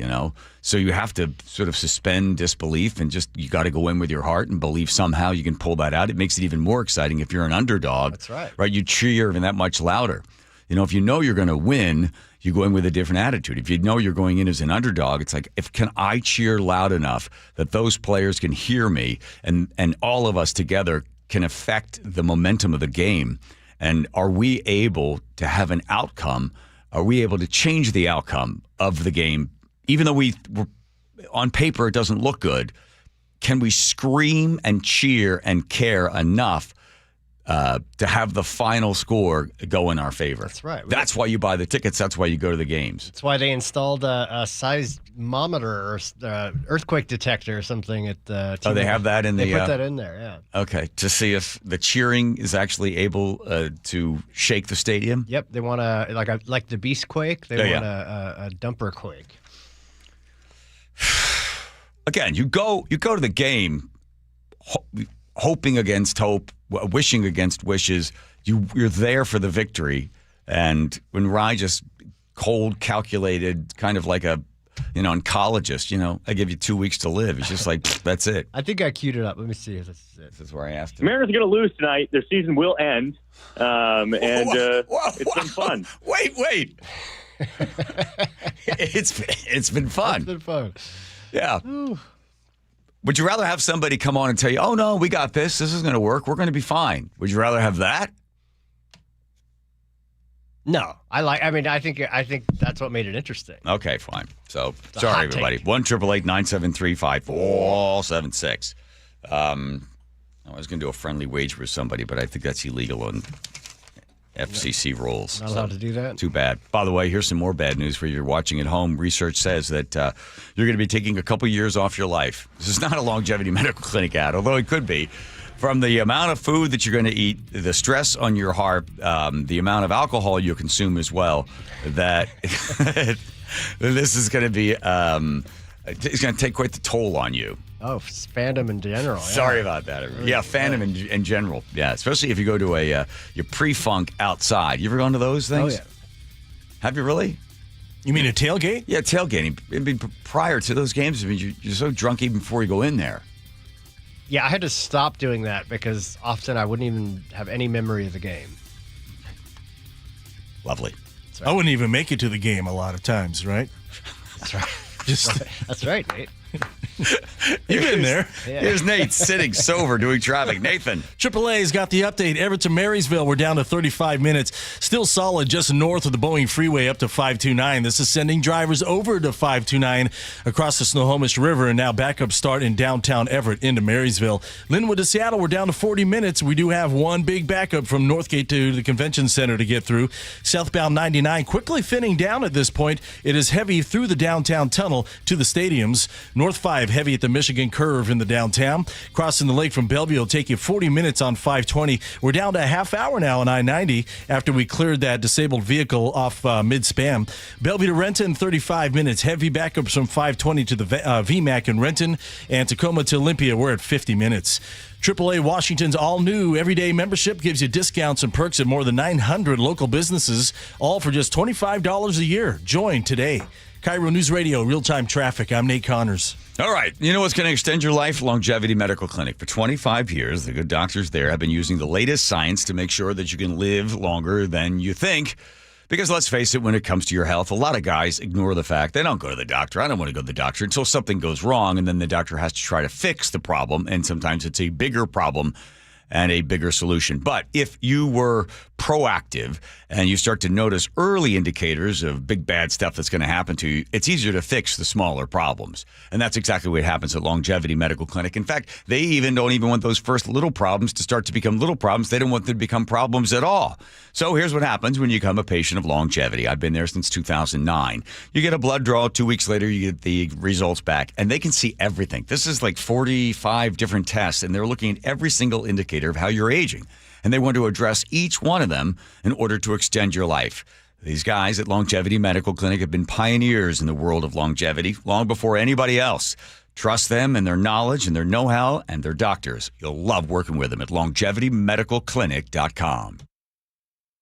So you have to sort of suspend disbelief and you got to go in with your heart and believe somehow you can pull that out. It makes it even more exciting if you're an underdog. That's right. Right? You cheer even that much louder. If you know you're going to win, you go in with a different attitude. If you know you're going in as an underdog, it's like, can I cheer loud enough that those players can hear me and all of us together can affect the momentum of the game? And are we able to have an outcome? Are we able to change the outcome of the game? Even though on paper it doesn't look good, can we scream and cheer and care enough to have the final score go in our favor? That's right. That's why you buy the tickets. That's why you go to the games. That's why they installed a seismometer or earthquake detector or something at the team. Oh, they have that in They put that in there, yeah. Okay, to see if the cheering is actually able to shake the stadium? Yep, they want like the beast quake, they want a dumper quake. Again, you go to the game hoping against hope, wishing against wishes. You're there for the victory. And when Rye just cold calculated, kind of like a oncologist, I give you 2 weeks to live. It's just like, that's it. I think I queued it up. Let me see if this is it. This is where I asked him. Mariners are going to lose tonight. Their season will end. It's been fun. Wait. It's been fun. It's been fun. Yeah. Would you rather have somebody come on and tell you, oh, no, we got this. This is going to work. We're going to be fine. Would you rather have that? No. I think that's what made it interesting. Okay, fine. So, It's a sorry, hot everybody. take. 1-888-973-5476. I was going to do a friendly wager with somebody, but I think that's illegal on FCC rules. Not allowed to do that? Too bad. By the way, here's some more bad news for you watching at home. Research says that you're going to be taking a couple years off your life. This is not a longevity medical clinic ad, although it could be. From the amount of food that you're going to eat, the stress on your heart, the amount of alcohol you consume as well, that this is going to be, it's going to take quite the toll on you. Oh, fandom in general. Yeah. Sorry about that. Yeah, fandom in general. Yeah, especially if you go to your pre-funk outside. You ever gone to those things? Oh, yeah. Have you really? You mean a tailgate? Yeah, tailgating. I mean, prior to those games, you're so drunk even before you go in there. Yeah, I had to stop doing that because often I wouldn't even have any memory of the game. Lovely. I wouldn't even make it to the game a lot of times, right? That's right. That's right, Nate. You've been there. Yeah. Here's Nate sitting sober doing traffic. Nathan. AAA's got the update. Everett to Marysville, we're down to 35 minutes. Still solid just north of the Boeing Freeway up to 529. This is sending drivers over to 529 across the Snohomish River, and now backup start in downtown Everett into Marysville. Linwood to Seattle, we're down to 40 minutes. We do have one big backup from Northgate to the Convention Center to get through. Southbound 99 quickly thinning down at this point. It is heavy through the downtown tunnel to the stadiums. North 5 heavy at the Michigan curve in the downtown. Crossing the lake from Bellevue will take you 40 minutes on 520. We're down to a half hour now on I-90 after we cleared that disabled vehicle off mid-span. Bellevue to Renton, 35 minutes. Heavy backups from 520 to the VMAC in Renton. And Tacoma to Olympia, we're at 50 minutes. AAA Washington's all-new everyday membership gives you discounts and perks at more than 900 local businesses, all for just $25 a year. Join today. KIRO News Radio, real-time traffic. I'm Nate Connors. All right. You know what's going to extend your life? Longevity Medical Clinic. For 25 years, the good doctors there have been using the latest science to make sure that you can live longer than you think. Because let's face it, when it comes to your health, a lot of guys ignore the fact they don't go to the doctor. I don't want to go to the doctor until something goes wrong, and then the doctor has to try to fix the problem, and sometimes it's a bigger problem and a bigger solution. But if you were proactive and you start to notice early indicators of big bad stuff that's going to happen to you, it's easier to fix the smaller problems. And that's exactly what happens at Longevity Medical Clinic. In fact, they don't even want those first little problems to start to become little problems. They don't want them to become problems at all. So here's what happens when you become a patient of Longevity. I've been there since 2009. You get a blood draw. 2 weeks later, you get the results back, and they can see everything. This is like 45 different tests, and they're looking at every single indicator of how you're aging. And they want to address each one of them in order to extend your life. These guys at Longevity Medical Clinic have been pioneers in the world of longevity long before anybody else. Trust them and their knowledge and their know-how and their doctors. You'll love working with them at longevitymedicalclinic.com.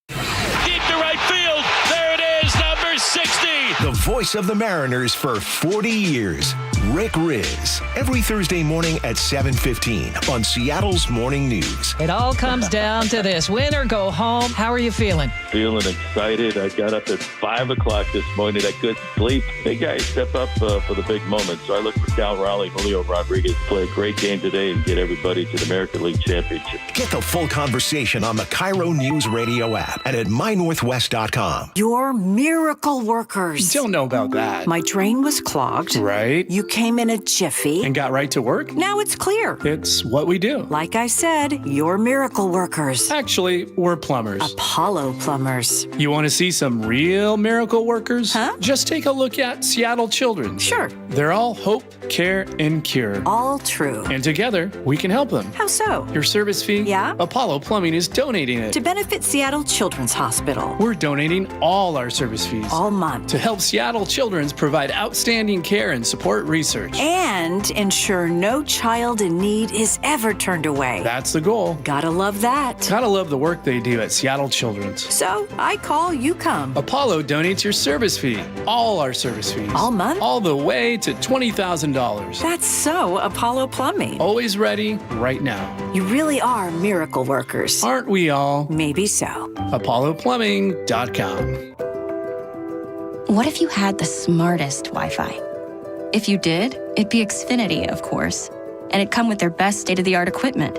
Deep to right field. There it is, number 60. The voice of the Mariners for 40 years, Rick Riz. Every Thursday morning at 7:15 on Seattle's Morning News. It all comes down to this. Win or go home. How are you feeling? Feeling excited. I got up at 5 o'clock this morning. I couldn't sleep. Big guys step up for the big moment. So I look for Cal Raleigh, Julio Rodriguez to play a great game today and get everybody to the American League Championship. Get the full conversation on the KIRO Newsradio app and at mynorthwest.com. You're miracle workers. Don't know about that. My drain was clogged. Right. You came in a jiffy. And got right to work? Now it's clear. It's what we do. Like I said, you're miracle workers. Actually, we're plumbers. Apollo plumbers. You want to see some real miracle workers? Huh? Just take a look at Seattle Children's. Sure. They're all hope, care, and cure. All true. And together, we can help them. How so? Your service fee? Yeah? Apollo Plumbing is donating it. To benefit Seattle Children's Hospital. We're donating all our service fees. All month. To help help Seattle Children's provide outstanding care and support research. And ensure no child in need is ever turned away. That's the goal. Gotta love that. Gotta love the work they do at Seattle Children's. So I call, you come. Apollo donates your service fee. All our service fees. All month? All the way to $20,000. That's so Apollo Plumbing. Always ready, right now. You really are miracle workers. Aren't we all? Maybe so. ApolloPlumbing.com. What if you had the smartest Wi-Fi? If you did, it'd be Xfinity, of course. And it'd come with their best state-of-the-art equipment.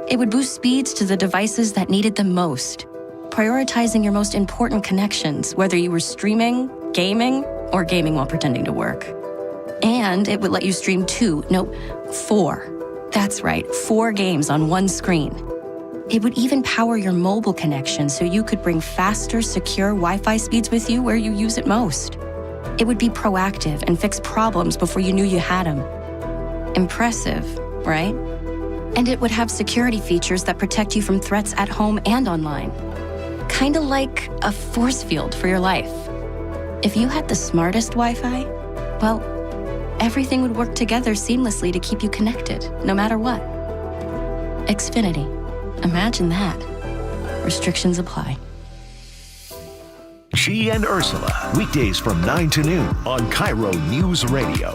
It would boost speeds to the devices that needed them most, prioritizing your most important connections, whether you were streaming, gaming, or gaming while pretending to work. And it would let you stream 4. That's right, 4 games on one screen. It would even power your mobile connection so you could bring faster, secure Wi-Fi speeds with you where you use it most. It would be proactive and fix problems before you knew you had them. Impressive, right? And it would have security features that protect you from threats at home and online. Kinda like a force field for your life. If you had the smartest Wi-Fi, well, everything would work together seamlessly to keep you connected, no matter what. Xfinity. Imagine that. Restrictions apply. She and Ursula, weekdays from 9 to noon on KIRO News Radio.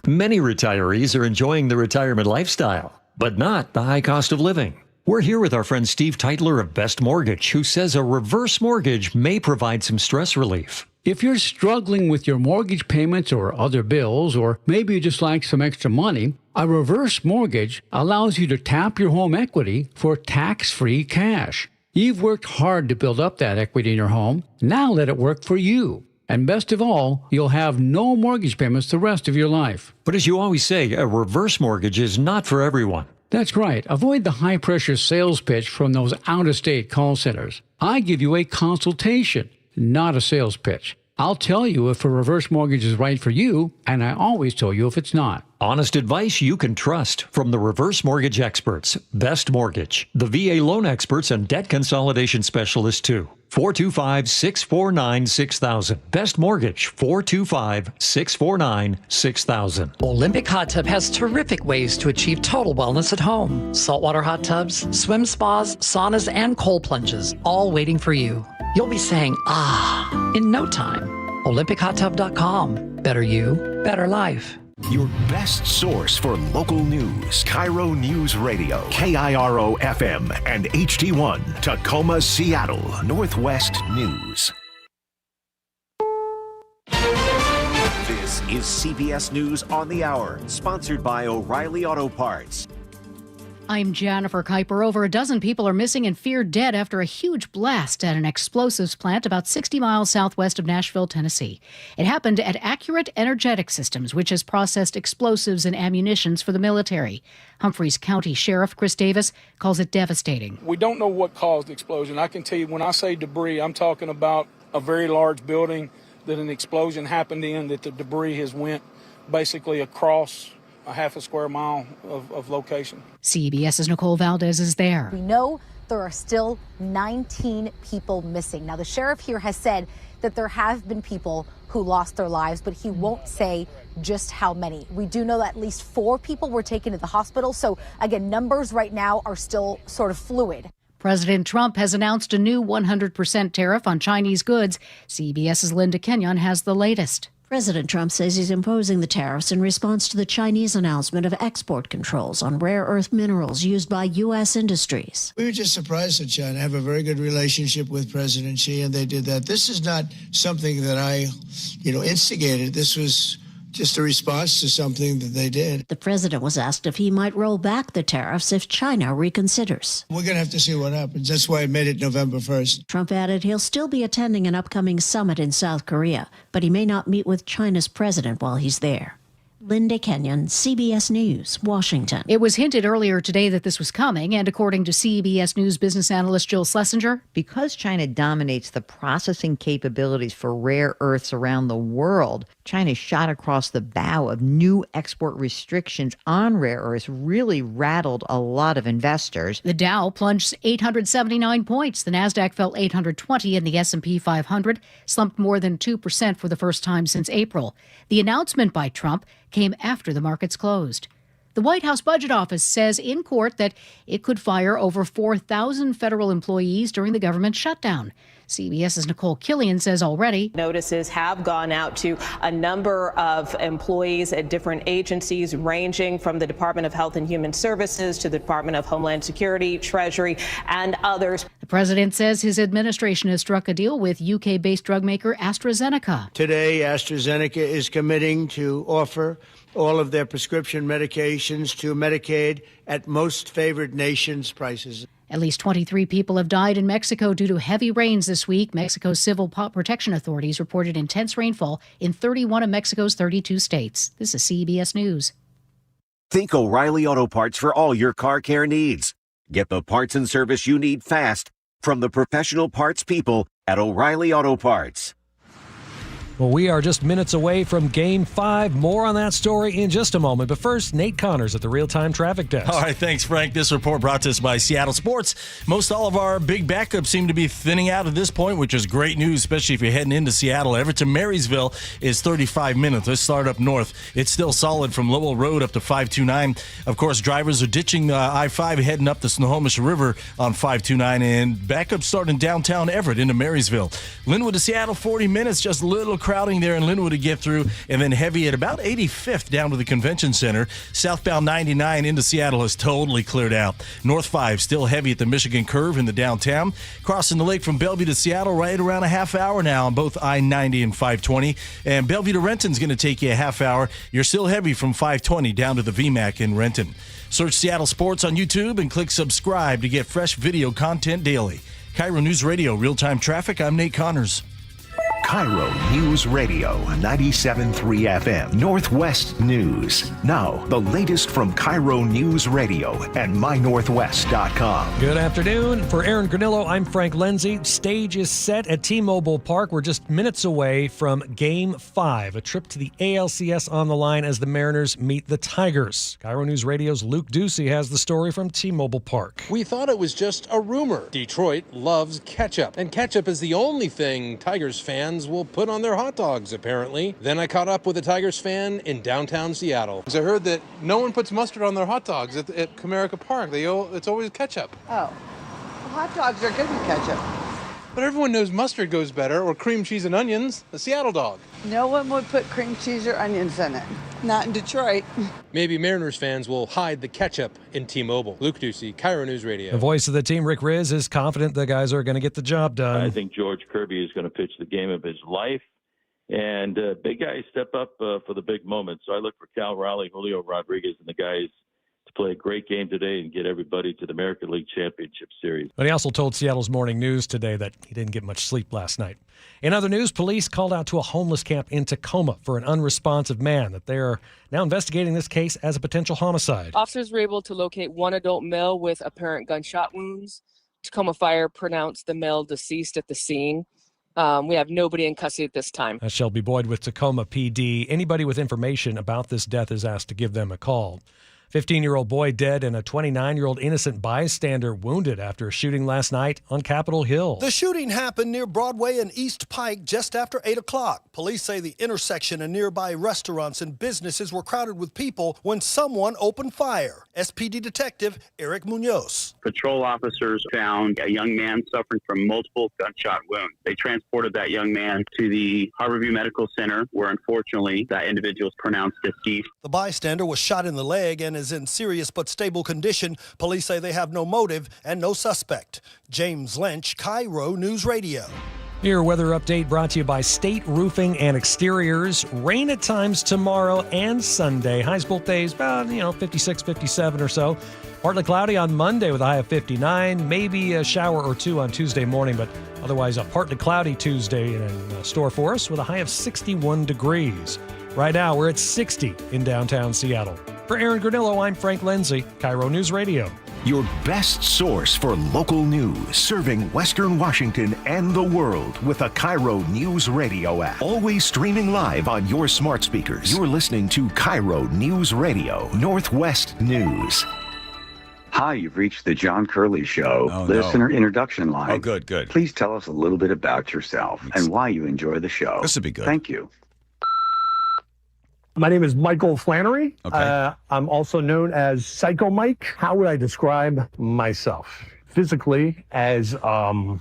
Many retirees are enjoying the retirement lifestyle, but not the high cost of living. We're here with our friend Steve Teitler of Best Mortgage, who says a reverse mortgage may provide some stress relief. If you're struggling with your mortgage payments or other bills, or maybe you just like some extra money, a reverse mortgage allows you to tap your home equity for tax-free cash. You've worked hard to build up that equity in your home. Now let it work for you. And best of all, you'll have no mortgage payments the rest of your life. But as you always say, a reverse mortgage is not for everyone. That's right. Avoid the high-pressure sales pitch from those out-of-state call centers. I give you a consultation, not a sales pitch. I'll tell you if a reverse mortgage is right for you, and I always tell you if it's not. Honest advice you can trust from the reverse mortgage experts. Best Mortgage, the VA loan experts and debt consolidation specialists too. 425-649-6000. Best Mortgage, 425-649-6000. Olympic Hot Tub has terrific ways to achieve total wellness at home. Saltwater hot tubs, swim spas, saunas, and cold plunges, all waiting for you. You'll be saying, ah, in no time. OlympicHotTub.com. Better you, better life. Your best source for local news. KIRO News Radio. KIRO FM and HD1. Tacoma, Seattle. Northwest News. This is CBS News on the Hour, sponsored by O'Reilly Auto Parts. I'm Jennifer Kuiper. Over a dozen people are missing and feared dead after a huge blast at an explosives plant about 60 miles southwest of Nashville, Tennessee. It happened at Accurate Energetic Systems, which has processed explosives and ammunitions for the military. Humphreys County Sheriff Chris Davis calls it devastating. We don't know what caused the explosion. I can tell you when I say debris, I'm talking about a very large building that an explosion happened in, that the debris has went basically across a half a square mile of location. CBS's Nicole Valdez is there. We know there are still 19 people missing. Now, the sheriff here has said that there have been people who lost their lives, but he won't say just how many. We do know that at least 4 people were taken to the hospital. So, again, numbers right now are still sort of fluid. President Trump has announced a new 100% tariff on Chinese goods. CBS's Linda Kenyon has the latest. President Trump says he's imposing the tariffs in response to the Chinese announcement of export controls on rare earth minerals used by U.S. industries. We were just surprised that China. I have a very good relationship with President Xi, and they did that. This is not something that I, instigated. This was just a response to something that they did. The president was asked if he might roll back the tariffs if China reconsiders. We're going to have to see what happens. That's why I made it November 1st. Trump added he'll still be attending an upcoming summit in South Korea, but he may not meet with China's president while he's there. Linda Kenyon, CBS News, Washington. It was hinted earlier today that this was coming, and according to CBS News business analyst Jill Schlesinger, because China dominates the processing capabilities for rare earths around the world, China shot across the bow of new export restrictions on rare earths, really rattled a lot of investors. The Dow plunged 879 points. The Nasdaq fell 820, and the S&P 500 slumped more than 2% for the first time since April. The announcement by Trump came after the markets closed. The White House Budget Office says in court that it could fire over 4,000 federal employees during the government shutdown. CBS's Nicole Killian says already notices have gone out to a number of employees at different agencies, ranging from the Department of Health and Human Services to the Department of Homeland Security, Treasury, and others. The president says his administration has struck a deal with UK-based drug maker AstraZeneca. Today, AstraZeneca is committing to offer all of their prescription medications to Medicaid at most favored nations prices. At least 23 people have died in Mexico due to heavy rains this week. Mexico's civil protection authorities reported intense rainfall in 31 of Mexico's 32 states. This is CBS News. Think O'Reilly Auto Parts for all your car care needs. Get the parts and service you need fast from the professional parts people at O'Reilly Auto Parts. Well, we are just minutes away from Game 5. More on that story in just a moment. But first, Nate Connors at the Real-Time Traffic Desk. All right, thanks, Frank. This report brought to us by Seattle Sports. Most all of our big backups seem to be thinning out at this point, which is great news, especially if you're heading into Seattle. Everett Marysville is 35 minutes. Let's start up north. It's still solid from Lowell Road up to 529. Of course, drivers are ditching I-5 heading up the Snohomish River on 529, and backups starting downtown Everett into Marysville. Linwood to Seattle, 40 minutes, just a little crowding there in Linwood to get through, and then heavy at about 85th down to the convention center. Southbound 99 into Seattle is totally cleared out. North 5 still heavy at the Michigan curve in the downtown. Crossing the lake from Bellevue to Seattle right around a half hour now on both I-90 and 520. And Bellevue to Renton's going to take you a half hour. You're still heavy from 520 down to the VMAC in Renton. Search Seattle Sports on YouTube and click subscribe to get fresh video content daily. KIRO News Radio, real-time traffic. I'm Nate Connors. KIRO News Radio 97.3 FM Northwest News. Now, the latest from KIRO News Radio and mynorthwest.com. Good afternoon. For Aaron Granillo, I'm Frank Lenzi. Stage is set at T-Mobile Park. We're just minutes away from Game 5, a trip to the ALCS on the line as the Mariners meet the Tigers. KIRO News Radio's Luke Ducey has the story from T-Mobile Park. We thought it was just a rumor. Detroit loves ketchup, and ketchup is the only thing Tigers fans will put on their hot dogs, apparently. Then I caught up with a Tigers fan in downtown Seattle. I heard that no one puts mustard on their hot dogs at Comerica Park. It's always ketchup. Oh, well, hot dogs are good with ketchup. But everyone knows mustard goes better, or cream cheese and onions, a Seattle dog. No one would put cream cheese or onions in it. Not in Detroit. Maybe Mariners fans will hide the ketchup in T-Mobile. Luke Ducey, KIRO News Radio. The voice of the team, Rick Riz, is confident the guys are going to get the job done. I think George Kirby is going to pitch the game of his life. And big guys step up for the big moments. So I look for Cal Raleigh, Julio Rodriguez, and the guys to play a great game today and get everybody to the American League Championship Series. But he also told Seattle's Morning News today that he didn't get much sleep last night. In other news, police called out to a homeless camp in Tacoma for an unresponsive man. That they are now investigating this case as a potential homicide. Officers were able to locate one adult male with apparent gunshot wounds. Tacoma Fire pronounced the male deceased at the scene. We have nobody in custody at this time. That's Shelby Boyd with Tacoma PD. Anybody with information about this death is asked to give them a call. 15-year-old boy dead and a 29-year-old innocent bystander wounded after a shooting last night on Capitol Hill. The shooting happened near Broadway and East Pike just after 8 o'clock. Police say the intersection and nearby restaurants and businesses were crowded with people when someone opened fire. SPD Detective Eric Munoz. Patrol officers found a young man suffering from multiple gunshot wounds. They transported that young man to the Harborview Medical Center, where unfortunately that individual was pronounced deceased. The bystander was shot in the leg and is in serious but stable condition. Police say they have no motive and no suspect. James Lynch, KIRO News Radio. Your weather update brought to you by State Roofing and Exteriors. Rain at times tomorrow and Sunday. Highs both days about, 56, 57 or so. Partly cloudy on Monday with a high of 59. Maybe a shower or two on Tuesday morning, but otherwise a partly cloudy Tuesday in store for us with a high of 61 degrees. Right now, we're at 60 in downtown Seattle. For Aaron Granillo, I'm Frank Lenzi, KIRO News Radio. Your best source for local news, serving Western Washington and the world with a KIRO Newsradio app. Always streaming live on your smart speakers. You're listening to KIRO Newsradio, Northwest News. Hi, you've reached the John Curley Show listener introduction line. Oh, good. Please tell us a little bit about yourself and why you enjoy the show. This would be good. Thank you. My name is Michael Flannery. Okay. I'm also known as Psycho Mike. How would I describe myself? Physically, as a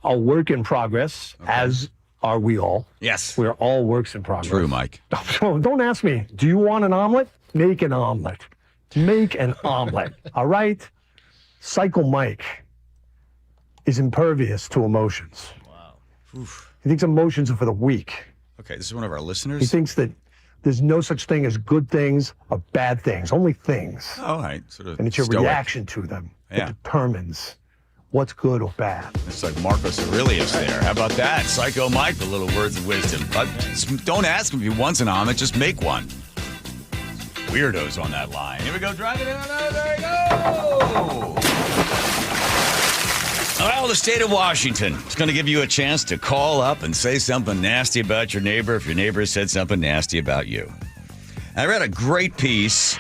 work in progress, as are we all. Yes. We're all works in progress. True, Mike. Don't ask me, do you want an omelet? Make an omelet. Make an omelet. All right? Psycho Mike is impervious to emotions. Wow. Oof. He thinks emotions are for the weak. Okay, this is one of our listeners. He thinks that there's no such thing as good things or bad things, only things. All right, sort of. And it's your stoic reaction to them Yeah. that determines what's good or bad. It's like Marcus Aurelius there. How about that? Psycho Mike, the little words of wisdom. But don't ask him if he wants an omelet, just make one. Weirdos on that line. Here we go, driving down. There we go. Well, the state of Washington is going to give you a chance to call up and say something nasty about your neighbor if your neighbor said something nasty about you. I read a great piece,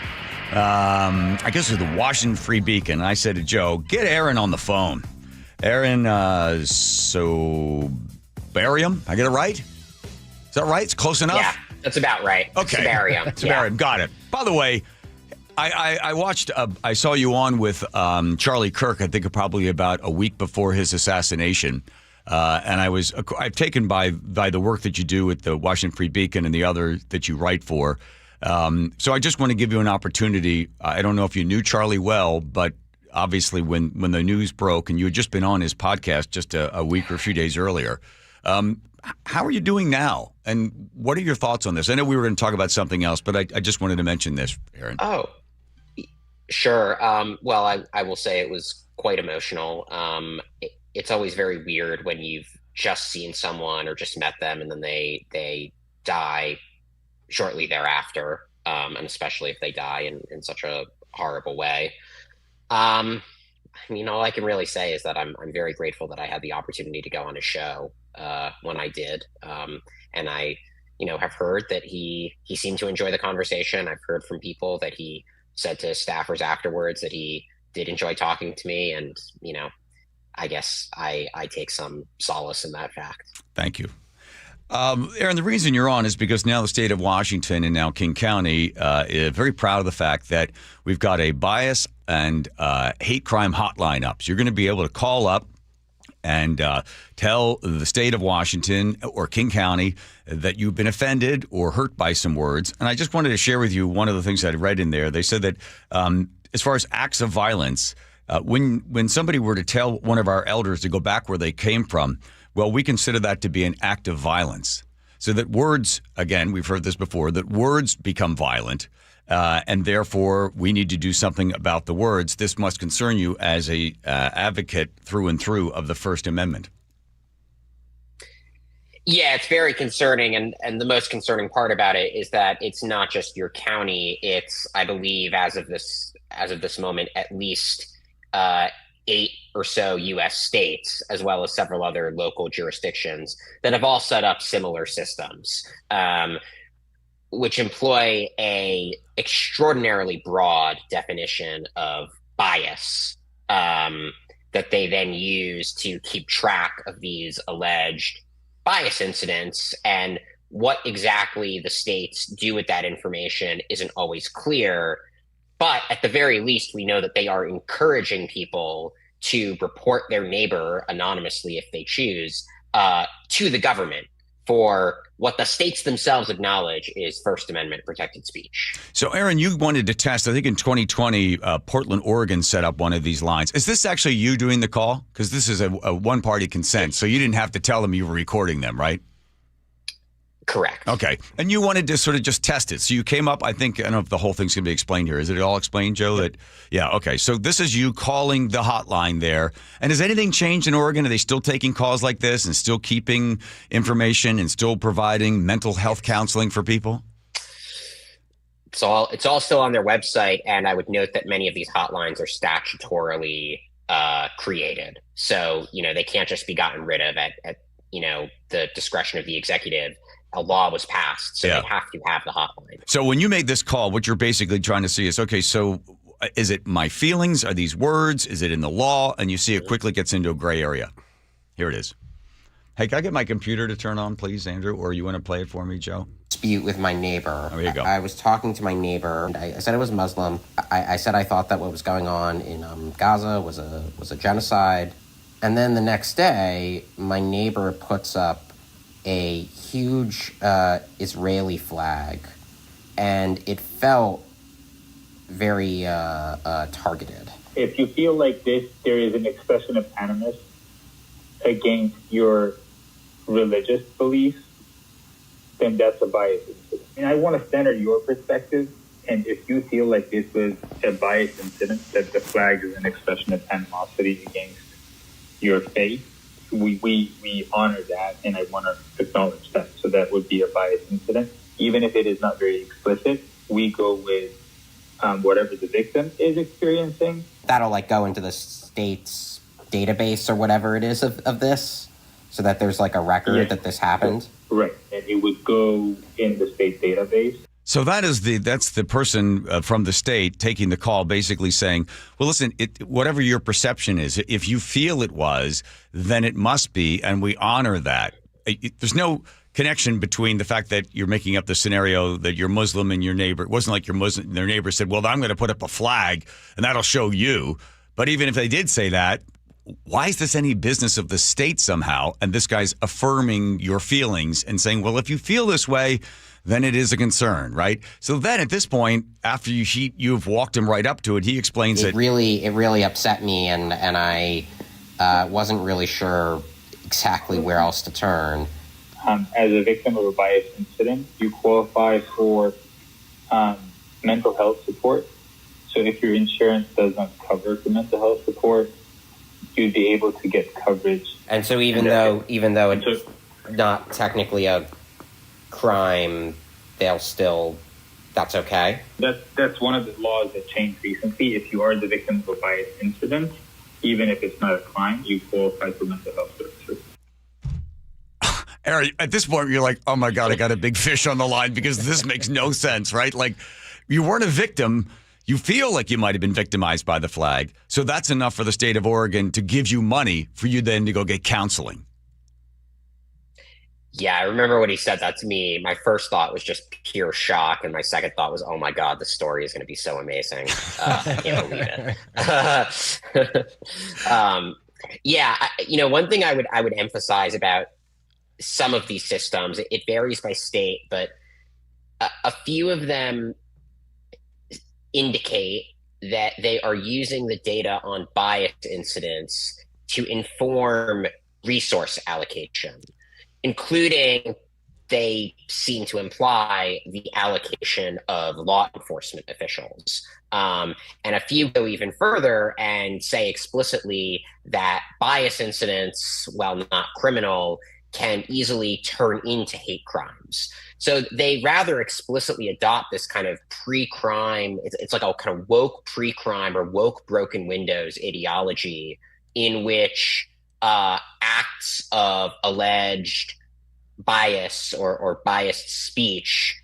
I guess it was the Washington Free Beacon. I said to Joe, get Aaron on the phone. Aaron Sobarium, I get it right? Is that right? It's close enough? Yeah, that's about right. Okay. Sobarium. Sobarium, got it. By the way, I watched, I saw you on with Charlie Kirk, I think probably about a week before his assassination. And I'm taken by the work that you do at the Washington Free Beacon and the other that you write for. So I just want to give you an opportunity. I don't know if you knew Charlie well, but obviously when the news broke and you had just been on his podcast just a week or a few days earlier, how are you doing now? And what are your thoughts on this? I know we were going to talk about something else, but I just wanted to mention this, Aaron. Oh, sure. Well, I will say it was quite emotional. It's always very weird when you've just seen someone or just met them and then they die shortly thereafter, and especially if they die in such a horrible way. I mean, all I can really say is that I'm very grateful that I had the opportunity to go on a show when I did. And I, have heard that he seemed to enjoy the conversation. I've heard from people that he said to staffers afterwards that he did enjoy talking to me. And, I guess I take some solace in that fact. Thank you. Aaron, the reason you're on is because now the state of Washington and now King County is very proud of the fact that we've got a bias and hate crime hotline up. So you're going to be able to call up and tell the state of Washington or King County that you've been offended or hurt by some words. And I just wanted to share with you one of the things that I read in there. They said that as far as acts of violence, when somebody were to tell one of our elders to go back where they came from, well, we consider that to be an act of violence. So that words, again, we've heard this before, that words become violent, and therefore we need to do something about the words. This must concern you as a advocate through and through of the First Amendment. Yeah, it's very concerning. And the most concerning part about it is that it's not just your county. It's, I believe, as of this moment, at least 8 or so U.S. states, as well as several other local jurisdictions that have all set up similar systems, which employ a extraordinarily broad definition of bias that they then use to keep track of these alleged bias incidents. And what exactly the states do with that information isn't always clear. But at the very least, we know that they are encouraging people to report their neighbor anonymously if they choose to the government for what the states themselves acknowledge is First Amendment protected speech. So, Aaron, you wanted to test, I think in 2020, Portland, Oregon set up one of these lines. Is this actually you doing the call? Because this is a one-party consent, so you didn't have to tell them you were recording them, right? Correct. Okay. And you wanted to sort of just test it. So you came up, I don't know if the whole thing's going to be explained here. Is it all explained, Joe? Yeah. Okay. So this is you calling the hotline there. And has anything changed in Oregon? Are they still taking calls like this and still keeping information and still providing mental health counseling for people? It's all still on their website. And I would note that many of these hotlines are statutorily created. So, they can't just be gotten rid of at the discretion of the executive. A law was passed, so they have to have the hotline. So when you made this call, what you're basically trying to see is, okay, so is it my feelings? Are these words? Is it in the law? And you see it quickly gets into a gray area. Here it is. Hey, can I get my computer to turn on, please, Andrew? Or you want to play it for me, Joe? Dispute with my neighbor. There you go. I was talking to my neighbor. And I said I was Muslim. I said I thought that what was going on in Gaza was a genocide. And then the next day, my neighbor puts up a huge Israeli flag, and it felt very targeted. If you feel like there is an expression of animus against your religious beliefs, then that's a bias incident. And I want to center your perspective, and if you feel like this was a bias incident, that the flag is an expression of animosity against your faith, we honor that, and I want to acknowledge that. So that would be a bias incident. Even if it is not very explicit, we go with whatever the victim is experiencing. That'll go into the state's database or whatever it is of this, so that there's a record that this happened. Right, and it would go in the state database. So that's the person from the state taking the call, basically saying, well, listen, whatever your perception is, if you feel it was, then it must be, and we honor that. There's no connection between the fact that you're making up the scenario that you're Muslim and your neighbor. It wasn't like your Muslim, their neighbor said, well, I'm going to put up a flag and that'll show you. But even if they did say that, why is this any business of the state somehow? And this guy's affirming your feelings and saying, well, if you feel this way, then it is a concern, right? So then at this point, after you've walked him right up to it, he explains it really upset me, and I wasn't really sure exactly where else to turn. As a victim of a bias incident, you qualify for mental health support. So if your insurance doesn't cover the mental health support, you'd be able to get coverage. And so even though it's not technically a crime, that's okay? That's one of the laws that changed recently. If you are the victim of a bias incident, even if it's not a crime, you qualify for mental health services. Aaron, at this point, you're like, oh my God, I got a big fish on the line, because this makes no sense, right? You weren't a victim. You feel like you might have been victimized by the flag. So that's enough for the state of Oregon to give you money for you then to go get counseling. Yeah, I remember when he said that to me. My first thought was just pure shock, and my second thought was, oh my God, the story is going to be so amazing. I can't believe it. One thing I would emphasize about some of these systems, it varies by state, but a few of them indicate that they are using the data on bias incidents to inform resource allocation, including, they seem to imply, the allocation of law enforcement officials. And a few go even further and say explicitly that bias incidents, while not criminal, can easily turn into hate crimes. So they rather explicitly adopt this kind of pre-crime, it's like a kind of woke pre-crime or woke broken windows ideology, in which acts of alleged bias or biased speech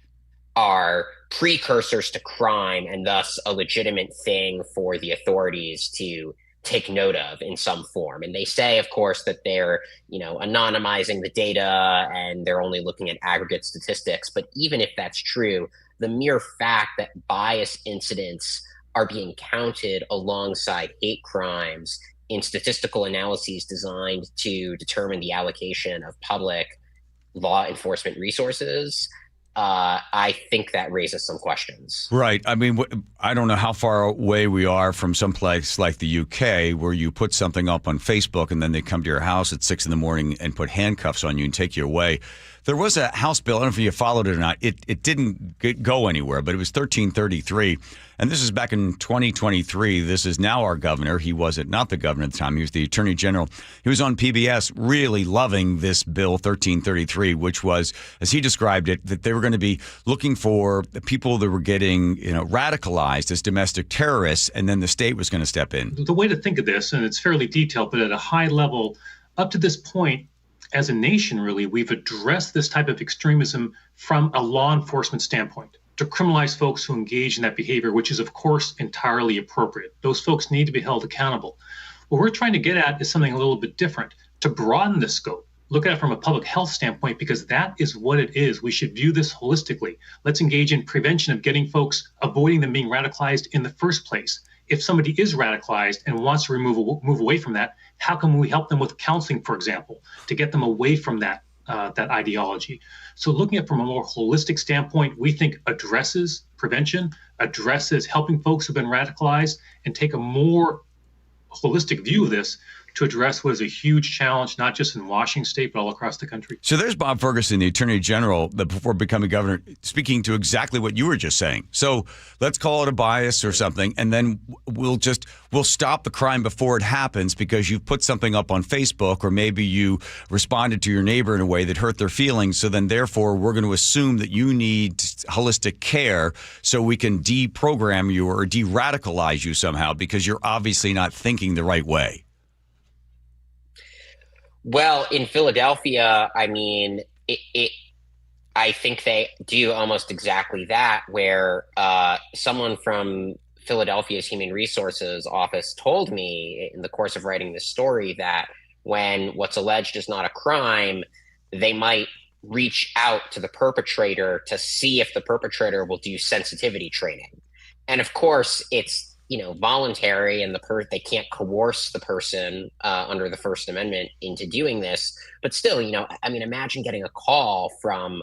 are precursors to crime, and thus a legitimate thing for the authorities to take note of in some form. And they say, of course, that they're, anonymizing the data and they're only looking at aggregate statistics. But even if that's true, the mere fact that bias incidents are being counted alongside hate crimes in statistical analyses designed to determine the allocation of public law enforcement resources, I think that raises some questions. Right. I mean, I don't know how far away we are from some place like the UK, where you put something up on Facebook and then they come to your house at 6 a.m. and put handcuffs on you and take you away. There was a House bill, I don't know if you followed it or not. It didn't go anywhere, but it was 1333. And this is back in 2023. This is now our governor. He wasn't not the governor at the time. He was the attorney general. He was on PBS really loving this bill 1333, which was, as he described it, that they were going to be looking for people that were getting radicalized as domestic terrorists, and then the state was going to step in. The way to think of this, and it's fairly detailed, but at a high level, up to this point, as a nation, really, we've addressed this type of extremism from a law enforcement standpoint, to criminalize folks who engage in that behavior, which is, of course, entirely appropriate. Those folks need to be held accountable. What we're trying to get at is something a little bit different, to broaden the scope, look at it from a public health standpoint, because that is what it is. We should view this holistically. Let's engage in prevention of getting folks, avoiding them being radicalized in the first place. If somebody is radicalized and wants to move away from that, how can we help them with counseling, for example, to get them away from that ideology? So looking at it from a more holistic standpoint, we think addresses prevention, addresses helping folks who've been radicalized, and take a more holistic view of this to address what is a huge challenge, not just in Washington State, but all across the country. So there's Bob Ferguson, the Attorney General, before becoming governor, speaking to exactly what you were just saying. So let's call it a bias or something, and then we'll stop the crime before it happens because you've put something up on Facebook, or maybe you responded to your neighbor in a way that hurt their feelings. So then therefore we're going to assume that you need holistic care so we can deprogram you or de-radicalize you somehow because you're obviously not thinking the right way. Well, in Philadelphia, I mean, I think they do almost exactly that, where someone from Philadelphia's Human Resources Office told me in the course of writing this story that when what's alleged is not a crime, they might reach out to the perpetrator to see if the perpetrator will do sensitivity training. And of course, it's voluntary, and they can't coerce the person under the First Amendment into doing this. But still, I mean, imagine getting a call from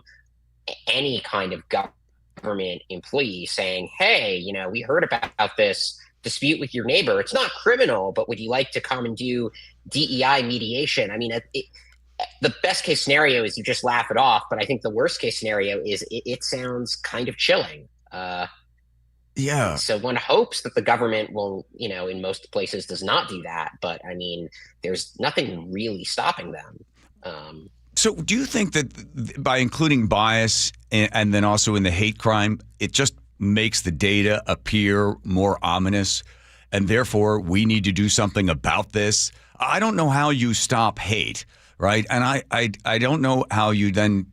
any kind of government employee saying, hey, we heard about this dispute with your neighbor. It's not criminal, but would you like to come and do DEI mediation? I mean, the best case scenario is you just laugh it off. But I think the worst case scenario is it sounds kind of chilling. Yeah. So one hopes that the government will, in most places does not do that. But I mean, there's nothing really stopping them. So do you think that by including bias and then also in the hate crime, it just makes the data appear more ominous and therefore we need to do something about this? I don't know how you stop hate, right? And I don't know how you then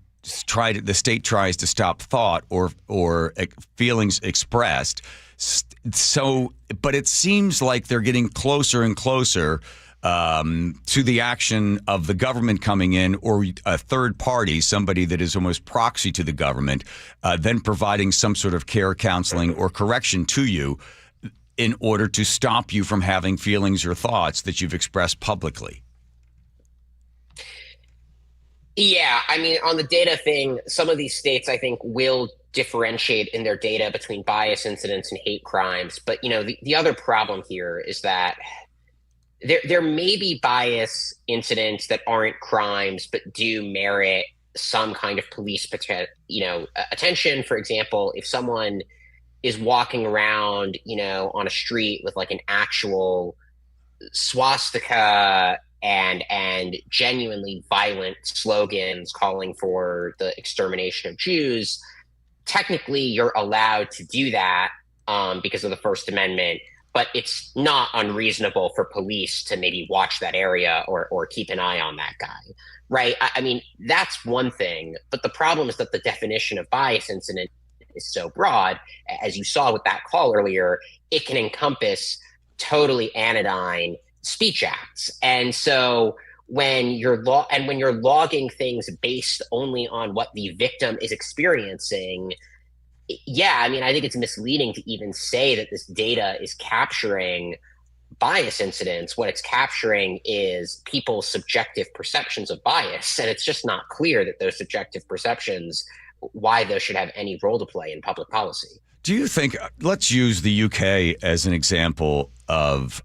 the state tries to stop thought or feelings expressed. So, but it seems like they're getting closer and closer to the action of the government coming in, or a third party, somebody that is almost proxy to the government, then providing some sort of care, counseling, or correction to you in order to stop you from having feelings or thoughts that you've expressed publicly. Yeah, I mean, on the data thing, some of these states, I think, will differentiate in their data between bias incidents and hate crimes. But, the other problem here is that there may be bias incidents that aren't crimes, but do merit some kind of police, attention. For example, if someone is walking around, on a street with like an actual swastika and genuinely violent slogans calling for the extermination of Jews, technically you're allowed to do that because of the First Amendment, but it's not unreasonable for police to maybe watch that area or keep an eye on that guy, right? I mean, that's one thing, but the problem is that the definition of bias incident is so broad. As you saw with that call earlier, it can encompass totally anodyne speech acts. And so when you're logging things based only on what the victim is experiencing, I mean, I think it's misleading to even say that this data is capturing bias incidents. What it's capturing is people's subjective perceptions of bias. And it's just not clear that those subjective perceptions, why those should have any role to play in public policy. Do you think, let's use the UK as an example of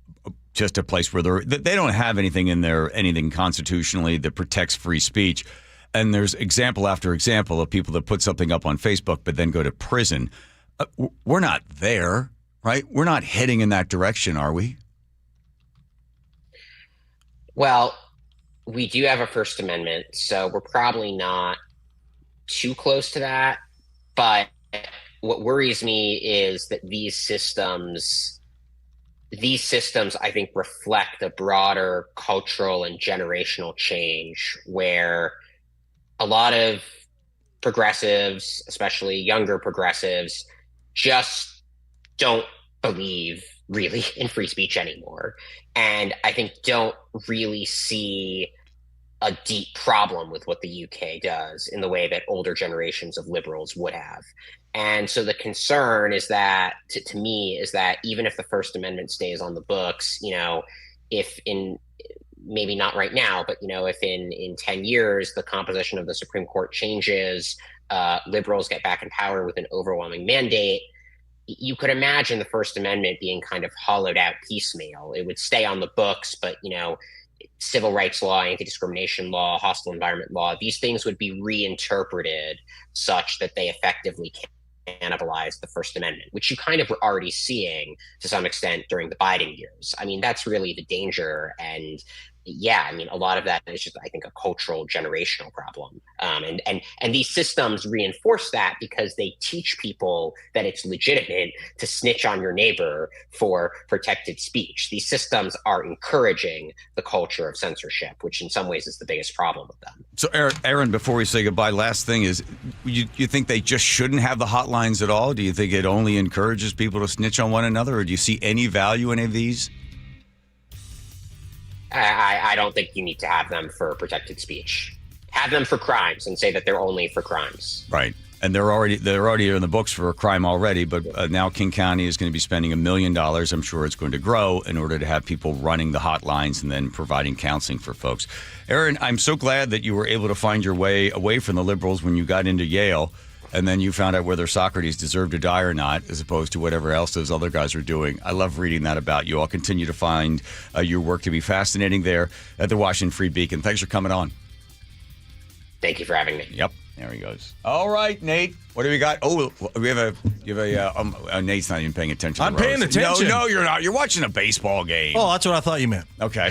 just a place where they don't have anything in there, anything constitutionally that protects free speech. And there's example after example of people that put something up on Facebook but then go to prison. We're not there, right? We're not heading in that direction, are we? Well, we do have a First Amendment, so we're probably not too close to that. But what worries me is that these systems, I think, reflect a broader cultural and generational change where a lot of progressives, especially younger progressives, just don't believe really in free speech anymore. And I think don't really see a deep problem with what the UK does in the way that older generations of liberals would have. And so the concern is that, to me, is that even if the First Amendment stays on the books, if in, maybe not right now, but, if in 10 years, the composition of the Supreme Court changes, liberals get back in power with an overwhelming mandate, you could imagine the First Amendment being kind of hollowed out piecemeal. It would stay on the books, but, civil rights law, anti-discrimination law, hostile environment law, these things would be reinterpreted such that they effectively cannibalize the First Amendment, which you kind of were already seeing to some extent during the Biden years. I mean, that's really the danger. And yeah, I mean, a lot of that is just, I think, a cultural generational problem. And these systems reinforce that because they teach people that it's legitimate to snitch on your neighbor for protected speech. These systems are encouraging the culture of censorship, which in some ways is the biggest problem with them. So, Aaron, before we say goodbye, last thing is, you think they just shouldn't have the hotlines at all? Do you think it only encourages people to snitch on one another, or do you see any value in any of these? I don't think you need to have them for protected speech. Have them for crimes and say that they're only for crimes. Right. And they're already in the books for a crime already, but now King County is going to be spending $1 million. I'm sure it's going to grow in order to have people running the hotlines and then providing counseling for folks. Aaron, I'm so glad that you were able to find your way away from the liberals when you got into Yale. And then you found out whether Socrates deserved to die or not, as opposed to whatever else those other guys are doing. I love reading that about you. I'll continue to find your work to be fascinating there at the Washington Free Beacon. Thanks for coming on. Thank you for having me. Yep. There he goes. All right, Nate. What do we got? Oh, Nate's not even paying attention. I'm paying attention. No, you're not. You're watching a baseball game. Oh, that's what I thought you meant. Okay.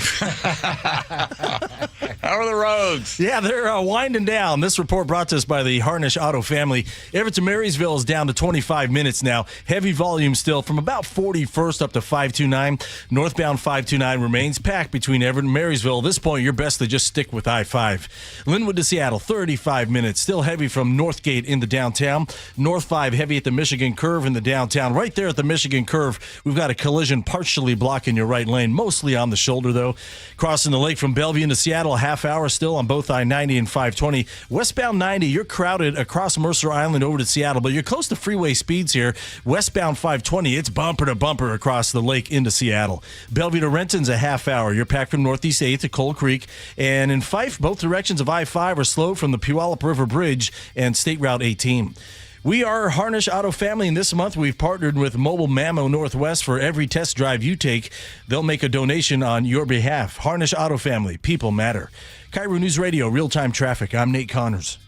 How are the roads? Yeah, they're winding down. This report brought to us by the Harnish Auto family. Everett Marysville is down to 25 minutes now. Heavy volume still from about 41st up to 529. Northbound 529 remains packed between Everett and Marysville. At this point, you're best to just stick with I-5. Linwood to Seattle, 35 minutes. Still heavy from Northgate into downtown. North 5 heavy at the Michigan Curve in the downtown. Right there at the Michigan Curve, we've got a collision partially blocking your right lane, mostly on the shoulder, though. Crossing the lake from Bellevue into Seattle, a half hour still on both I-90 and 520. Westbound 90, you're crowded across Mercer Island over to Seattle, but you're close to freeway speeds here. Westbound 520, it's bumper to bumper across the lake into Seattle. Bellevue to Renton's a half hour. You're packed from Northeast 8th to Coal Creek. And in Fife, both directions of I-5 are slow from the Puyallup River Bridge and State Route 18. We are Harnish Auto Family, and this month we've partnered with Mobile Mammo Northwest. For every test drive you take, they'll make a donation on your behalf. Harnish Auto Family, people matter. KIRO News Radio, real-time traffic. I'm Nate Connors.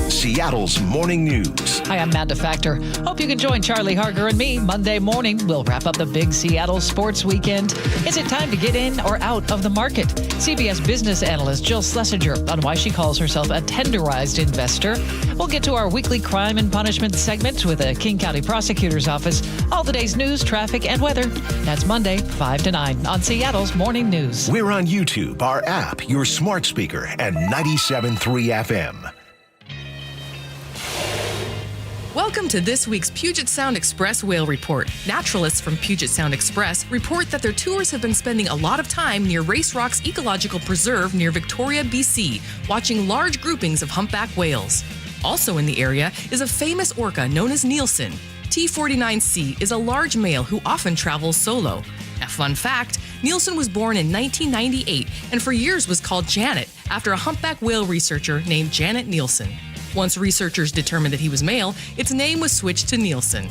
Seattle's Morning News. Hi, I'm Amanda Factor. Hope you can join Charlie Harger and me Monday morning. We'll wrap up the big Seattle sports weekend. Is it time to get in or out of the market? CBS business analyst Jill Schlesinger on why she calls herself a tenderized investor. We'll get to our weekly crime and punishment segment with the King County Prosecutor's Office. All the day's news, traffic, and weather. That's Monday, 5 to 9 on Seattle's Morning News. We're on YouTube, our app, your smart speaker, and 97.3 FM. Welcome to this week's Puget Sound Express Whale Report. Naturalists from Puget Sound Express report that their tours have been spending a lot of time near Race Rock's Ecological Preserve near Victoria, BC, watching large groupings of humpback whales. Also in the area is a famous orca known as Nielsen. T49C is a large male who often travels solo. A fun fact, Nielsen was born in 1998 and for years was called Janet after a humpback whale researcher named Janet Nielsen. Once researchers determined that he was male, its name was switched to Nielsen.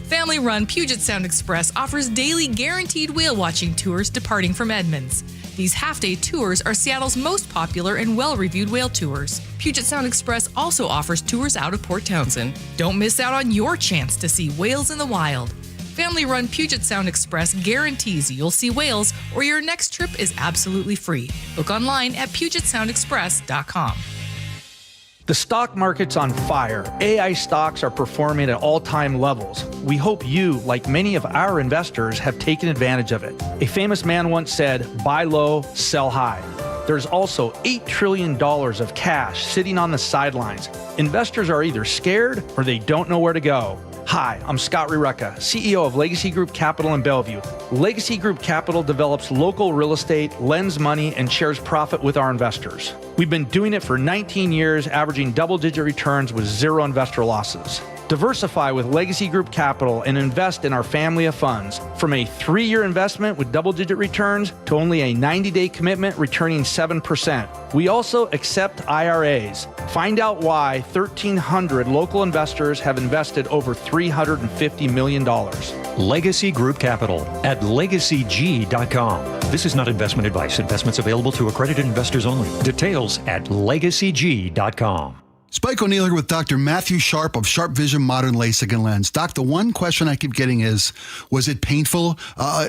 Family-run Puget Sound Express offers daily guaranteed whale watching tours departing from Edmonds. These half-day tours are Seattle's most popular and well-reviewed whale tours. Puget Sound Express also offers tours out of Port Townsend. Don't miss out on your chance to see whales in the wild. Family-run Puget Sound Express guarantees you'll see whales or your next trip is absolutely free. Book online at PugetSoundExpress.com. The stock market's on fire. AI stocks are performing at all-time levels. We hope you, like many of our investors, have taken advantage of it. A famous man once said, buy low, sell high. There's also $8 trillion of cash sitting on the sidelines. Investors are either scared or they don't know where to go. Hi, I'm Scott Rireka, CEO of Legacy Group Capital in Bellevue. Legacy Group Capital develops local real estate, lends money, and shares profit with our investors. We've been doing it for 19 years, averaging double-digit returns with zero investor losses. Diversify with Legacy Group Capital and invest in our family of funds. From a 3-year investment with double-digit returns to only a 90-day commitment returning 7%. We also accept IRAs. Find out why 1,300 local investors have invested over $350 million. Legacy Group Capital at LegacyG.com. This is not investment advice. Investments available to accredited investors only. Details at LegacyG.com. Spike O'Neill here with Dr. Matthew Sharp of Sharp Vision Modern LASIK and Lens. Doc, the one question I keep getting is, was it painful?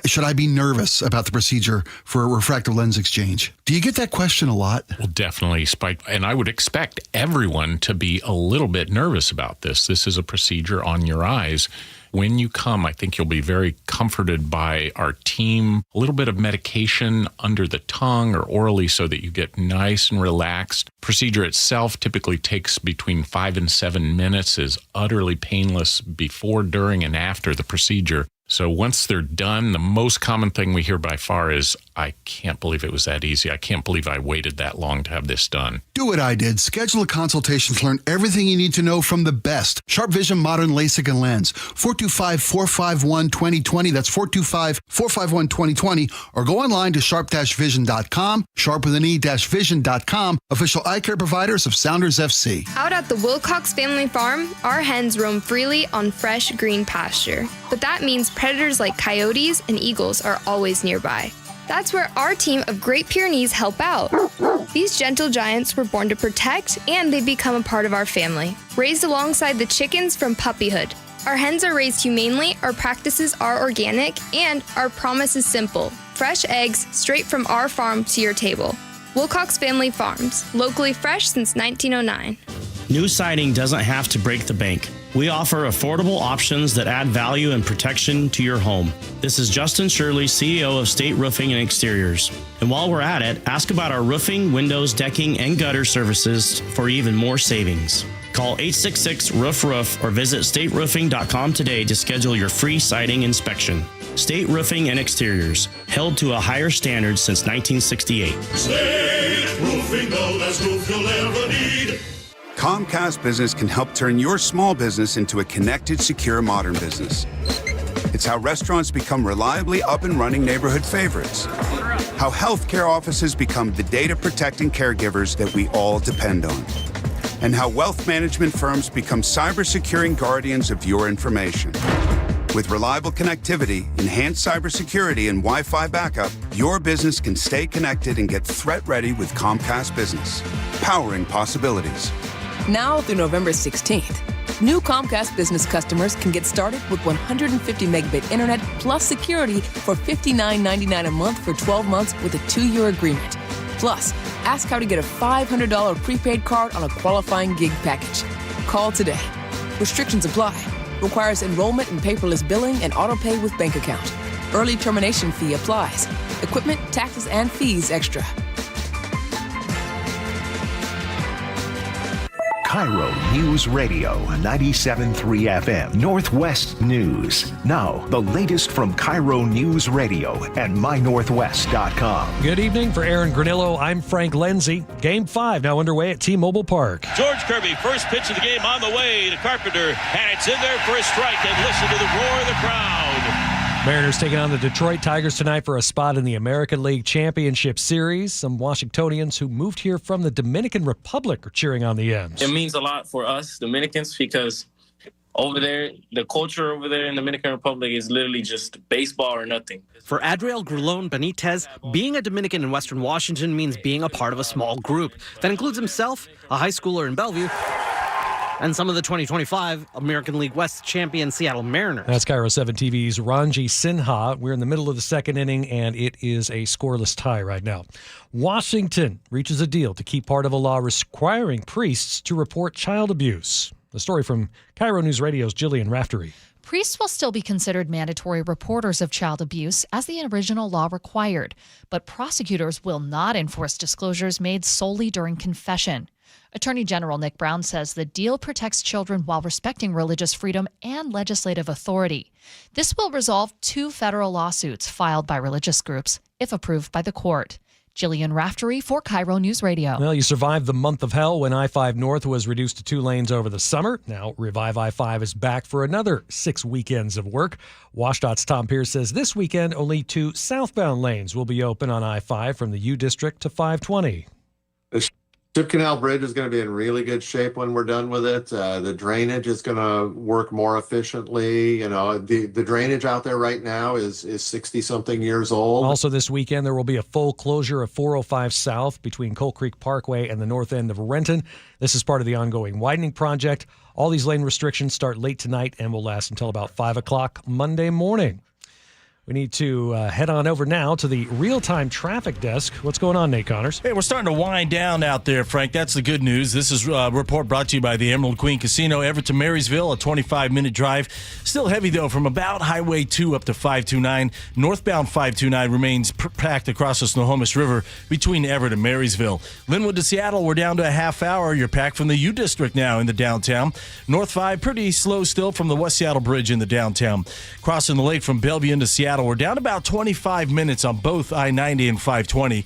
Should I be nervous about the procedure for a refractive lens exchange? Do you get that question a lot? Well, definitely, Spike. And I would expect everyone to be a little bit nervous about this. This is a procedure on your eyes. When you come, I think you'll be very comforted by our team. A little bit of medication under the tongue or orally so that you get nice and relaxed. Procedure itself typically takes between 5 and 7 minutes, is utterly painless before, during, and after the procedure. So once they're done, the most common thing we hear by far is, I can't believe it was that easy. I can't believe I waited that long to have this done. Do what I did. Schedule a consultation to learn everything you need to know from the best. Sharp Vision Modern LASIK and Lens. 425-451-2020. That's 425-451-2020. Or go online to sharp-vision.com. Sharp with an E-vision.com. Official eye care providers of Sounders FC. Out at the Wilcox family farm, our hens roam freely on fresh green pasture. But that means predators like coyotes and eagles are always nearby. That's where our team of Great Pyrenees help out. These gentle giants were born to protect, and they become a part of our family. Raised alongside the chickens from puppyhood. Our hens are raised humanely, our practices are organic, and our promise is simple. Fresh eggs straight from our farm to your table. Wilcox Family Farms, locally fresh since 1909. New siding doesn't have to break the bank. We offer affordable options that add value and protection to your home. This is Justin Shirley, CEO of State Roofing and Exteriors. And while we're at it, ask about our roofing, windows, decking, and gutter services for even more savings. Call 866-ROOF-ROOF or visit stateroofing.com today to schedule your free siding inspection. State Roofing and Exteriors, held to a higher standard since 1968. State Roofing, the best roof you'll ever need. Comcast Business can help turn your small business into a connected, secure, modern business. It's how restaurants become reliably up and running neighborhood favorites. How healthcare offices become the data-protecting caregivers that we all depend on. And how wealth management firms become cyber-securing guardians of your information. With reliable connectivity, enhanced cybersecurity, and Wi-Fi backup, your business can stay connected and get threat-ready with Comcast Business. Powering possibilities. Now through November 16th, new Comcast Business customers can get started with 150 megabit internet plus security for $59.99 a month for 12 months with a 2-year agreement. Plus, ask how to get a $500 prepaid card on a qualifying gig package. Call today. Restrictions apply. Requires enrollment in paperless billing and auto pay with bank account. Early termination fee applies. Equipment, taxes, and fees extra. KIRO Newsradio 97.3 FM, Northwest News. Now, the latest from KIRO Newsradio and mynorthwest.com. Good evening. For Aaron Granillo, I'm Frank Lenzi. Game 5 now underway at T-Mobile Park. George Kirby, first pitch of the game on the way to Carpenter, and it's in there for a strike, and listen to the roar of the crowd. Mariners taking on the Detroit Tigers tonight for a spot in the American League Championship Series. Some Washingtonians who moved here from the Dominican Republic are cheering on the M's. It means a lot for us Dominicans because over there, the culture over there in the Dominican Republic is literally just baseball or nothing. For Adriel Grulon Benitez, being a Dominican in Western Washington means being a part of a small group that includes himself, a high schooler in Bellevue, and some of the 2025 American League West champion Seattle Mariners. That's KIRO 7 TV's Ranji Sinha. We're in the middle of the second inning, and it is a scoreless tie right now. Washington reaches a deal to keep part of a law requiring priests to report child abuse. The story from KIRO News Radio's Jillian Raftery. Priests will still be considered mandatory reporters of child abuse, as the original law required, but prosecutors will not enforce disclosures made solely during confession. Attorney General Nick Brown says the deal protects children while respecting religious freedom and legislative authority. This will resolve 2 federal lawsuits filed by religious groups, if approved by the court. Jillian Raftery for KIRO News Radio. Well, you survived the month of hell when I-5 North was reduced to 2 lanes over the summer. Now, Revive I-5 is back for another 6 weekends of work. WashDOT's Tom Pierce says this weekend only 2 southbound lanes will be open on I-5 from the U District to 520. The Ship Canal Bridge is going to be in really good shape when we're done with it. The drainage is going to work more efficiently. You know, the drainage out there right now is 60-something years old. Also this weekend, there will be a full closure of 405 South between Coal Creek Parkway and the north end of Renton. This is part of the ongoing widening project. All these lane restrictions start late tonight and will last until about 5 o'clock Monday morning. We need to head on over now to the real-time traffic desk. What's going on, Nate Connors? Hey, we're starting to wind down out there, Frank. That's the good news. This is a report brought to you by the Emerald Queen Casino. Everett to Marysville, a 25-minute drive. Still heavy, though, from about Highway 2 up to 529. Northbound 529 remains packed across the Snohomish River between Everett and Marysville. Linwood to Seattle, we're down to a half hour. You're packed from the U District now in the downtown. North 5, pretty slow still from the West Seattle Bridge in the downtown. Crossing the lake from Bellevue into Seattle, we're down about 25 minutes on both I-90 and 520.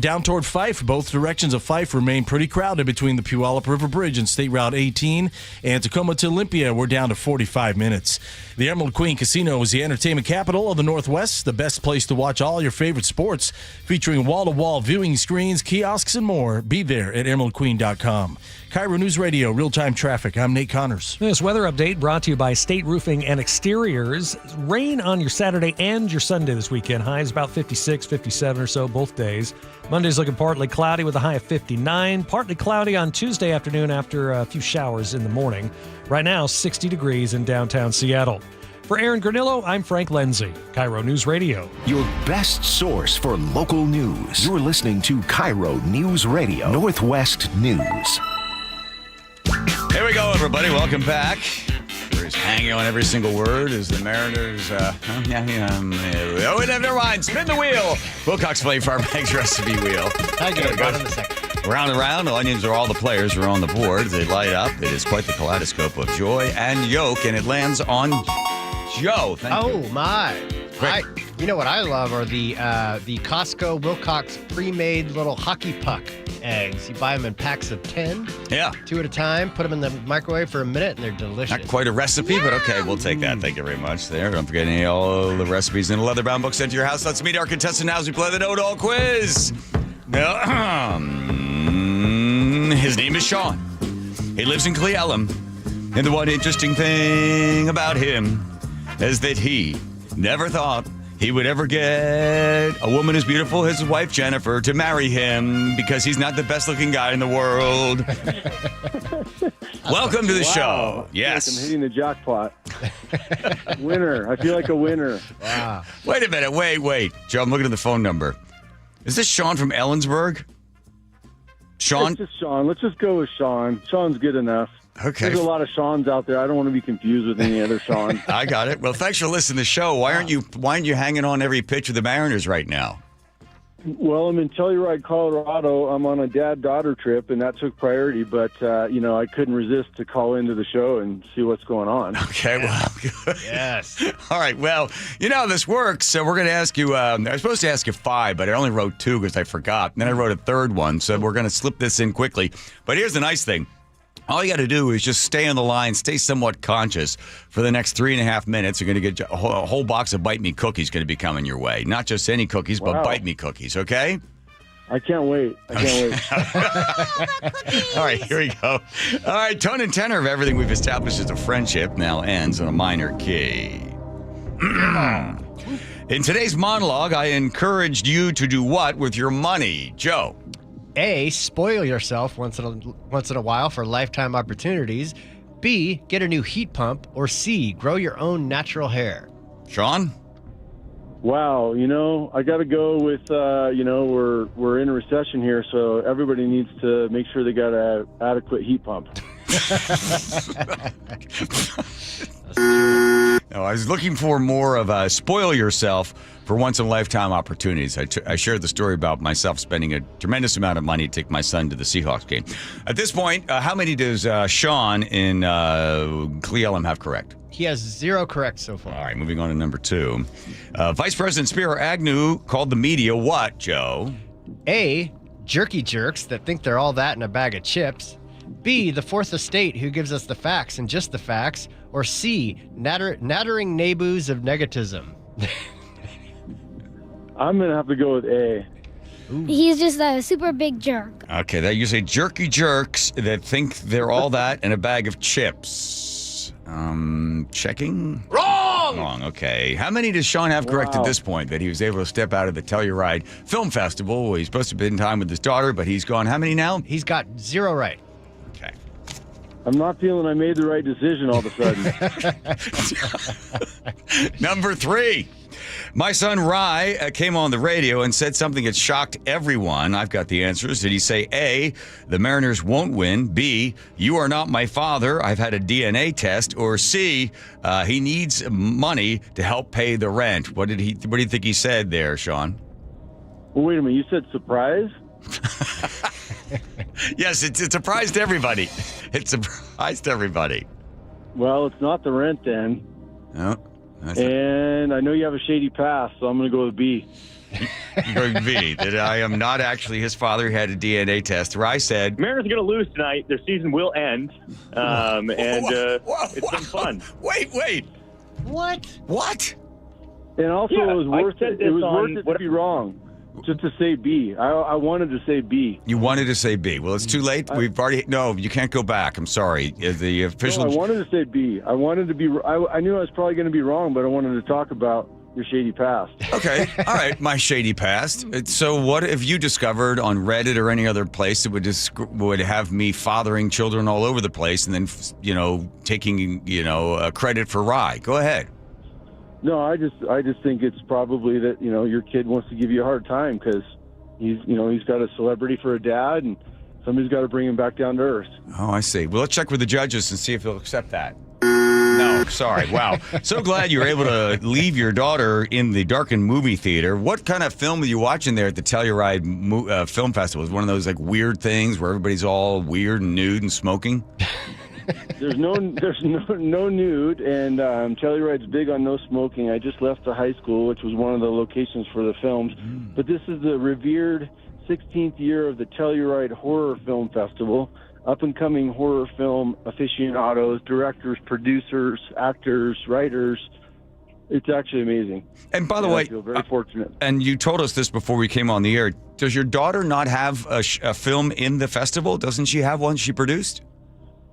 Down toward Fife, both directions of Fife remain pretty crowded between the Puyallup River Bridge and State Route 18. And Tacoma to Olympia, we're down to 45 minutes. The Emerald Queen Casino is the entertainment capital of the Northwest, the best place to watch all your favorite sports, featuring wall-to-wall viewing screens, kiosks, and more. Be there at emeraldqueen.com. KIRO News Radio, real-time traffic. I'm Nate Connors. This weather update brought to you by State Roofing and Exteriors. Rain on your Saturday and your Sunday this weekend. Highs about 56, 57 or so both days. Monday's looking partly cloudy with a high of 59. Partly cloudy on Tuesday afternoon after a few showers in the morning. Right now, 60 degrees in downtown Seattle. For Aaron Granillo, I'm Frank Lenzi. KIRO News Radio. Your best source for local news. You're listening to KIRO News Radio, Northwest News. Here we go, everybody. Welcome back. We're just hanging on every single word as the Mariners. Never mind. Spin the wheel. Wilcox Flame Farm Eggs Recipe Wheel. Round and round, onions are all the players who are on the board. They light up. It is quite the kaleidoscope of joy and yolk, and it lands on Joe. Thank you. Oh, my. You know what I love are the Costco Wilcox pre-made little hockey puck eggs. You buy them in packs of 10. Yeah. 2 at a time. Put them in the microwave for a minute, and they're delicious. Not quite a recipe, but okay, we'll take that. Thank you very much there. Don't forget all the recipes in a leather-bound book sent to your house. Let's meet our contestant now as we play the Know-It-All quiz. Now, his name is Sean. He lives in Cle Elum. And the one interesting thing about him is that he never thought he would ever get a woman as beautiful as his wife, Jennifer, to marry him because he's not the best-looking guy in the world. Welcome to the show. Yes. I'm hitting the jackpot. Winner. I feel like a winner. Wow. Wait a minute. Wait. Joe, I'm looking at the phone number. Is this Sean from Ellensburg? Sean? It's just Sean. Let's just go with Sean. Sean's good enough. Okay. There's a lot of Seans out there. I don't want to be confused with any other Sean. I got it. Well, thanks for listening to the show. Why aren't you hanging on every pitch of the Mariners right now? Well, I'm in Telluride, Colorado. I'm on a dad-daughter trip, and that took priority. But, I couldn't resist to call into the show and see what's going on. Okay, well, good. Yes. All right, well, you know how this works. So we're going to ask you, I was supposed to ask you 5, but I only wrote 2 because I forgot. And then I wrote a third one, so we're going to slip this in quickly. But here's the nice thing. All you got to do is just stay on the line, stay somewhat conscious for the next 3.5 minutes. You're going to get a whole box of Bite Me cookies going to be coming your way. Not just any cookies, but Bite Me cookies, okay? I can't wait. All right, here we go. All right, tone and tenor of everything we've established as a friendship now ends on a minor key. In today's monologue, I encouraged you to do what with your money? Joe. A, spoil yourself once in a while for lifetime opportunities. B, get a new heat pump. Or C, grow your own natural hair. Sean? Wow, I got to go with, we're in a recession here, so everybody needs to make sure they got an adequate heat pump. No, I was looking for more of a spoil yourself for once-in-a-lifetime opportunities. I shared the story about myself spending a tremendous amount of money to take my son to the Seahawks game. At this point, how many does Sean in Cle Elum have correct? He has 0 correct so far. All right, moving on to number 2. Vice President Spiro Agnew called the media what, Joe? A, jerky jerks that think they're all that in a bag of chips. B, the fourth estate who gives us the facts and just the facts. Or C, nattering nabos of negativism. I'm going to have to go with A. Ooh. He's just a super big jerk. Okay, that you say jerky jerks that think they're all that in a bag of chips. Checking? Wrong. Okay. How many does Sean have correct at this point that he was able to step out of the Telluride Film Festival? He's supposed to have been time with his daughter, but he's gone. How many now? He's got 0 right. Okay. I'm not feeling I made the right decision all of a sudden. Number 3. My son Rye came on the radio and said something that shocked everyone. I've got the answers. Did he say A, the Mariners won't win? B, you are not my father. I've had a DNA test. Or C, he needs money to help pay the rent. What do you think he said there, Sean? Well, wait a minute. You said surprise? Yes, it surprised everybody. It surprised everybody. Well, it's not the rent then. No. And I know you have a shady past, so I'm going to go with B. You're going B, that I am not actually his father. He had a DNA test where I said... Mariners are going to lose tonight. Their season will end. It's been fun. Wait. What? And also, it was worth it to be wrong. Just to say B. I wanted to say B. You wanted to say B. Well, it's too late. We've already... No, you can't go back. I'm sorry. The official... No, I wanted to say B. I wanted to be... I knew I was probably going to be wrong, but I wanted to talk about your shady past. Okay. All right. My shady past. So what have you discovered on Reddit or any other place that would have me fathering children all over the place and then, taking, credit for Rye? Go ahead. No, I just think it's probably that, your kid wants to give you a hard time because he's got a celebrity for a dad and somebody's got to bring him back down to earth. Oh, I see. Well, let's check with the judges and see if they'll accept that. No, sorry. Wow. So glad you were able to leave your daughter in the darkened movie theater. What kind of film were you watching there at the Telluride Film Festival? Was it one of those weird things where everybody's all weird and nude and smoking? There's no nude, and Telluride's big on no smoking. I just left the high school, which was one of the locations for the films. But this is the revered 16th year of the Telluride Horror Film Festival. Up-and-coming horror film aficionados, directors, producers, actors, writers. It's actually amazing. And by the way, I feel very fortunate. And you told us this before we came on the air. Does your daughter not have a film in the festival? Doesn't she have one she produced?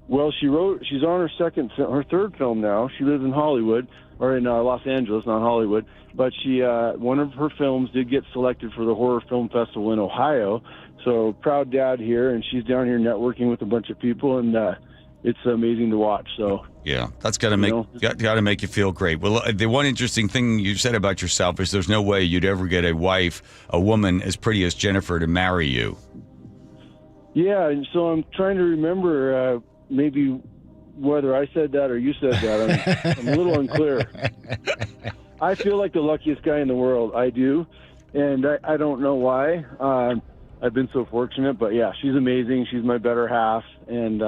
Well, she's on her third film now. She lives in Hollywood, or in Los Angeles, not Hollywood. But one of her films did get selected for the Horror Film Festival in Ohio. So proud dad here, and she's down here networking with a bunch of people, and it's amazing to watch. So yeah, that's got to make you feel great. Well, the one interesting thing you said about yourself is there's no way you'd ever get a woman as pretty as Jennifer, to marry you. Yeah, and so I'm trying to remember maybe whether I said that or you said that. I'm a little unclear. I feel like the luckiest guy in the world. I do, and I don't know why. I've been so fortunate, but yeah, she's amazing. She's my better half, and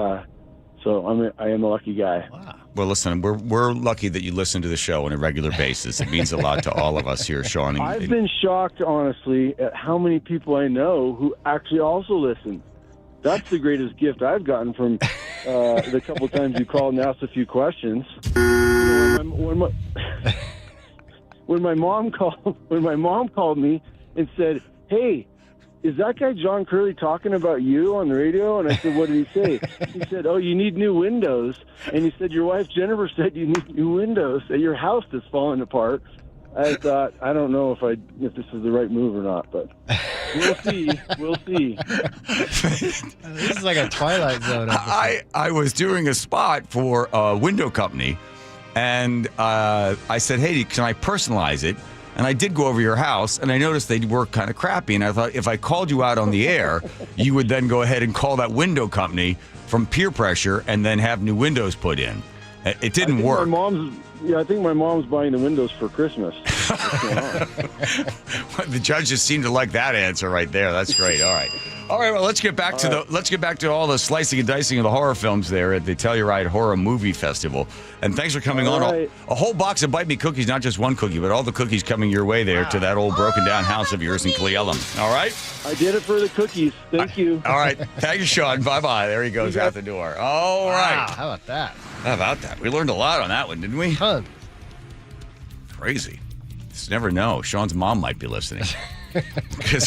so I am a lucky guy. Wow. Well, listen, we're lucky that you listen to the show on a regular basis. It means a lot to all of us here, Sean. I've been shocked, honestly, at how many people I know who actually also listen. That's the greatest gift I've gotten from the couple times you called and asked a few questions. When my mom called me and said, "Hey, is that guy John Curley talking about you on the radio? And I said, what did he say? He said, oh, you need new windows. And he said, your wife Jennifer said you need new windows. That your house is falling apart. I thought, I don't know if this is the right move or not, but we'll see. We'll see. This is like a Twilight Zone episode. I was doing a spot for a window company, and I said, hey, can I personalize it? And I did go over your house, and I noticed they work kind of crappy. And I thought, if I called you out on the air, you would then go ahead and call that window company from peer pressure and then have new windows put in. It didn't work. I think my mom's buying the windows for Christmas. What's going on? The judges seem to like that answer right there. That's great. All right. Well, let's get back to all the slicing and dicing of the horror films there at the Telluride Horror Movie Festival. And thanks for coming on. Right. A whole box of Bite Me cookies, not just one cookie, but all the cookies coming your way there to that old broken down house of yours in Cle Elum. All right? I did it for the cookies. Thank you. All right. Thank you, Sean. Bye-bye. There he goes out the door. All right. Wow, how about that? How about that? We learned a lot on that one, didn't we? Crazy. Just never know. Sean's mom might be listening.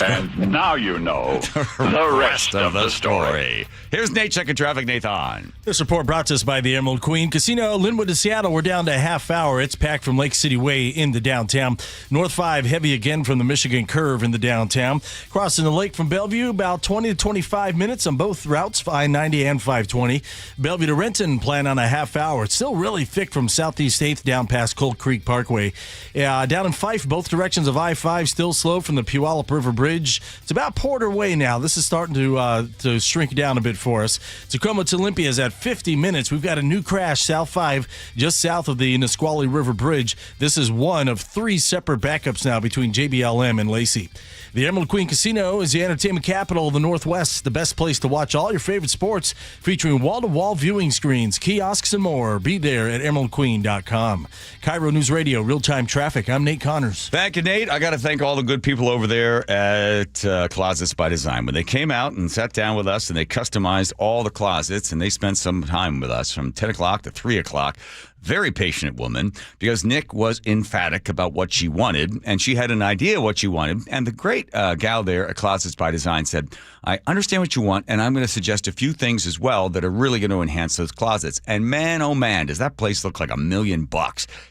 And now you know the rest of the story. Here's Nate checking traffic. Nathan. This report brought to us by the Emerald Queen Casino, Linwood to Seattle. We're down to a half hour. It's packed from Lake City Way into downtown. North 5 heavy again from the Michigan Curve into downtown. Crossing the lake from Bellevue, about 20 to 25 minutes on both routes, I-90 and 520. Bellevue to Renton, plan on a half hour. It's still really thick from Southeast 8th down past Cold Creek Parkway. Down in Fife, both directions of I-5 still slow from the Puyallup River Bridge. It's about Porter Way now. This is starting to shrink down a bit for us. Tacoma to Olympia is at 50 minutes. We've got a new crash, South 5, just south of the Nisqually River Bridge. This is one of 3 separate backups now between JBLM and Lacey. The Emerald Queen Casino is the entertainment capital of the Northwest, the best place to watch all your favorite sports, featuring wall-to-wall viewing screens, kiosks, and more. Be there at emeraldqueen.com. KIRO News Radio, real-time traffic. I'm Nate Connors. Thank you, Nate. I got to thank all the good people over there at Closets by Design. When they came out and sat down with us and they customized all the closets, and they spent some time with us from 10 o'clock to 3 o'clock. Very patient woman, because Nick was emphatic about what she wanted, and she had an idea what she wanted. And the great gal there at Closets by Design said, I understand what you want, and I'm going to suggest a few things as well that are really going to enhance those closets. And man, oh man, does that place look like $1 million.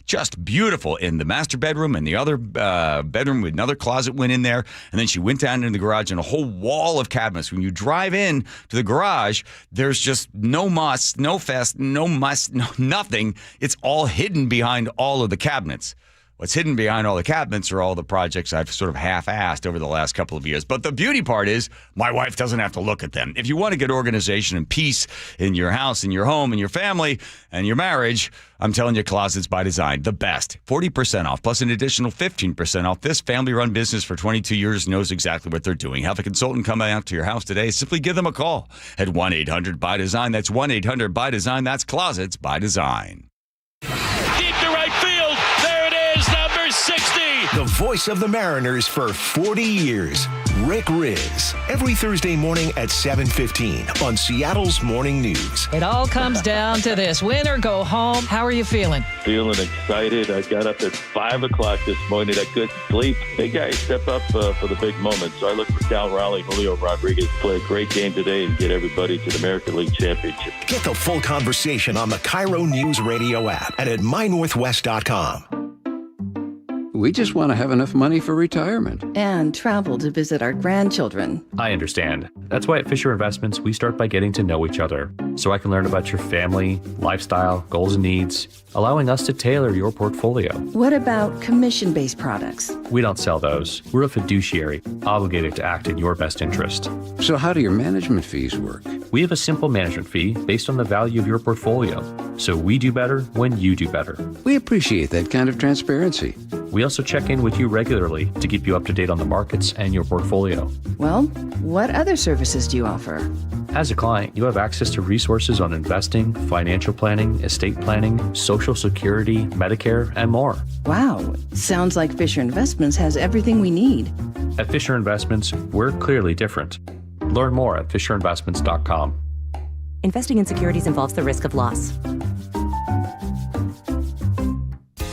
Just beautiful in the master bedroom, and the other bedroom with another closet went in there. And then she went down into the garage, and a whole wall of cabinets. When you drive in to the garage, there's just no muss, no fest, no muss, no nothing. It's all hidden behind all of the cabinets. What's hidden behind all the cabinets are all the projects I've sort of half-assed over the last couple of years. But the beauty part is my wife doesn't have to look at them. If you want to get organization and peace in your house, in your home, in your family, and your marriage, I'm telling you, Closets by Design, the best. 40% off, plus an additional 15% off. This family-run business for 22 years knows exactly what they're doing. Have a consultant come out to your house today. Simply give them a call at 1-800-BY-DESIGN. That's 1-800-BY-DESIGN. That's Closets by Design. Deep to right field. There it is, number 60. The voice of the Mariners for 40 years, Rick Riz. Every Thursday morning at 7:15 on Seattle's Morning News. It all comes down to this. Win or go home. How are you feeling? Feeling excited. I got up at 5 o'clock this morning. I couldn't sleep. Big guys step up for the big moment. So I look for Cal Raleigh, Julio Rodriguez to play a great game today and get everybody to the American League Championship. Get the full conversation on the KIRO Newsradio app and at mynorthwest.com. We just want to have enough money for retirement. And travel to visit our grandchildren. I understand. That's why at Fisher Investments, we start by getting to know each other, so I can learn about your family, lifestyle, goals and needs, allowing us to tailor your portfolio. What about commission-based products? We don't sell those. We're a fiduciary, obligated to act in your best interest. So how do your management fees work? We have a simple management fee based on the value of your portfolio, so we do better when you do better. We appreciate that kind of transparency. We also check in with you regularly to keep you up to date on the markets and your portfolio. Well, what other services do you offer? As a client, you have access to resources on investing, financial planning, estate planning, Social Security, Medicare, and more. Wow, sounds like Fisher Investments has everything we need. At Fisher Investments, we're clearly different. Learn more at FisherInvestments.com. Investing in securities involves the risk of loss.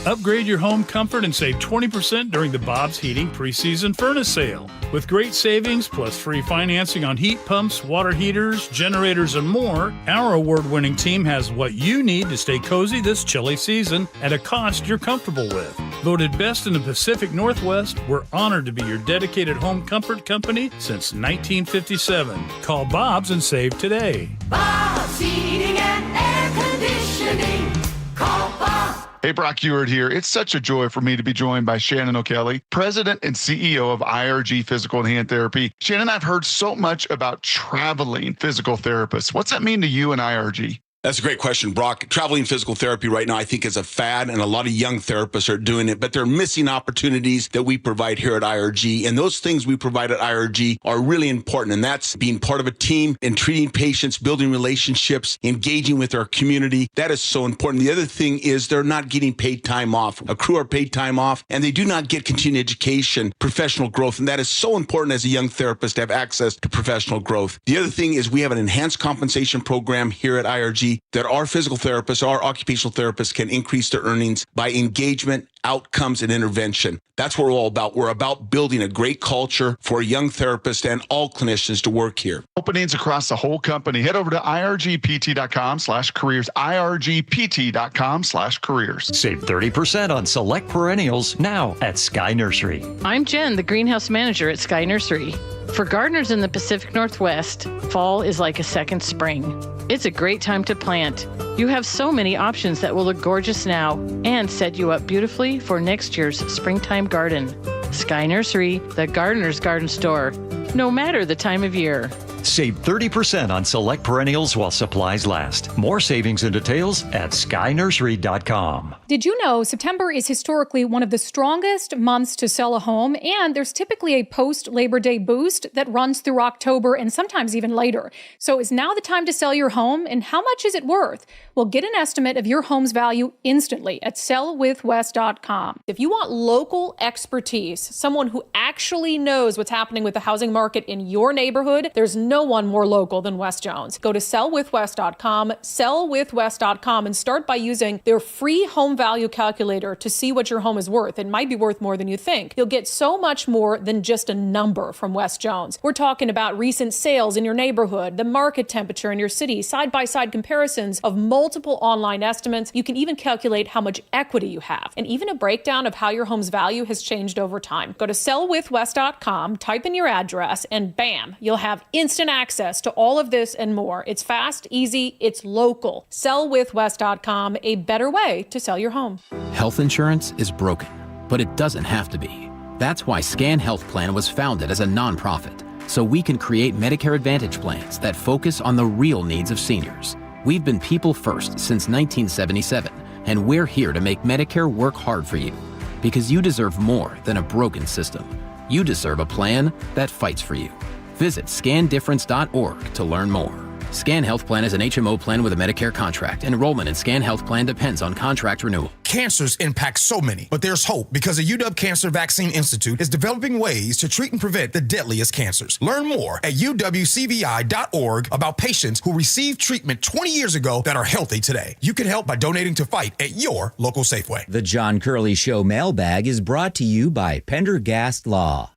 Upgrade your home comfort and save 20% during the Bob's Heating preseason furnace sale. With great savings plus free financing on heat pumps, water heaters, generators, and more, our award-winning team has what you need to stay cozy this chilly season at a cost you're comfortable with. Voted best in the Pacific Northwest, we're honored to be your dedicated home comfort company since 1957. Call Bob's and save today. Bob's Heating and Air Conditioning. Call Bob. Hey, Brock Ewart here. It's such a joy for me to be joined by Shannon O'Kelly, President and CEO of IRG Physical and Hand Therapy. Shannon, I've heard so much about traveling physical therapists. What's that mean to you and IRG? That's a great question, Brock. Traveling physical therapy right now, I think, is a fad, and a lot of young therapists are doing it, but they're missing opportunities that we provide here at IRG. And those things we provide at IRG are really important, and that's being part of a team and treating patients, building relationships, engaging with our community. That is so important. The other thing is they're not getting paid time off. A crew are paid time off, and they do not get continuing education, professional growth, and that is so important as a young therapist to have access to professional growth. The other thing is we have an enhanced compensation program here at IRG that our physical therapists, our occupational therapists can increase their earnings by engagement, outcomes, and intervention. That's what we're all about. We're about building a great culture for young therapists and all clinicians to work here. Openings across the whole company. Head over to irgpt.com/careers, irgpt.com/careers. Save 30% on select perennials now at Sky Nursery. I'm Jen, the greenhouse manager at Sky Nursery. For gardeners in the Pacific Northwest, fall is like a second spring. It's a great time to plant. You have so many options that will look gorgeous now and set you up beautifully for next year's springtime garden. Sky Nursery, the gardener's garden store, no matter the time of year. Save 30% on select perennials while supplies last. More savings and details at skynursery.com. Did you know September is historically one of the strongest months to sell a home, and there's typically a post-Labor Day boost that runs through October and sometimes even later. So is now the time to sell your home, and how much is it worth? Well, get an estimate of your home's value instantly at sellwithwest.com. If you want local expertise, someone who actually knows what's happening with the housing market in your neighborhood, there's no one more local than Wes Jones. Go to sellwithwest.com, sellwithwest.com, and start by using their free home value calculator to see what your home is worth. It might be worth more than you think. You'll get so much more than just a number from Wes Jones. We're talking about recent sales in your neighborhood, the market temperature in your city, side-by-side comparisons of multiple online estimates. You can even calculate how much equity you have, and even a breakdown of how your home's value has changed over time. Go to sellwithwest.com, type in your address, and bam, you'll have instant access to all of this and more. It's fast, easy, it's local. Sellwithwest.com, a better way to sell your home. Health insurance is broken, but it doesn't have to be. That's why Scan Health Plan was founded as a nonprofit, so we can create Medicare Advantage plans that focus on the real needs of seniors. We've been people first since 1977, and we're here to make Medicare work hard for you, because you deserve more than a broken system. You deserve a plan that fights for you. Visit scandifference.org to learn more. Scan Health Plan is an HMO plan with a Medicare contract. Enrollment in Scan Health Plan depends on contract renewal. Cancers impact so many, but there's hope because the UW Cancer Vaccine Institute is developing ways to treat and prevent the deadliest cancers. Learn more at uwcvi.org about patients who received treatment 20 years ago that are healthy today. You can help by donating to fight at your local Safeway. The John Curley Show mailbag is brought to you by Pendergast Law.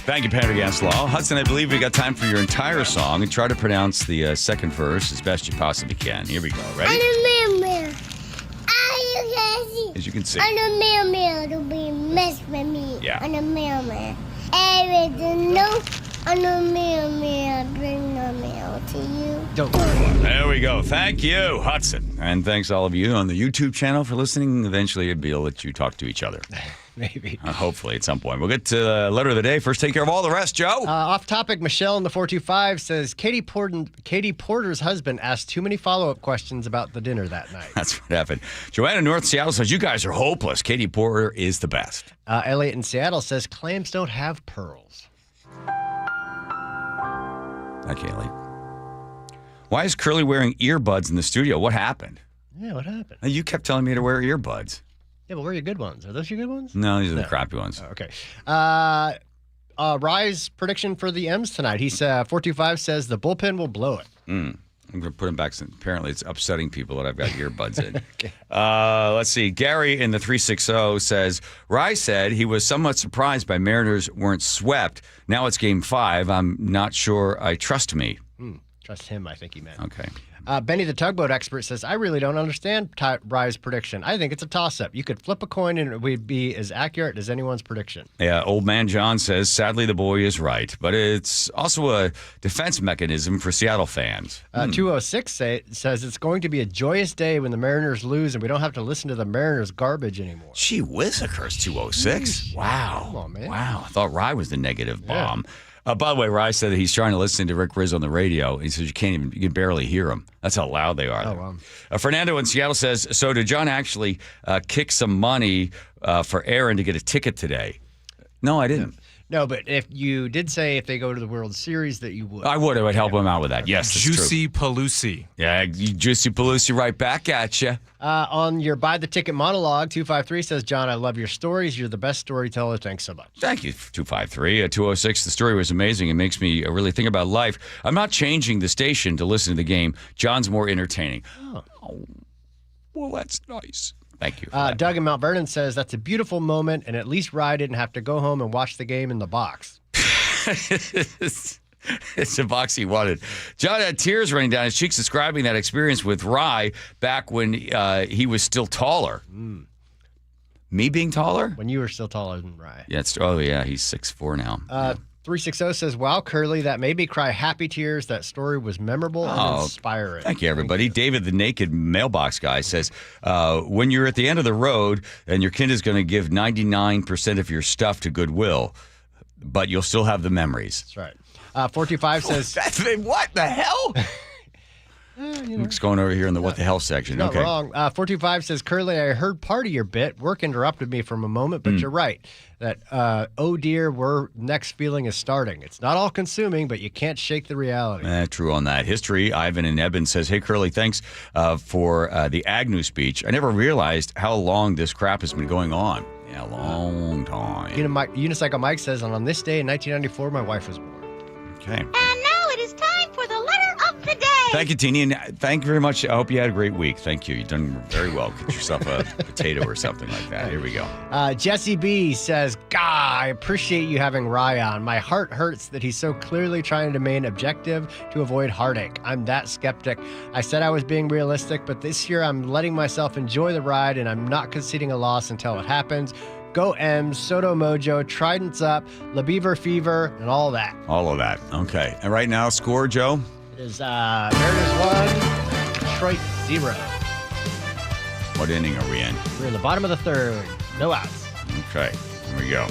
Thank you, Pendergast Law. Hudson, I believe we got time for your entire song, and try to pronounce the second verse as best you possibly can. Here we go. Ready? As you can see. I'm a mailman to be mess with me. Yeah. I'm a mailman. Everything no. I'm a mailman. Bring the mail to you. There we go. Thank you, Hudson. And thanks all of you on the YouTube channel for listening. Eventually, we'll let you talk to each other. Maybe. Hopefully at some point. We'll get to the letter of the day. First, take care of all the rest, Joe. Off topic, Michelle in the 425 says Katie Porter's husband asked too many follow-up questions about the dinner that night. That's what happened. Joanna in North Seattle says, you guys are hopeless. Katie Porter is the best. Elliot in Seattle says clams don't have pearls. Okay, Elliot. Why is Curly wearing earbuds in the studio? What happened? Yeah, what happened? You kept telling me to wear earbuds. Yeah, but where are your good ones? Are those your good ones? No, these are the crappy ones. Okay. Rise prediction for the M's tonight. He's 425 says the bullpen will blow it. I'm going to put them back. Apparently, it's upsetting people that I've got earbuds in. Okay. Let's see. Gary in the 360 says, Rye said he was somewhat surprised by Mariners weren't swept. Now it's Game 5. I'm not sure I trust me. Trust him, I think he meant. Okay. Benny the tugboat expert says, I really don't understand Rye's prediction. I think it's a toss-up. You could flip a coin and it would be as accurate as anyone's prediction. Yeah, old man John says, sadly, the boy is right. But it's also a defense mechanism for Seattle fans. 206 says it's going to be a joyous day when the Mariners lose and we don't have to listen to the Mariners garbage anymore. Gee whizzikers, 206. Wow. Come on, man. Wow. I thought Rye was the negative bomb. By the way, Rye said that he's trying to listen to Rick Rizzo on the radio. He says you can barely hear him. That's how loud they are. Oh, wow. Fernando in Seattle says, so did John actually kick some money for Aaron to get a ticket today? No, I didn't. No, but if you did say if they go to the World Series that you would. I would. I would help him out with that. Yes, that's Juicy true. Pelusi. Yeah, Juicy Pelusi right back at you. On your Buy the Ticket monologue, 253 says, John, I love your stories. You're the best storyteller. Thanks so much. Thank you, 253. 206, the story was amazing. It makes me really think about life. I'm not changing the station to listen to the game. John's more entertaining. Oh, well, that's nice. Thank you. Doug in Mount Vernon says, that's a beautiful moment, and at least Rye didn't have to go home and watch the game in the box. It's the box he wanted. John had tears running down his cheeks describing that experience with Rye back when he was still taller. Me being taller? When you were still taller than Rye. Yeah, he's 6'4" now. 360 says, wow, Curly, that made me cry happy tears. That story was memorable and inspiring. Thank you, everybody. David, the naked mailbox guy, says, when you're at the end of the road and your kid is going to give 99% of your stuff to Goodwill, but you'll still have the memories. That's right. 425 says... What the hell? Luke's going over here in the what the hell section. Not okay. wrong. 425 says, Curly, I heard part of your bit. Work interrupted me for a moment, but you're right. That, oh dear, next feeling is starting. It's not all consuming, but you can't shake the reality. True on that. History, Ivan in Eben says, hey, Curly, thanks for the Agnew speech. I never realized how long this crap has been going on. Yeah, a long time. Unicycle Mike says, on this day in 1994, my wife was born. Okay. And now it is time for the letter of the day. Thank you, Teeny, and thank you very much. I hope you had a great week. Thank you. You've done very well. Get yourself a potato or something like that. Here we go. Jesse B says, I appreciate you having Rye on. My heart hurts that he's so clearly trying to remain objective to avoid heartache. I'm that skeptic. I said I was being realistic, but this year I'm letting myself enjoy the ride, and I'm not conceding a loss until it happens. Go M's, Soto Mojo, Trident's up, LaBeaver Fever, and all that. All of that. Okay. And right now, score, Joe? It is Mariners 1, Detroit 0. What inning are we in? We're in the bottom of the third. No outs. Okay. Here we go.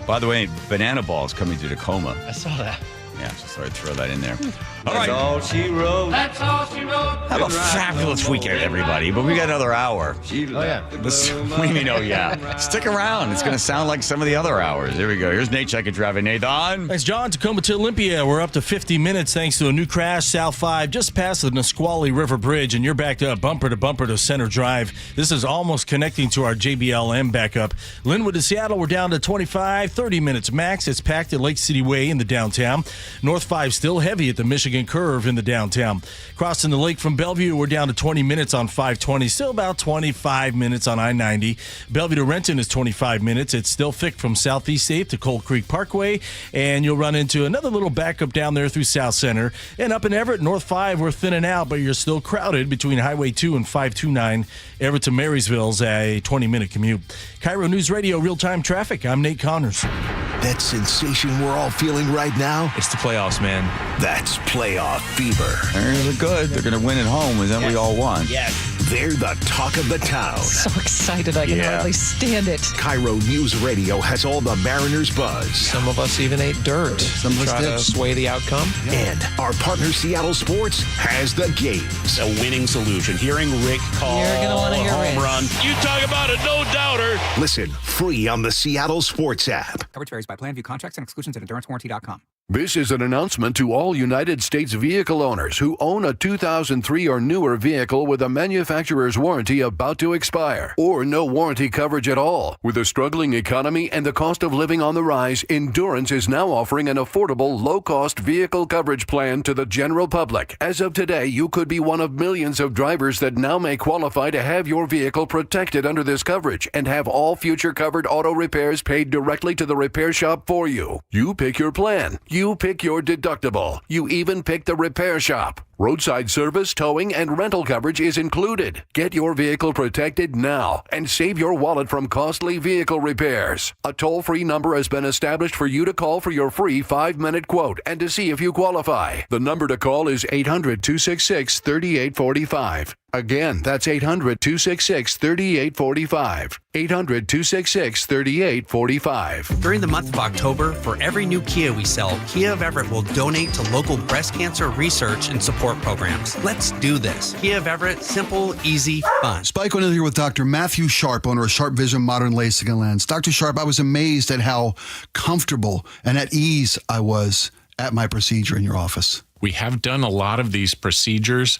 By the way, Banana Ball's coming to Tacoma. I saw that. Yeah, just thought I'd throw that in there. All right. That's all she wrote. That's all she wrote. Have a fabulous weekend, everybody. But we got another hour. Oh, yeah. What do you mean, oh, yeah? Stick around. It's going to sound like some of the other hours. Here we go. Here's Nate Check and Traffic. Nathan. Thanks, John. Tacoma to Olympia. We're up to 50 minutes thanks to a new crash, South 5, just past the Nisqually River Bridge, and you're backed up bumper to Center Drive. This is almost connecting to our JBLM backup. Linwood to Seattle, we're down to 25, 30 minutes max. It's packed at Lake City Way in the downtown. North 5 still heavy at the Michigan Curve in the downtown. Crossing the lake from Bellevue, we're down to 20 minutes on 520, still about 25 minutes on I-90. Bellevue to Renton is 25 minutes. It's still thick from Southeast 8th to Cold Creek Parkway, and you'll run into another little backup down there through South Center. And up in Everett, North 5, we're thinning out, but you're still crowded between Highway 2 and 529. Everett to Marysville's a 20-minute commute. KIRO News Radio real-time traffic. I'm Nate Connors. That sensation we're all feeling right now? It's the playoffs, man. That's playoff fever. They're good. They're going to win at home, and then we all won. Yes. They're the talk of the town. So excited I can hardly stand it. KIRO News Radio has all the Mariners buzz. Some of us even ate dirt. Some of us did. To sway the outcome. And our partner Seattle Sports has the games. A winning solution. Hearing Rick call You're gonna want to hear home Rick. run. You talk about a no-doubter. Listen free on the Seattle Sports app. Coverage varies by plan. View contracts and exclusions at endurancewarranty.com. This is an announcement to all United States vehicle owners who own a 2003 or newer vehicle with a manufacturer's warranty about to expire, or no warranty coverage at all. With a struggling economy and the cost of living on the rise, Endurance is now offering an affordable, low-cost vehicle coverage plan to the general public. As of today, you could be one of millions of drivers that now may qualify to have your vehicle protected under this coverage and have all future covered auto repairs paid directly to the repair shop for you. You pick your plan. You pick your deductible. You even pick the repair shop. Roadside service, towing, and rental coverage is included. Get your vehicle protected now and save your wallet from costly vehicle repairs. A toll-free number has been established for you to call for your free 5-minute quote and to see if you qualify. The number to call is 800-266-3845. Again, that's 800-266-3845. 800-266-3845. During the month of October, for every new Kia we sell, Kia of Everett will donate to local breast cancer research and support programs. Let's do this. Kia of Everett, simple, easy, fun. Spike O'Neill here with Dr. Matthew Sharp, owner of Sharp Vision Modern LASIK and Lens. Dr. Sharp, I was amazed at how comfortable and at ease I was at my procedure in your office. We have done a lot of these procedures.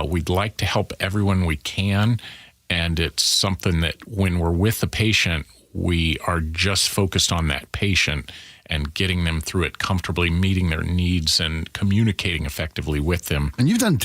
We'd like to help everyone we can, and it's something that when we're with the patient, we are just focused on that patient and getting them through it comfortably, meeting their needs, and communicating effectively with them. And you've done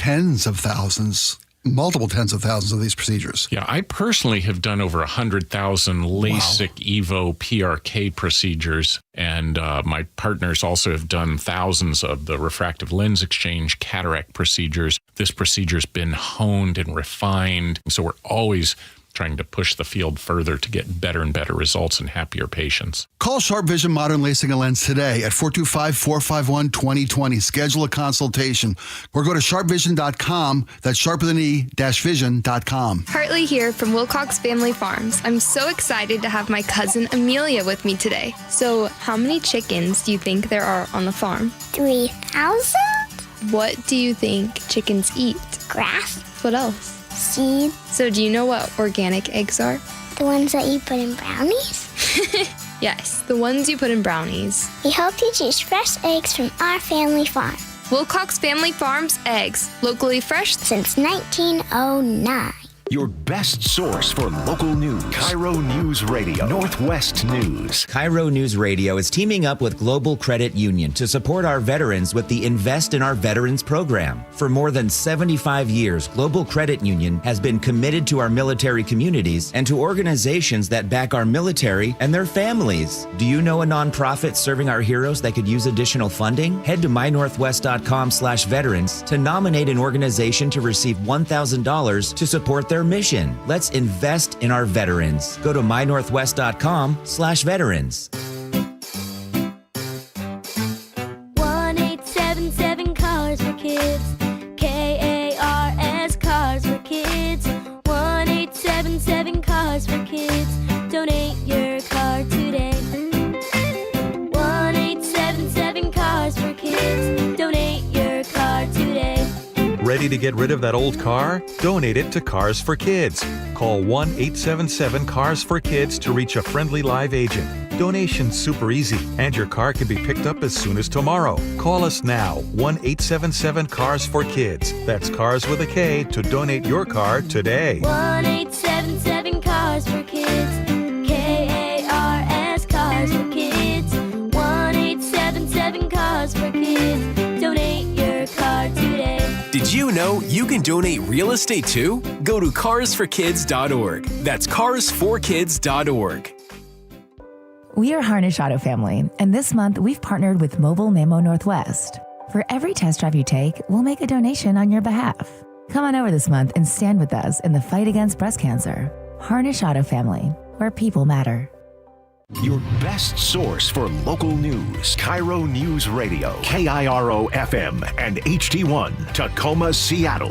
multiple tens of thousands of these procedures. Yeah, I personally have done over 100,000 LASIK, EVO, PRK procedures, and my partners also have done thousands of the refractive lens exchange cataract procedures. This procedure's been honed and refined, so we're always trying to push the field further to get better and better results and happier patients. Call Sharp Vision Modern LASIK and Lens today at 425-451-2020. Schedule a consultation or go to sharpvision.com. That's sharp-vision.com. Hartley here from Wilcox Family Farms. I'm so excited to have my cousin Amelia with me today. So how many chickens do you think there are on the farm? 3,000? What do you think chickens eat? Grass. What else? Seed. So do you know what organic eggs are? The ones that you put in brownies? Yes, the ones you put in brownies. We hope you choose fresh eggs from our family farm. Wilcox Family Farms eggs, locally fresh since 1909. Your best source for local news. KIRO Newsradio Northwest News. KIRO Newsradio is teaming up with Global Credit Union to support our veterans with the Invest in Our Veterans program. For more than 75 years, Global Credit Union has been committed to our military communities and to organizations that back our military and their families. Do you know a nonprofit serving our heroes that could use additional funding? Head to mynorthwest.com/veterans to nominate an organization to receive $1,000 to support their mission. Let's invest in our veterans. Go to mynorthwest.com/veterans. 1-877 Cars for Kids. KARS Cars for Kids. 1-877 Cars for Kids. Donate your car today. 1-877 Cars for Kids. Donate your car today. Ready to get rid of that old car? Donate it to Cars for Kids. Call 1-877-CARS-FOR-KIDS to reach a friendly live agent. Donation's super easy, and your car can be picked up as soon as tomorrow. Call us now, 1-877-CARS-FOR-KIDS. That's Cars with a K to donate your car today. 1-877 Cars for Kids. KARS Cars for Kids. 1-877 Cars for Kids. Donate your car today. Did you know you can donate real estate too? Go to carsforkids.org. That's carsforkids.org. We are Harnish Auto Family, and this month we've partnered with Mobile Memo Northwest. For every test drive you take, we'll make a donation on your behalf. Come on over this month and stand with us in the fight against breast cancer. Harnish Auto Family, where people matter. Your best source for local news. KIRO News Radio, KIRO FM and HD1, Tacoma, Seattle.